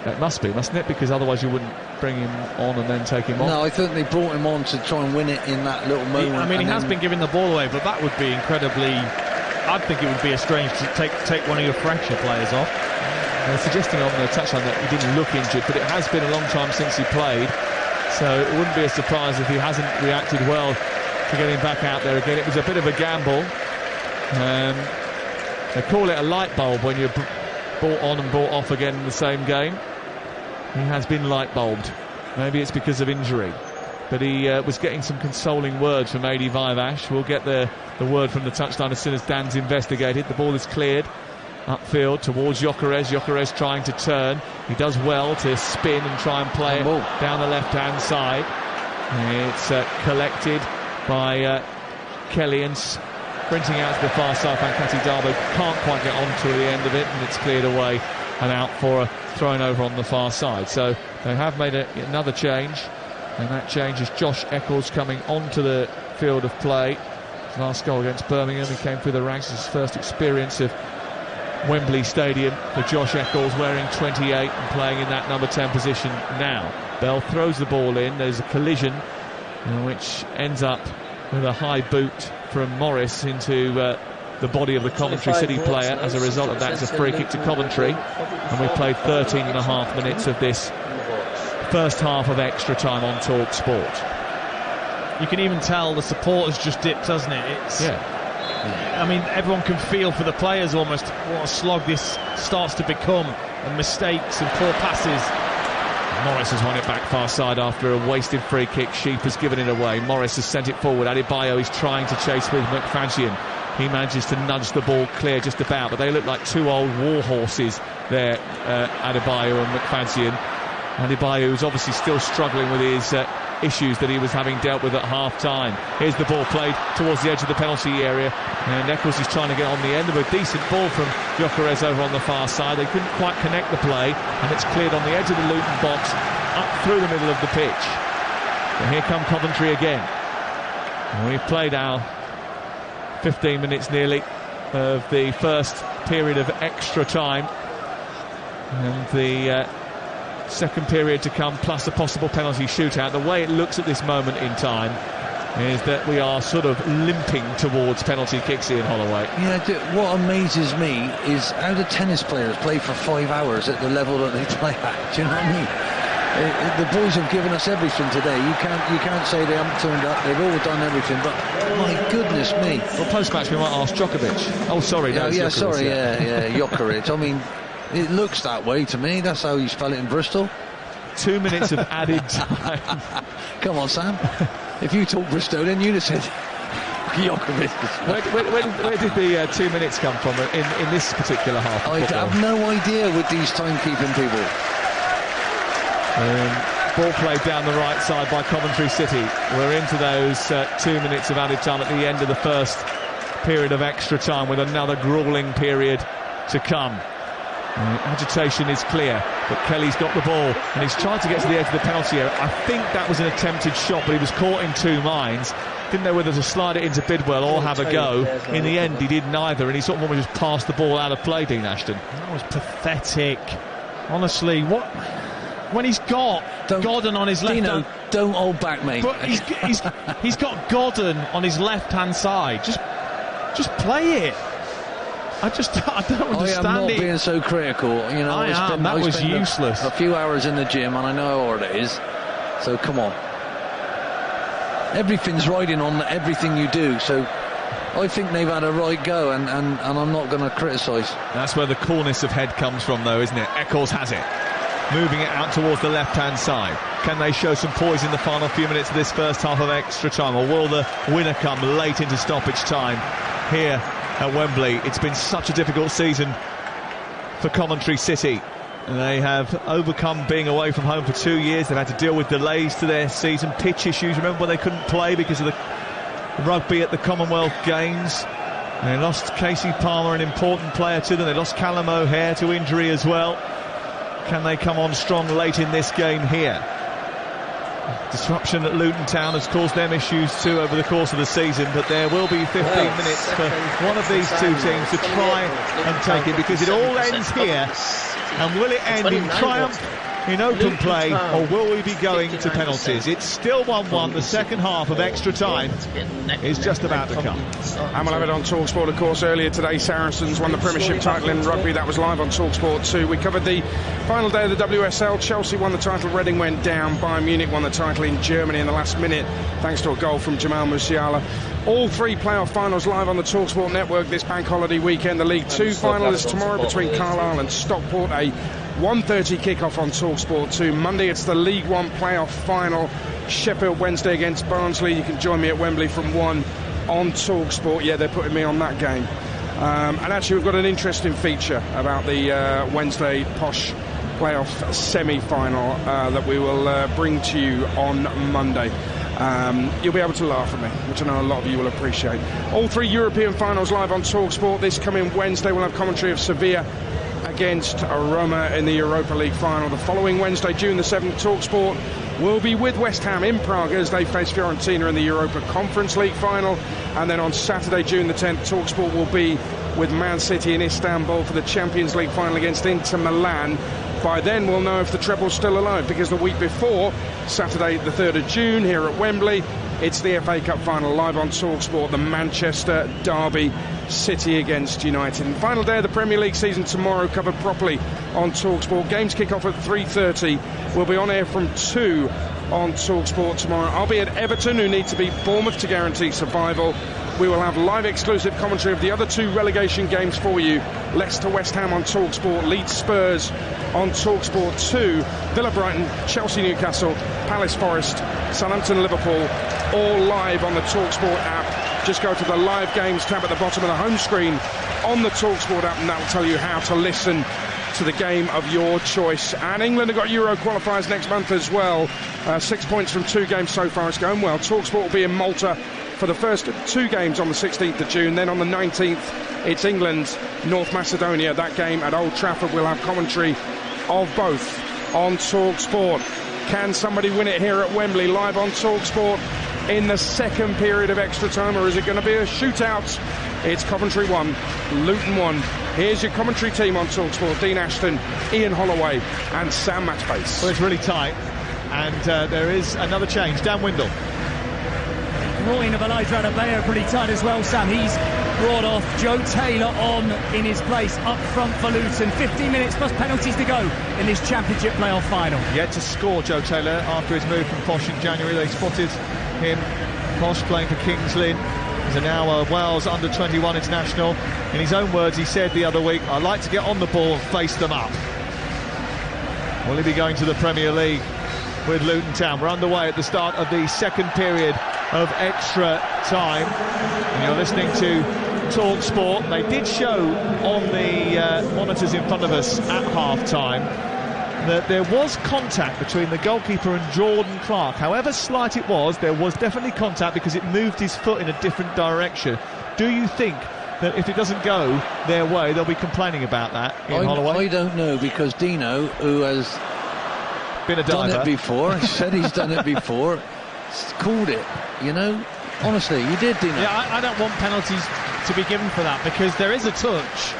It must be, mustn't it? Because otherwise you wouldn't bring him on and then take him off. No, I think they brought him on to try and win it in that little moment. He has been giving the ball away, but that would be incredibly... I'd think it would be a strange to take one of your fresher players off. They're suggesting on the touchline that he didn't look injured, but it has been a long time since he played, so it wouldn't be a surprise if he hasn't reacted well to getting back out there again. It was a bit of a gamble. They call it a light bulb when you're brought on and brought off again in the same game. He has been light bulbed. Maybe it's because of injury, but he was getting some consoling words from Adi Vivash. We'll get the word from the touchline as soon as Dan's investigated. The ball is cleared upfield towards Gyökeres. Gyökeres trying to turn. He does well to spin and try and play it down the left-hand side. It's collected by Kelly and sprinting out to the far side. Pankati Darbo can't quite get onto the end of it, and it's cleared away and out for a thrown over on the far side. So they have made another change, and that change is Josh Eccles coming onto the field of play. His last goal against Birmingham, he came through the ranks. His first experience of Wembley Stadium for Josh Eccles, wearing 28 and playing in that number 10 position now. Bell throws the ball in. There's a collision which ends up with a high boot from Morris into the body of the Coventry City player. As a result of that, it's a free kick to Coventry, and we've played 13.5 minutes of this first half of extra time on Talk Sport. You can even tell the support has just dipped, hasn't it? Everyone can feel for the players almost what a slog this starts to become, and mistakes and poor passes. Morris has won it back far side after a wasted free kick. Sheep has given it away. Morris has sent it forward. Adebayo is trying to chase with McFadzean. He manages to nudge the ball clear just about, but they look like 2 old war horses there, Adebayo and McFadzean. Adebayo is obviously still struggling with his issues that he was having dealt with at half-time. Here's the ball played towards the edge of the penalty area, and Eccles is trying to get on the end of a decent ball from Gyökeres over on the far side. They couldn't quite connect the play, and it's cleared on the edge of the Luton box up through the middle of the pitch. And here come Coventry again. And we've played our 15 minutes nearly of the first period of extra time, and the second period to come, plus a possible penalty shootout. The way it looks at this moment in time is that we are sort of limping towards penalty kicks, Ian Holloway. Yeah, what amazes me is how the tennis players play for 5 hours at the level that they play at. Do you know what I mean? The boys have given us everything today. You can't say they haven't turned up. They've all done everything, but my goodness me. Well, post-match we might ask Djokovic. Oh, sorry. No, Gyökeres. I mean, it looks that way to me. That's how you spell it in Bristol. 2 minutes of added time. Come on, Sam. If you talk Bristolian, you'd have said Gyökeres. Where did the 2 minutes come from in this particular half? I have no idea with these timekeeping people. Ball played down the right side by Coventry City. We're into those 2 minutes of added time at the end of the first period of extra time, with another gruelling period to come. Agitation is clear, but Kelly's got the ball and he's trying to get to the edge of the penalty area. I think that was an attempted shot, but he was caught in 2 minds. Didn't know whether to slide it into Bidwell or have a go. In the end, he did neither, and he sort of almost just passed the ball out of play, Dean Ashton. That was pathetic. Honestly, when he's got Gordon on his left hand... don't hold back, mate. But he's got Gordon on his left-hand side. Just play it. I don't understand it. I am not being so critical. You know, that was useless. A few hours in the gym, and I know how hard it is. So come on. everything's riding on everything you do. So I think they've had a right go, and I'm not going to criticise. That's where the coolness of head comes from, though, isn't it? Eccles has it, moving it out towards the left-hand side. Can they show some poise in the final few minutes of this first half of extra time, or will the winner come late into stoppage time here at Wembley? It's been such a difficult season for Coventry City. They have overcome being away from home for 2 years. They've had to deal with delays to their season, pitch issues. Remember when they couldn't play because of the rugby at the Commonwealth Games? They lost Casey Palmer, an important player to them. They lost Callum O'Hare to injury as well. Can they come on strong late in this game here? Disruption at Luton Town has caused them issues too over the course of the season, but there will be 15 minutes for one of these two teams to try and take it, because it all ends here. And will it end in triumph in open play, or will we be going to penalties? It's still 1-1. The second half of extra time is just about to come. And we'll have it on TalkSport, of course. Earlier today, Saracens won the Premiership title in rugby. That was live on TalkSport 2. We covered the final day of the WSL. Chelsea won the title, Reading went down. Bayern Munich won the title in Germany in the last minute, thanks to a goal from Jamal Musiala. All three playoff finals live on the TalkSport network this bank holiday weekend. The League Two final is tomorrow between Carlisle and Stockport, a 1:30 kickoff on TalkSport 2. Monday it's the League One playoff final, Sheffield Wednesday against Barnsley. You can join me at Wembley from 1 on TalkSport. Yeah, they're putting me on that game. And actually we've got an interesting feature about the Wednesday Posh playoff semi-final that we will bring to you on Monday. You'll be able to laugh at me, which I know a lot of you will appreciate. All three European finals live on TalkSport this coming Wednesday. We'll have commentary of Sevilla against Roma in the Europa League final. The following Wednesday, June the 7th, TalkSport will be with West Ham in Prague as they face Fiorentina in the Europa Conference League final. And then on Saturday, June the 10th, TalkSport will be with Man City in Istanbul for the Champions League final against Inter Milan. By then we'll know if the treble's still alive, because the week before, Saturday the 3rd of June here at Wembley, it's the FA Cup final live on TalkSport, the Manchester derby, City against United. And final day of the Premier League season tomorrow, covered properly on TalkSport. Games kick off at 3:30. We'll be on air from 2 on TalkSport tomorrow. I'll be at Everton, who need to beat Bournemouth to guarantee survival. We will have live exclusive commentary of the other two relegation games for you. Leicester West Ham on TalkSport, Leeds Spurs on TalkSport 2, Villa Brighton, Chelsea Newcastle, Palace Forest, Southampton Liverpool, all live on the TalkSport app. Just go to the live games tab at the bottom of the home screen on the TalkSport app, and that will tell you how to listen to the game of your choice. And England have got Euro qualifiers next month as well. 6 points from 2 games so far. It's going well. TalkSport will be in Malta for the first 2 games on the 16th of June. Then on the 19th, it's England, North Macedonia. That game at Old Trafford. We'll have commentary of both on TalkSport. Can somebody win it here at Wembley live on TalkSport in the second period of extra time, or is it going to be a shootout? It's Coventry 1, Luton 1. Here's your commentary team on TalkSport: Dean Ashton, Ian Holloway and Sam Matchpace. Well, it's really tight, and there is another change. Dan Windle. Groin of Elijah Adebayo pretty tight as well, Sam. He's brought off Joe Taylor on in his place up front for Luton. 15 minutes plus penalties to go in this Championship playoff final. Yet to score, Joe Taylor, after his move from Posh in January. They spotted him, Posh playing for Kings Lynn. He's now a Wales under-21 international. In his own words, he said the other week, "I like to get on the ball and face them up." Will he be going to the Premier League with Luton Town? We're underway at the start of the second period of extra time, and you're listening to TalkSport. They did show on the monitors in front of us at half-time that there was contact between the goalkeeper and Jordan Clark. However slight it was, there was definitely contact because it moved his foot in a different direction. Do you think that if it doesn't go their way, they'll be complaining about that in Holloway? I don't know, because Dino, who has been a diver, done it before, said he's done it before, called it, you know. Honestly, you did, Dino. Yeah, I don't want penalties to be given for that, because there is a touch.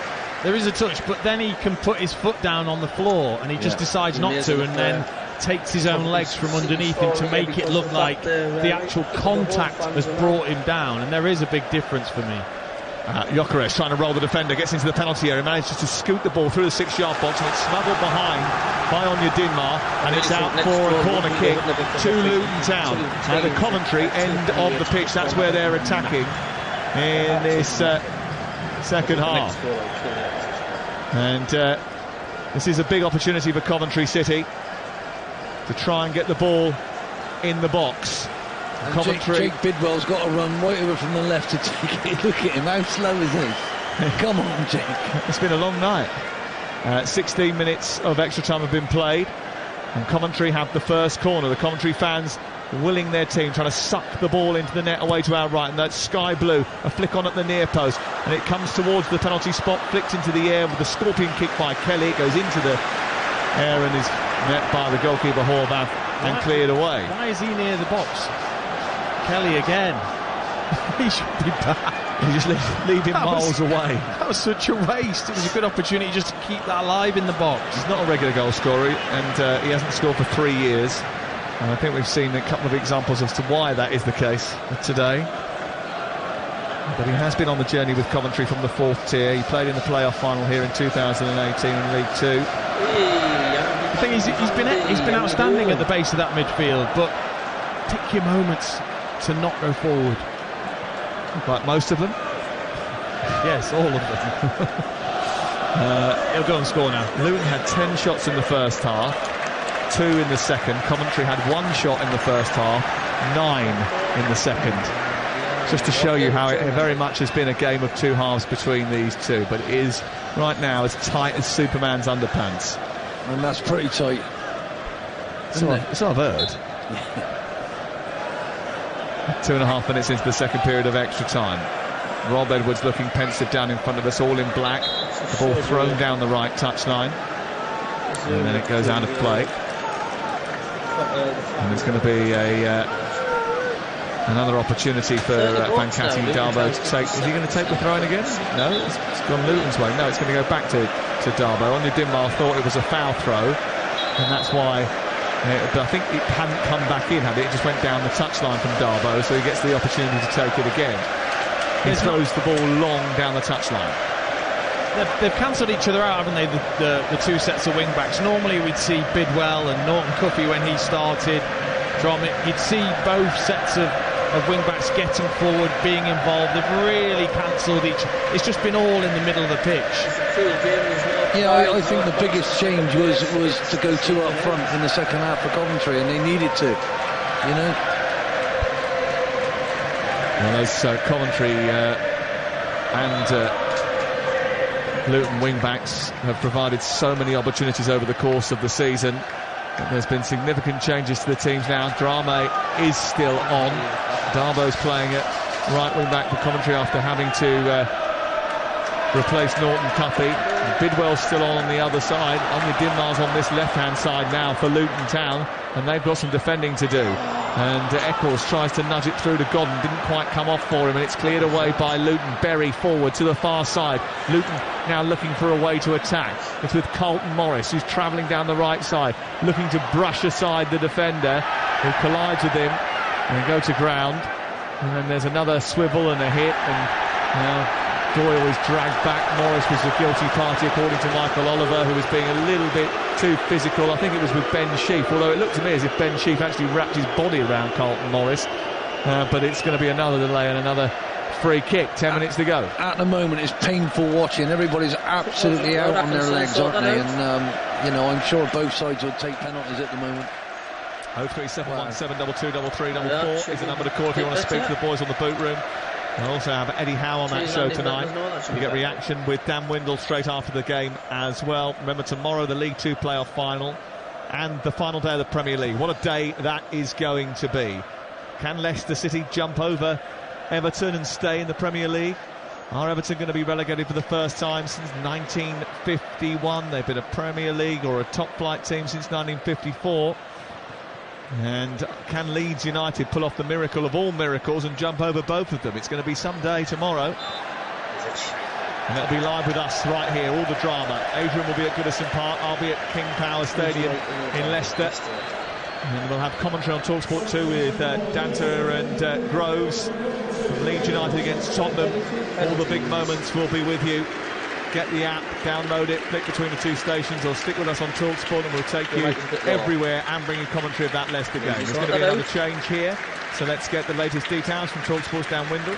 There is a touch, but then he can put his foot down on the floor and he just decides not to, and then takes his own legs from underneath him to make it look like the actual contact has brought him down, and there is a big difference for me. Gyökeres trying to roll the defender, gets into the penalty area, manages to scoot the ball through the 6-yard box, and it's smuggled behind by Onyedinma, and it's out for a corner kick to Luton Town. At the Coventry end of the pitch, that's where they're attacking in this second half. And this is a big opportunity for Coventry City to try and get the ball in the box. And Coventry. Jake Bidwell's got to run right over from the left to take it. Look at him, how slow is he? Come on, Jake. It's been a long night. 16 minutes of extra time have been played, and Coventry have the first corner. The Coventry fans willing their team, trying to suck the ball into the net away to our right, and that's sky blue, a flick on at the near post, and it comes towards the penalty spot, flicked into the air with a scorpion kick by Kelly. It goes into the air and is met by the goalkeeper Horvath and cleared away. Why is he near the box? Kelly again. He should be back. You just leave him miles away. That was such a waste. It was a good opportunity just to keep that alive in the box. He's not a regular goal scorer, and he hasn't scored for 3 years. And I think we've seen a couple of examples as to why that is the case today. But he has been on the journey with Coventry from the 4th tier. He played in the playoff final here in 2018 in League 2. The thing is, he's been outstanding at the base of that midfield, but pick your moments to not go forward. Like most of them? Yes, all of them. He'll go and score now. Luton had 10 shots in the first half, 2 in the second. Coventry had 1 shot in the first half, 9 in the second. Just to show you how it very much has been a game of 2 halves between these two, but it is right now as tight as Superman's underpants. And that's pretty tight. So I've heard. 2.5 minutes into the second period of extra time. Rob Edwards looking pensive down in front of us, all in black. The ball thrown down the right touchline, and then it goes out of play. And there's going to be another opportunity for Fankati Darboe to take. Is he going to take the throw-in again? No, it's gone Luton's way. No, it's going to go back to Darboe. Onyedinma thought it was a foul throw, and that's why. But I think it hadn't come back in, had it? It just went down the touchline from Darboe, so he gets the opportunity to take it again. He throws the ball long down the touchline. They've cancelled each other out, haven't they, the 2 sets of wing-backs? Normally we'd see Bidwell and Norton Cuffy when he started. You'd see both sets of wing-backs getting forward, being involved. They've really cancelled each. It's just been all in the middle of the pitch. Yeah, I think the biggest change was to go 2 up front in the second half for Coventry, and they needed to, you know. Well, those Coventry and Luton wing-backs have provided so many opportunities over the course of the season. There's been significant changes to the teams now. Drame is still on. Darboe's playing at right wing-back for Coventry after having to replace Norton Cuffy. Bidwell's still on the other side. Onyedinma's on this left-hand side now for Luton Town, and they've got some defending to do. And Eccles tries to nudge it through to Godden, didn't quite come off for him, and it's cleared away by Luton. Berry forward to the far side. Luton now looking for a way to attack. It's with Carlton Morris, who's travelling down the right side, looking to brush aside the defender, who collides with him and go to ground. And then there's another swivel and a hit, and now Doyle is dragged back. Morris was the guilty party, according to Michael Oliver, who was being a little bit too physical. I think it was with Ben Sheaf, although it looked to me as if Ben Sheaf actually wrapped his body around Carlton Morris. But it's going to be another delay and another free kick. 10 minutes to go. At the moment, it's painful watching. Everybody's absolutely out on their legs, aren't they? And, you know, I'm sure both sides will take penalties at the moment. 03717 223344 is the number to call if you want to speak to the boys on the boot room. We'll also have Eddie Howe on that show tonight. You get reaction with Dan Windle straight after the game as well. Remember, tomorrow the League 2 playoff final and the final day of the Premier League. What a day that is going to be. Can Leicester City jump over Everton and stay in the Premier League? Are Everton going to be relegated for the first time since 1951? They've been a Premier League or a top flight team since 1954. And can Leeds United pull off the miracle of all miracles and jump over both of them? It's going to be some day tomorrow. And it'll be live with us right here, all the drama. Adrian will be at Goodison Park, I'll be at King Power Stadium in Leicester. And we'll have commentary on TalkSport 2 with Danta and Groves. Leeds United against Tottenham. All the big moments will be with you. Get the app, download it, flick between the two stations, or stick with us on TalkSport and we'll take you everywhere and bring you commentary of that Leicester game. There's going to be another change here, so let's get the latest details from TalkSport's Dan Windle.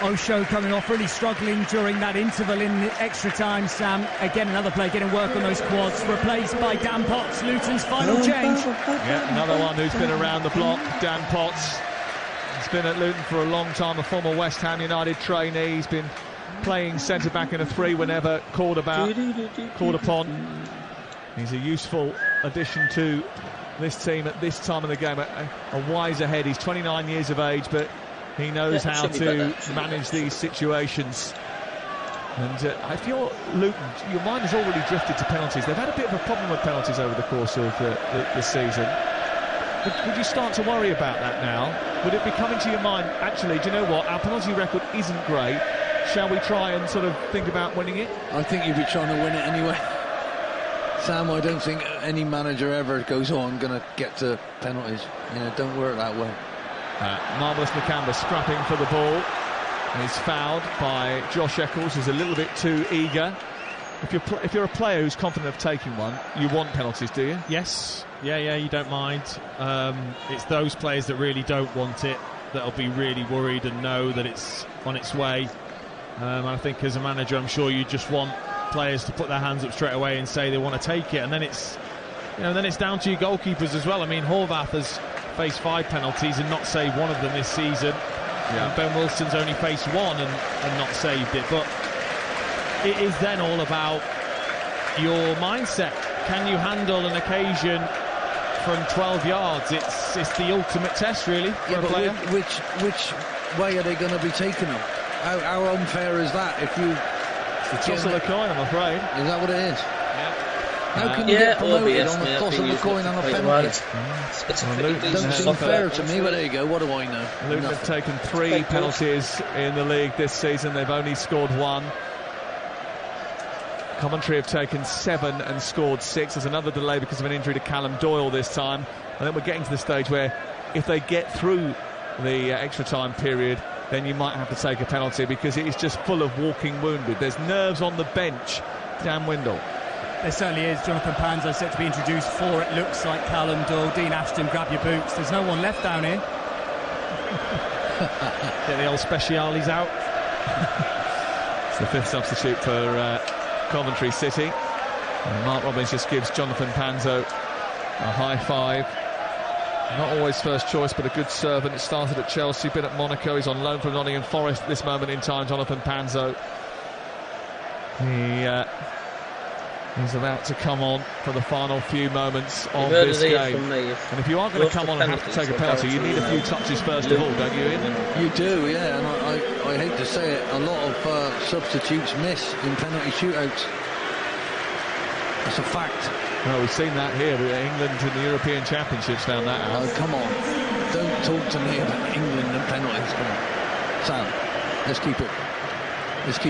Osho coming off, really struggling during that interval in the extra time, Sam. Again, another player getting work on those quads, replaced by Dan Potts, Luton's final change. Yeah, another one who's been around the block, Dan Potts. He's been at Luton for a long time, a former West Ham United trainee. He's been playing centre-back in a 3 whenever called upon. He's a useful addition to this team at this time of the game, a wiser head. He's 29 years of age, but he knows how to manage these situations. And if you're Luton, your mind has already drifted to penalties. They've had a bit of a problem with penalties over the course of the season. Would you start to worry about that now? Would it be coming to your mind, actually, do you know what, our penalty record isn't great, shall we try and sort of think about winning it? I think you'd be trying to win it anyway. Sam, I don't think any manager ever goes, I'm going to get to penalties. Don't work that way. Marvellous Nakamba scrapping for the ball. He's fouled by Josh Eccles, who's a little bit too eager. If you're a player who's confident of taking one, you want penalties, do you? Yes. Yeah, you don't mind. It's those players that really don't want it that'll be really worried and know that it's on its way. I think as a manager, I'm sure you just want players to put their hands up straight away and say they want to take it, and then it's down to your goalkeepers as well. I mean, Horvath has faced 5 penalties and not saved one of them this season. Yeah. Ben Wilson's only faced 1 and not saved it. But it is then all about your mindset. Can you handle an occasion from 12 yards? It's the ultimate test, really, for a player. Which way are they going to be taking them? How unfair is that? If you toss of the coin, I'm afraid. Is that what it is? Yeah. How can you get promoted on the toss of the coin on a penalty? Don't seem fair to me, but there you go. What do I know? Luton have taken 3 penalties in the league this season. They've only scored 1. Coventry have taken 7 and scored 6. There's another delay because of an injury to Callum Doyle this time. And then we're getting to the stage where if they get through the extra time period, then you might have to take a penalty because it is just full of walking wounded. There's nerves on the bench. Dan Windle. There certainly is. Jonathan Panzo set to be introduced for, it looks like, Callum Doyle. Dean Ashton, grab your boots. There's no one left down here. Get the old speciales out. It's the 5th substitute for Coventry City. And Mark Robbins just gives Jonathan Panzo a high five. Not always first choice, but a good servant. It started at Chelsea, been at Monaco. He's on loan from Nottingham Forest at this moment in time, Jonathan Panzo. He's about to come on for the final few moments of this game. And if you are going to come on and have to take a penalty, you need a few touches first of all, don't you, Ian? You do, yeah. And I hate to say it, a lot of substitutes miss in penalty shootouts. That's a fact. Well, we've seen that here. England in the European Championships found that out. Oh, come on. Don't talk to me about England and penalties. Come on. Sam, let's keep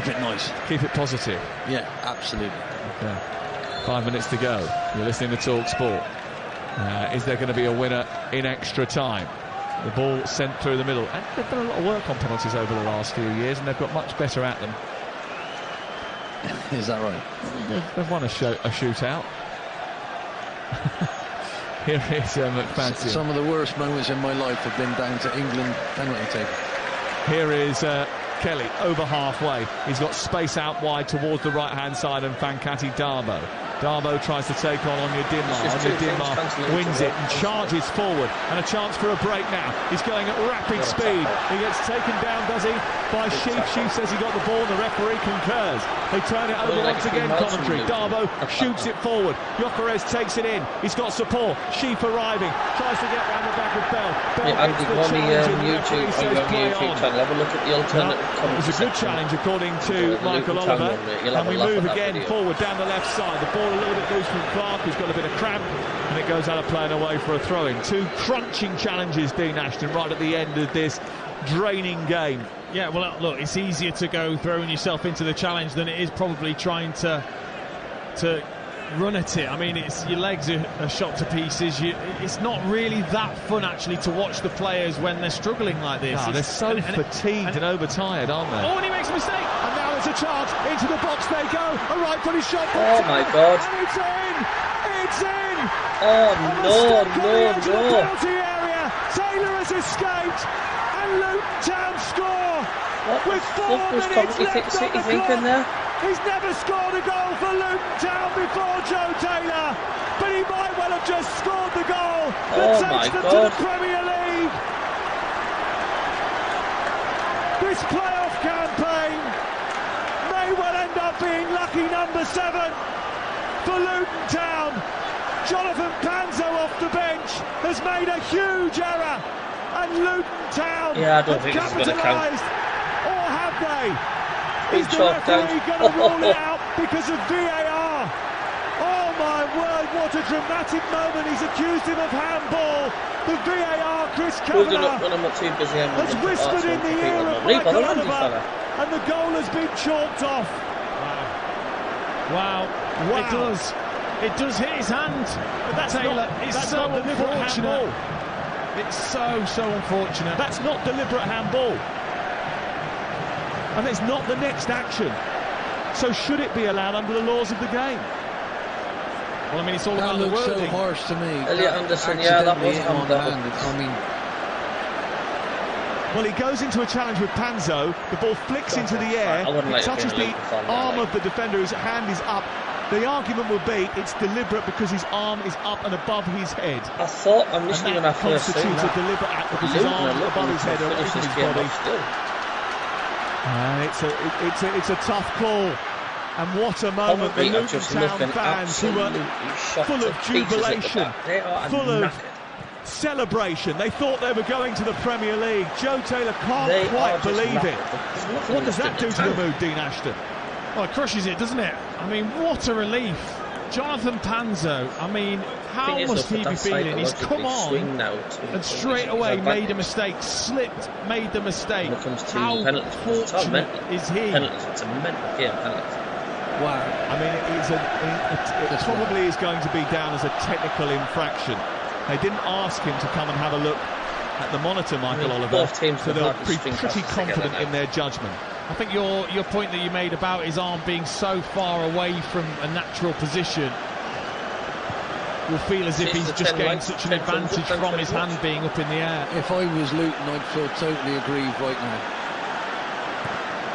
it nice. Keep it positive. Yeah, absolutely. Okay. 5 minutes to go. You're listening to Talk Sport. Is there going to be a winner in extra time? The ball sent through the middle. And they've done a lot of work on penalties over the last few years, and they've got much better at them. Is that right? They've won a shootout. Here is McFadden. Some of the worst moments in my life have been down to England penalty taking. Here is Kelly over halfway. He's got space out wide towards the right-hand side, and Fankati Darbo. Darbo tries to take on Onyedinma. Onyedinma wins it and charges forward, and a chance for a break now. He's going at rapid speed. He gets taken down, does he, by Sheaf. Sheaf says he got the ball, and the referee concurs. They turn it over once again, Coventry. Darbo shoots it forward. Gyökeres takes it in. He's got support. Sheaf arriving. Tries to get round the back of Bell. Bell gets the challenge, and the referee says play on. Have a look at the alternate. It was a good challenge, according to Michael Oliver. And we move again forward down the left side. The ball a little bit loose from Clark, who's got a bit of cramp, and it goes out of play and away for a throw-in. 2 crunching challenges, Dean Ashton, right at the end of this draining game. Yeah, well, look, it's easier to go throwing yourself into the challenge than it is probably trying to run at it. I mean, your legs are shot to pieces. It's not really that fun actually to watch the players when they're struggling like this. No, they're so fatigued and overtired, aren't they? Oh, and he makes a mistake. And now there's a chance. Into the box they go. A right-footed shot. Oh my God! And it's in. It's in. Oh no! Penalty area. Taylor has escaped, and Luton Town score with 4 minutes left on the clock. There? He's never scored a goal for Luton Town before, Joe Taylor, but he might well have just scored the goal that takes them to the Premier League. This playoff campaign may well end up being lucky number 7 for Luton Town. Jonathan Panzo off the bench has made a huge error, and Luton Town I don't think this is going to count. Or have they? Is the referee going to rule it out because of VAR? Oh my word, what a dramatic moment. He's accused him of handball. The VAR, Chris Kavanagh, has whispered in the ear of Michael Oliver, and the goal has been chalked off. Wow. It does hit his hand. But that's Taylor. It's so unfortunate. It's so unfortunate. That's not deliberate handball. And it's not the next action. So should it be allowed under the laws of the game? Well, I mean, it's all that about the looks wording. so harsh to me. Elliot Anderson, that was on the hand. I mean, well, he goes into a challenge with Panzo. The ball flicks into the air. It touches the arm of the defender. His hand is up. The argument will be it's deliberate because his arm is up and above his head. I thought initially when I first seen constitutes a deliberate act because his arm is above his head or over his body. It's a tough call. And what a moment. The Luton Town fans who were full of jubilation, full of celebration. They thought they were going to the Premier League. Joe Taylor can't quite believe it. What does that do to the mood, Dean Ashton? Well, it crushes it, doesn't it? I mean, what a relief. Jonathan Panzo, I mean, how must he be feeling? He's come on and straight away made a mistake, slipped, made the mistake. How fortunate is he? It's a mental game, penalty. Wow. I mean, it probably is going to be down as a technical infraction. They didn't ask him to come and have a look at the monitor, Michael Oliver, so they're pretty confident in their judgment. I think your point that you made about his arm being so far away from a natural position will feel as if he's just getting such an advantage from his hand being up in the air. If I was Luton, I'd feel totally aggrieved right now.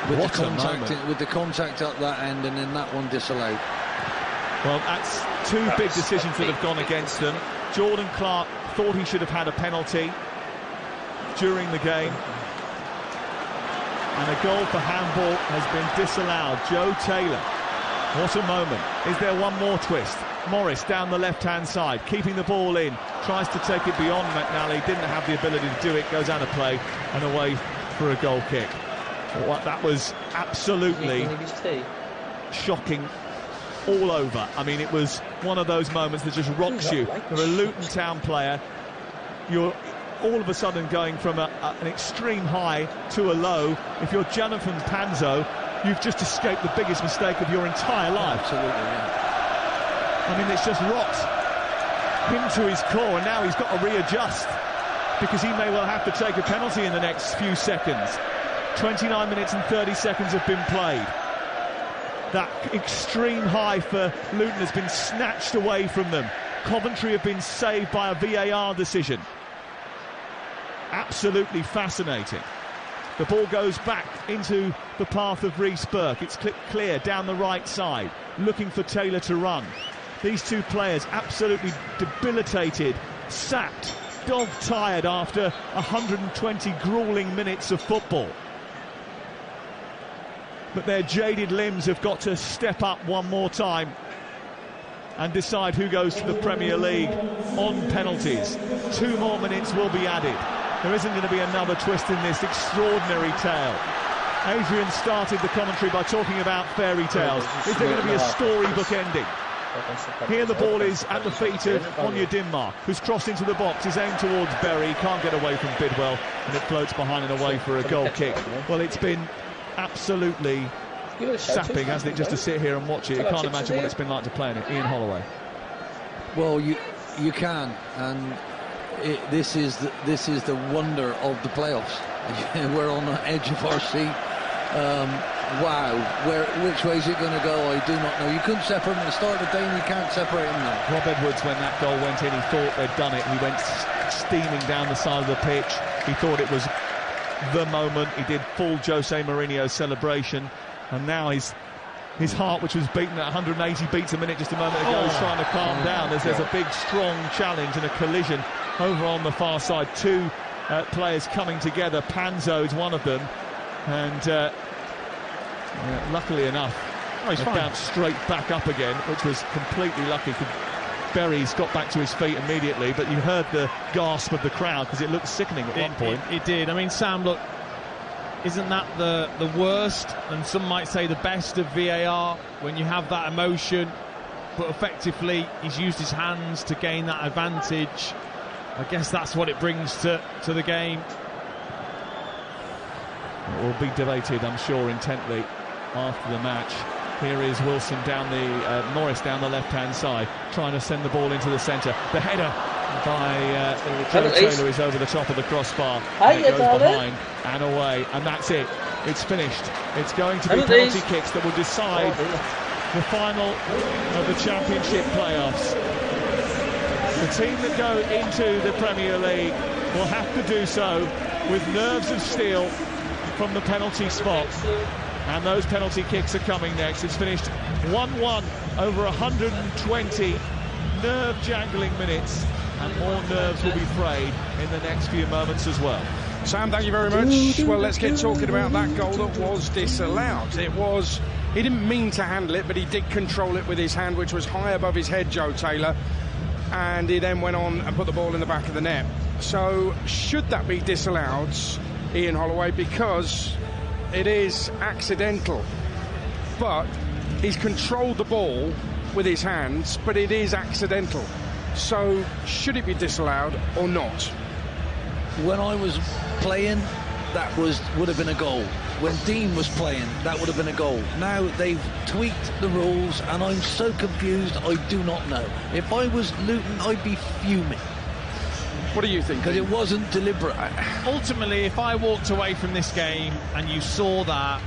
With the contact up that end and then that one disallowed. Well, that's two big decisions that have gone against them. Jordan Clark thought he should have had a penalty during the game. And a goal for handball has been disallowed. Joe Taylor, what a moment. Is there one more twist? Morris down the left-hand side, keeping the ball in, tries to take it beyond McNally, didn't have the ability to do it, goes out of play and away for a goal kick. Well, that was absolutely shocking all over. I mean, it was one of those moments that just rocks you. You're a Luton Town player, you're all of a sudden going from an extreme high to a low. If you're Jonathan Panzo, you've just escaped the biggest mistake of your entire life. Absolutely, yeah. I mean, it's just rocked him to his core, and now he's got to readjust because he may well have to take a penalty in the next few seconds. 29 minutes and 30 seconds have been played. That extreme high for Luton has been snatched away from them. Coventry have been saved by a VAR decision. Absolutely fascinating. The ball goes back into the path of Reece Burke. It's clipped clear down the right side, looking for Taylor to run. These two players absolutely debilitated, sapped, dog-tired after 120 gruelling minutes of football. But their jaded limbs have got to step up one more time and decide who goes to the Premier League on penalties. 2 more minutes will be added. There isn't going to be another twist in this extraordinary tale. Adrian started the commentary by talking about fairy tales. Is there going to be a storybook ending? Here the ball is at the feet of Onyeka Denmark, who's crossed into the box, is aimed towards Berry, can't get away from Bidwell, and it floats behind and away for a goal kick. Well, it's been absolutely sapping, hasn't it, just to sit here and watch it. You can't imagine what it's been like to play in it. Ian Holloway. Well, you can, and this is the wonder of the playoffs. We're on the edge of our seat. Wow, which way is it going to go? I do not know. You couldn't separate them at the start of the day, and you can't separate them now. Rob Edwards, when that goal went in, he thought they'd done it. He went steaming down the side of the pitch. He thought it was the moment. He did full Jose Mourinho celebration, and now his heart, which was beating at 180 beats a minute just a moment ago, is trying to calm down as there's a big, strong challenge and a collision over on the far side. Two players coming together. Panzo is one of them, and luckily enough, he bounced straight back up again, which was completely lucky. Berry's got back to his feet immediately, but you heard the gasp of the crowd because it looked sickening at one point. It did. I mean, Sam, look, isn't that the worst, and some might say the best of VAR, when you have that emotion, but effectively he's used his hands to gain that advantage. I guess that's what it brings to the game. It will be debated, I'm sure, intently after the match. Here is Wilson down the Morris down the left-hand side, trying to send the ball into the centre. The header by Joe Taylor is over the top of the crossbar. And it goes behind and away, and that's it. It's finished. It's going to be penalty kicks that will decide the final of the Championship playoffs. The team that go into the Premier League will have to do so with nerves of steel from the penalty spot. And those penalty kicks are coming next. It's finished 1-1 over 120 nerve-jangling minutes, and more nerves will be frayed in the next few moments as well. Sam, thank you very much. Well, let's get talking about that goal that was disallowed. He didn't mean to handle it, but he did control it with his hand, which was high above his head, Joe Taylor, and he then went on and put the ball in the back of the net. So should that be disallowed, Ian Holloway? Because it is accidental, but he's controlled the ball with his hands, but it is accidental. So should it be disallowed or not? When I was playing, that would have been a goal. When Dean was playing, that would have been a goal. Now they've tweaked the rules, and I'm so confused, I do not know. If I was Luton, I'd be fuming. What do you think? Because it wasn't deliberate. Ultimately, if I walked away from this game and you saw that,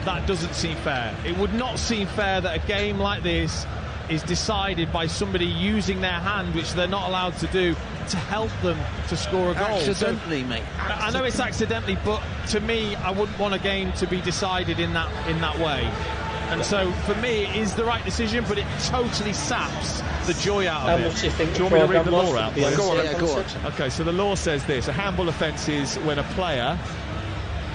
that doesn't seem fair. It would not seem fair that a game like this is decided by somebody using their hand, which they're not allowed to do, to help them to score a goal. Accidentally, mate. I know it's accidentally, but to me, I wouldn't want a game to be decided in that way. And so, for me, it is the right decision, but it totally saps the joy out of it. How much do you think? Do you want me to read the law out? Go on, go on. Okay, so the law says this: a handball offence is when a player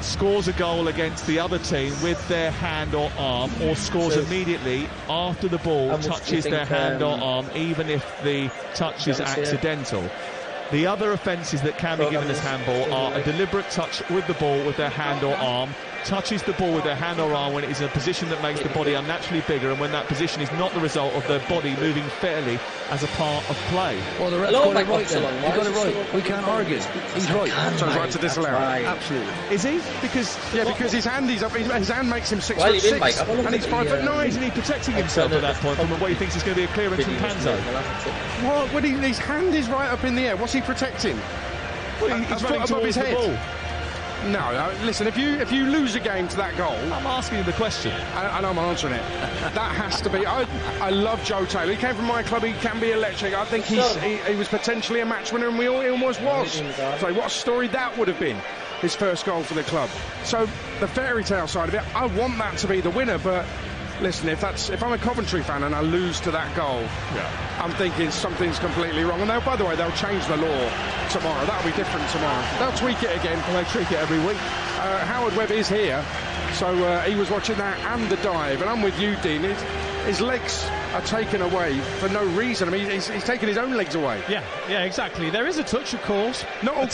scores a goal against the other team with their hand or arm, or scores immediately after the ball touches their hand or arm, even if the touch is accidental. The other offences that can be given as handball are a deliberate touch with the ball with their hand or arm, touches the ball with their hand or arm when it is in a position that makes the body unnaturally bigger, and when that position is not the result of their body moving fairly as a part of play. Well, the ref got it right then. He got it right. We can't argue. He's right. So he's right to disallow. Absolutely. Is he? Because his hand is up. His hand makes him 6'6", and he's 5'9". Isn't he protecting himself at that point from what he thinks is going to be a clearance from Panzo? Well, when his hand is right up in the air, what's he protecting? Well, he's running above his towards the head. ball. No, listen, if you lose a game to that goal... I'm asking you the question. And I'm answering it. That has to be... I love Joe Taylor. He came from my club. He can be electric. I think he was potentially a match winner, and he almost was. So what a story that would have been, his first goal for the club. So the fairy tale side of it, I want that to be the winner, but... Listen, if I'm a Coventry fan and I lose to that goal, I'm thinking something's completely wrong. And by the way, they'll change the law tomorrow. That'll be different tomorrow. They'll tweak it again. Well, they tweak it every week. Howard Webb is here, so he was watching that and the dive. And I'm with you, Dean. His legs are taken away for no reason. I mean, he's taken his own legs away. Yeah, exactly. There is a touch, of course. Not all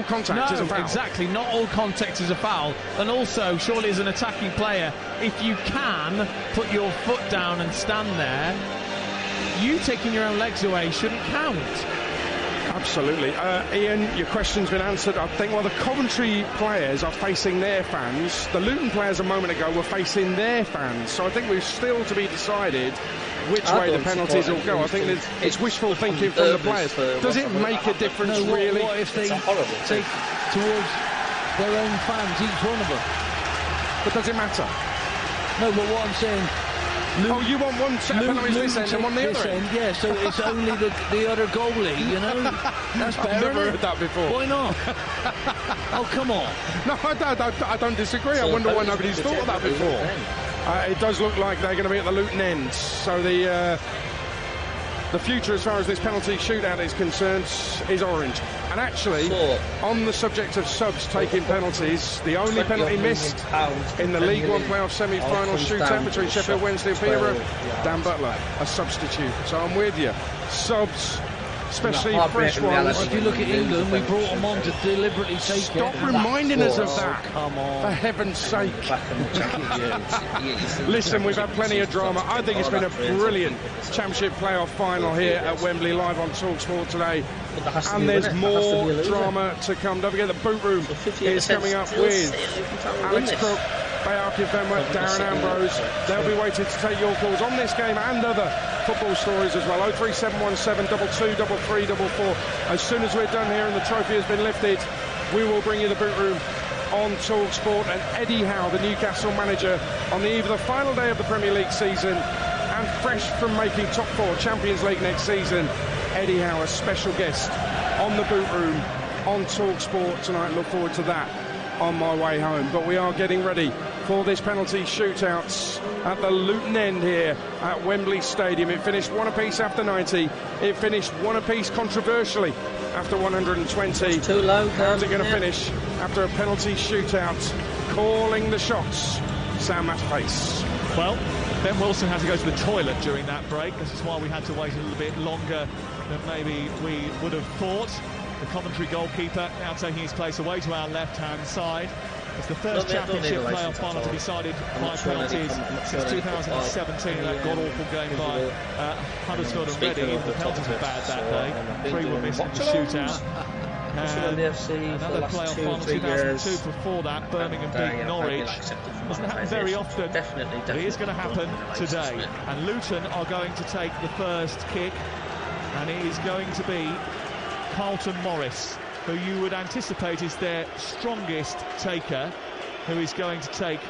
contact is a foul. Exactly. Not all contact is a foul. And also, surely as an attacking player, if you can put your foot down and stand there, you taking your own legs away shouldn't count. Absolutely. Ian, your question's been answered. I think, well, the Coventry players are facing their fans. The Luton players a moment ago were facing their fans. So I think we've still to be decided which way the penalties will go. I think it's wishful thinking from the players. Does it make a difference, really? What if they take towards their own fans, each one of them? But does it matter? No, but what I'm saying... you want one set of penalties this end and one the other end? Yeah, so it's only the other goalie, you know? That's better. I've never heard that before. Why not? Oh, come on. No, I don't disagree. I wonder why nobody's thought of that before. It does look like they're going to be at the Luton end. So the future, as far as this penalty shootout is concerned, is orange. And actually, on the subject of subs taking penalties, the only penalty missed in the League One playoff semi-final shootout between Sheffield Wednesday and Peterborough, Dan Butler, a substitute. So I'm with you. Subs, especially fresh ones. If you look at England, we brought them on to deliberately take it. Stop reminding us of that. Come on. For heaven's sake. Listen, we've had plenty of drama. I think it's been a brilliant Championship playoff final here at Wembley, live on TalkSport today. And there's more drama to come. Don't forget the boot room is coming up with Alex Crook, Bayaki Fenwick, Darren Ambrose. They'll be waiting to take your calls on this game and other football stories as well. 03717 22 33 44. As soon as we're done here and the trophy has been lifted, we will bring you the boot room on TalkSport. And Eddie Howe, the Newcastle manager, on the eve of the final day of the Premier League season and fresh from making top four Champions League next season, Eddie Howe, a special guest on the boot room on TalkSport tonight. Look forward to that on my way home. But we are getting ready for this penalty shootouts at the Luton end here at Wembley Stadium. It finished one apiece after 90. It finished one apiece controversially after 120. It's too low. How's it going to finish after a penalty shootout? Calling the shots, Sam Matterface. Well, Ben Wilson had to go to the toilet during that break. This is why we had to wait a little bit longer than maybe we would have thought. The Coventry goalkeeper now taking his place away to our left-hand side. It's the first Championship playoff final to be decided by penalties since 2017 in that god-awful game by Huddersfield and Reading. The penalties were bad that day. 3 were missed in the shootout. Another playoff final 2002 before that, Birmingham beat Norwich. Doesn't happen very often, but it is going to happen today. And Luton are going to take the first kick, and it is going to be Carlton Morris, who you would anticipate is their strongest taker, who is going to take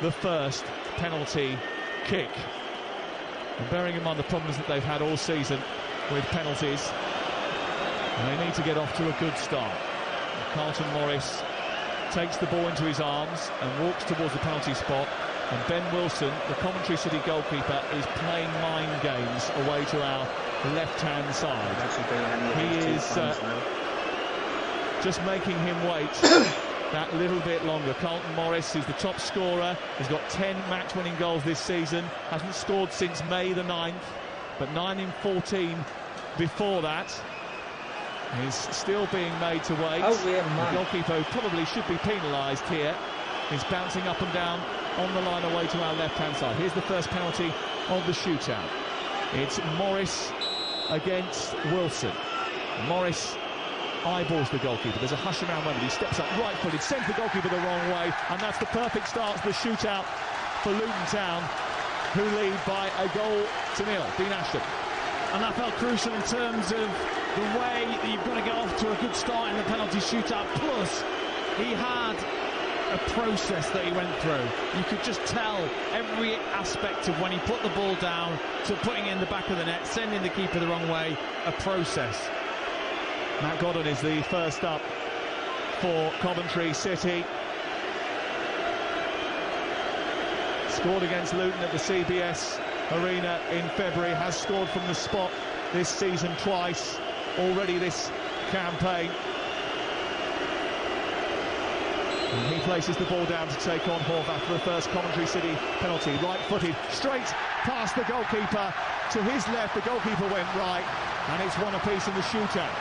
the first penalty kick. And bearing in mind the problems that they've had all season with penalties, they need to get off to a good start. And Carlton Morris takes the ball into his arms and walks towards the penalty spot. And Ben Wilson, the Coventry City goalkeeper, is playing mind games away to our left-hand side. He is just making him wait that little bit longer. Carlton Morris is the top scorer. He's got 10 match-winning goals this season. Hasn't scored since May the 9th, but 9 in 14 before that. He's still being made to wait. The goalkeeper, who probably should be penalised here, is bouncing up and down on the line away to our left-hand side. Here's the first penalty of the shootout. It's Morris against Wilson. Morris eyeballs the goalkeeper. There's a hush around Wembley. He steps up right-footed, sends the goalkeeper the wrong way, and that's the perfect start to the shootout for Luton Town, who lead by a goal to nil. Dean Ashton. And that felt crucial in terms of the way that you've got to get off to a good start in the penalty shootout. Plus, he had a process that he went through. You could just tell every aspect of when he put the ball down to putting it in the back of the net, sending the keeper the wrong way, a process. Matt Godden is the first up for Coventry City. Scored against Luton at the CBS Arena in February, has scored from the spot this season twice already this campaign. And he places the ball down to take on Hove after the first Coventry City penalty. Right-footed, straight past the goalkeeper. To his left, the goalkeeper went right, and it's one apiece in the shootout.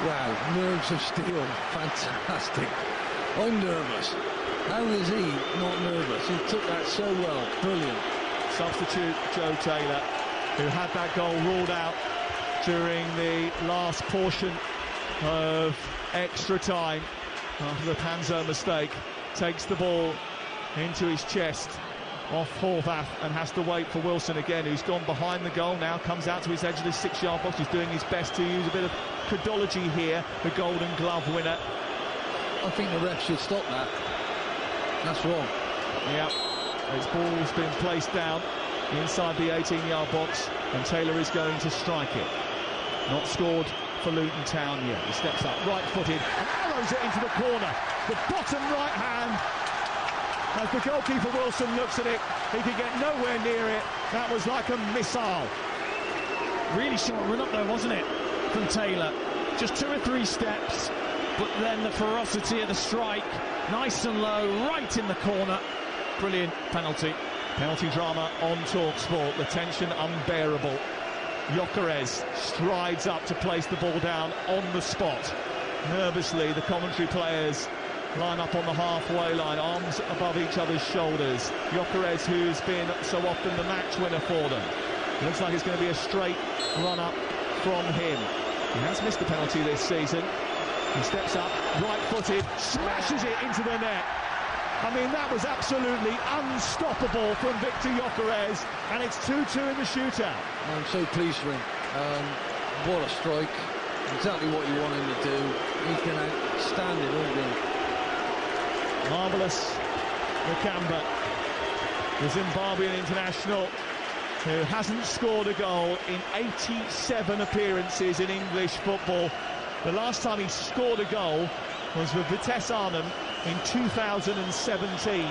Wow, nerves of steel, fantastic. I'm nervous. How is he not nervous? He took that so well, brilliant. Substitute Joe Taylor, who had that goal ruled out during the last portion of extra time after the Panzo mistake. Takes the ball into his chest off Horvath and has to wait for Wilson again, who's gone behind the goal now, comes out to his edge of the 6-yard box. He's doing his best to use a bit of credology here, the Golden Glove winner. I think the ref should stop that. That's wrong. Yeah, his ball's been placed down inside the 18-yard box and Taylor is going to strike it. Not scored for Luton Town yet. He steps up, right-footed, and arrows it into the corner. The bottom right hand. As the goalkeeper Wilson looks at it, he could get nowhere near it. That was like a missile. Really short run up there, wasn't it, from Taylor? Just 2 or 3 steps, but then the ferocity of the strike, nice and low, right in the corner. Brilliant penalty. Penalty drama on TalkSport. The tension unbearable. Gyökeres strides up to place the ball down on the spot. Nervously, the Coventry players line up on the halfway line, arms above each other's shoulders. Gyökeres, who's been so often the match winner for them. Looks like it's going to be a straight run-up from him. He has missed the penalty this season. He steps up, right-footed, smashes it into the net. I mean, that was absolutely unstoppable from Victor Gyökeres, and it's 2-2 in the shootout. I'm so pleased for him. What a strike. Exactly what you want him to do. He's been outstanding all game. Marvellous Nakamba, the Zimbabwean international who hasn't scored a goal in 87 appearances in English football. The last time he scored a goal was with Vitesse Arnhem in 2017.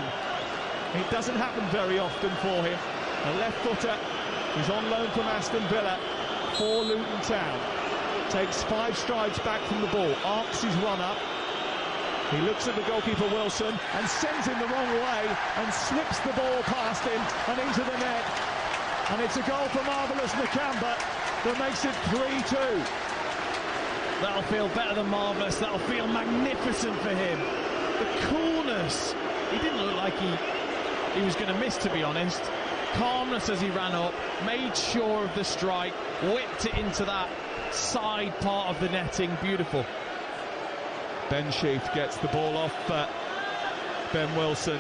It doesn't happen very often for him. A left footer who's on loan from Aston Villa for Luton Town. Takes 5 strides back from the ball, arcs his run up. He looks at the goalkeeper Wilson and sends him the wrong way and slips the ball past him and into the net. And it's a goal for marvellous Nakamba that makes it 3-2. That'll feel better than marvellous. That'll feel magnificent for him. The coolness. He didn't look like he was going to miss, to be honest. Calmness as he ran up, made sure of the strike, whipped it into that side part of the netting. Beautiful. Ben Sheaf gets the ball off Ben Wilson.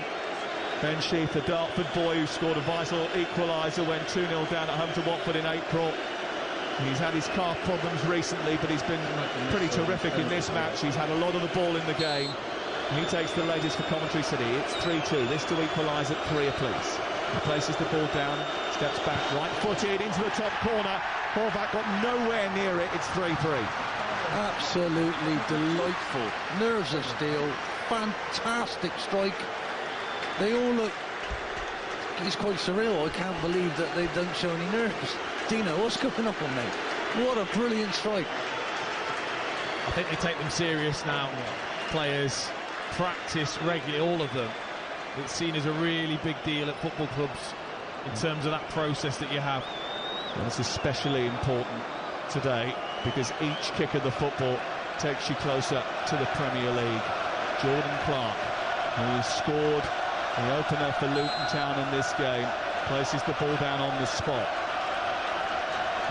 Ben Sheaf, the Dartford boy who scored a vital equaliser when 2-0 down at home to Watford in April. He's had his calf problems recently, but he's been pretty terrific in this match. He's had a lot of the ball in the game. He takes the latest for Coventry City. It's 3-2. This to equalise at 3 apiece. He places the ball down, steps back, right-footed into the top corner. Horvath got nowhere near it. It's 3-3. Absolutely delightful. Nerves of steel. Fantastic strike. They all look... It's quite surreal. I can't believe that they don't show any nerves. Dino, what's going on, mate? What a brilliant strike. I think they take them serious now. Players practice regularly, all of them. It's seen as a really big deal at football clubs in terms of that process that you have. And it's especially important today because each kick of the football takes you closer to the Premier League. Jordan Clark, who scored the opener for Luton Town in this game, places the ball down on the spot.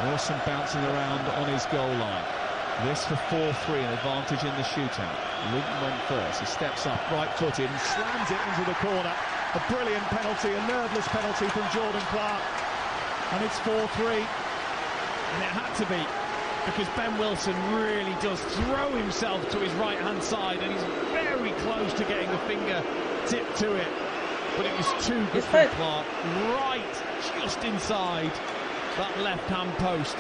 Wilson bouncing around on his goal line. This for 4-3, an advantage in the shootout. Luton went first. He steps up, right-footed, and slams it into the corner. A brilliant penalty, a nerveless penalty from Jordan Clark. And it's 4-3. And it had to be, because Ben Wilson really does throw himself to his right-hand side, and he's very close to getting the finger tipped to it. But it was too good for Clark. Right, just inside that left-hand post.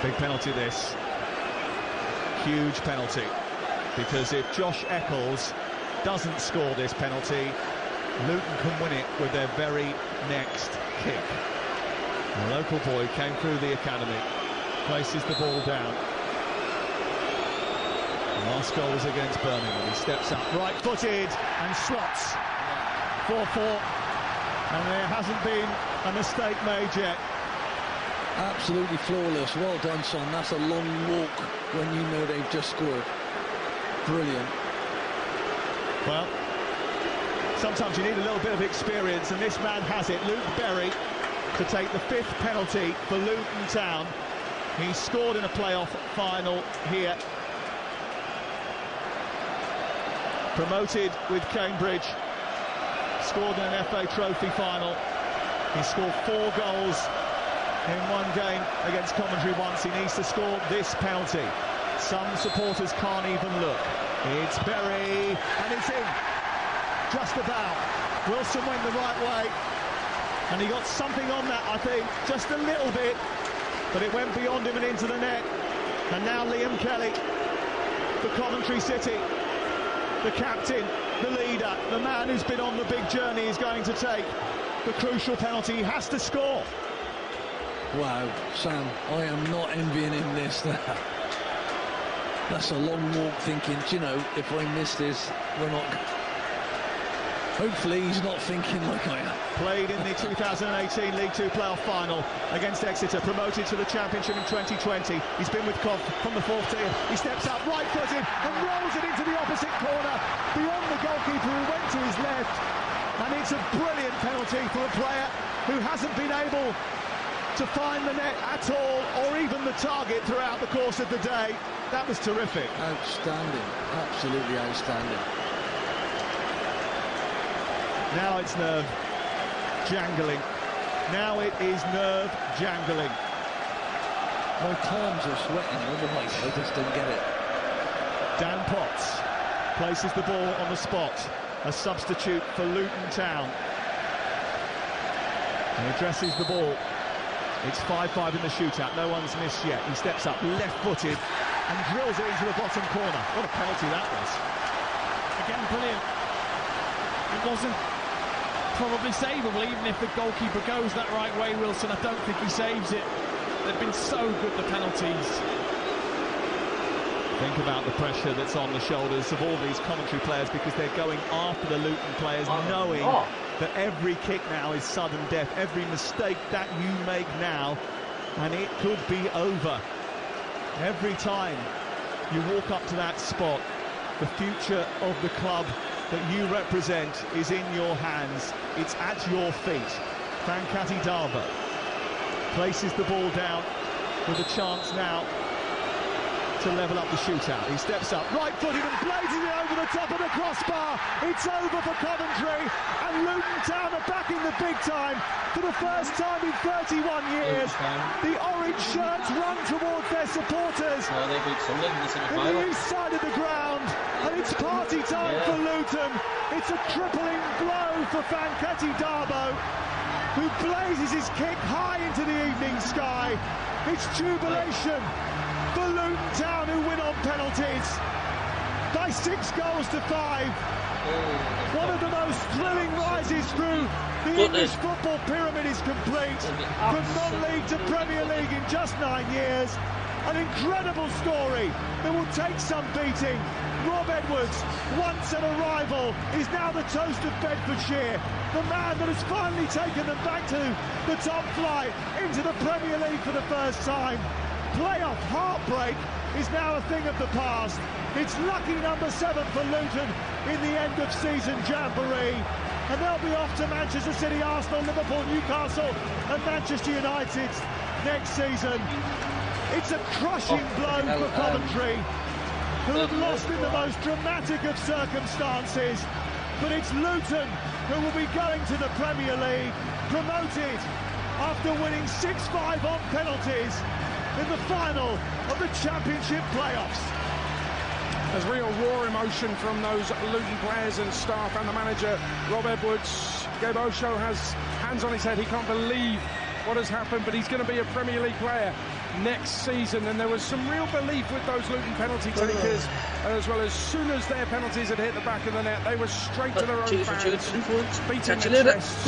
Big penalty this. Huge penalty. Because if Josh Eccles doesn't score this penalty, Luton can win it with their very next kick. The local boy came through the academy, places the ball down. The last goal was against Birmingham. He steps up, right-footed, and slots. 4-4. And there hasn't been a mistake made yet. Absolutely flawless. Well done, son. That's a long walk when you know they've just scored. Brilliant. Well, sometimes you need a little bit of experience, and this man has it. Luke Berry to take the 5th penalty for Luton Town. He scored in a playoff final here. Promoted with Cambridge, scored in an FA Trophy final. He scored 4 goals in one game against Coventry once. He needs to score this penalty. Some supporters can't even look. It's Berry, and it's in. Just about. Wilson went the right way, and he got something on that, I think, just a little bit, but it went beyond him and into the net. And now Liam Kelly for Coventry City. The captain, the leader, the man who's been on the big journey is going to take the crucial penalty. He has to score. Wow, Sam, I am not envying him this. That's a long walk thinking, do you know, if I miss this, we're not... Hopefully he's not thinking like I am. Played in the 2018 League Two playoff final against Exeter, promoted to the Championship in 2020. He's been with Cov from the 4th tier. He steps up, right-footed, and rolls it into the opposite corner, beyond the goalkeeper who went to his left. And it's a brilliant penalty for a player who hasn't been able to find the net at all, or even the target throughout the course of the day. That was terrific. Outstanding, absolutely outstanding. Now it's nerve jangling. Now it is nerve jangling. My palms are sweating otherwise, I just don't get it. Dan Potts places the ball on the spot. A substitute for Luton Town. And addresses the ball. It's 5-5 in the shootout. No one's missed yet. He steps up, left-footed, and drills it into the bottom corner. What a penalty that was. Again, brilliant. It wasn't probably savable, even if the goalkeeper goes that right way, Wilson. I don't think he saves it. They've been so good, the penalties. Think about the pressure that's on the shoulders of all these Coventry players, because they're going after the Luton players, knowing that every kick now is sudden death. Every mistake that you make now, and it could be over. Every time you walk up to that spot, the future of the club that you represent is in your hands. It's at your feet. Fankati Darba places the ball down with a chance now to level up the shootout. He steps up, right-footed, and blazes it over the top of the crossbar. It's over for Coventry, and Luton Town are back in the big time for the first time in 31 years. The orange shirts run towards their supporters in the east side of the ground, and it's party time for Luton. It's a crippling blow for Fankati Darbo, who blazes his kick high into the evening sky. It's jubilation for Luton Town, who win on penalties by 6 goals to 5. One of the most thrilling rises through the English football pyramid is complete. From non-league to Premier League in just 9 years. An incredible story that will take some beating. Rob Edwards, once an arrival, is now the toast of Bedfordshire. The man that has finally taken them back to the top flight, into the Premier League for the first time. Playoff heartbreak is now a thing of the past. It's lucky number 7 for Luton in the end of season jamboree, and they'll be off to Manchester City, Arsenal, Liverpool, Newcastle and Manchester United next season. It's a crushing blow for Coventry, who have lost in the most dramatic of circumstances, but it's Luton who will be going to the Premier League, promoted after winning 6-5 on penalties in the final of the Championship playoffs. There's real raw emotion from those Luton players and staff and the manager, Rob Edwards. Gabe Osho has hands on his head. He can't believe what has happened, but he's going to be a Premier League player next season. And there was some real belief with those Luton penalty takers, as well. As soon as their penalties had hit the back of the net, they were straight to their own fans, beating their chests.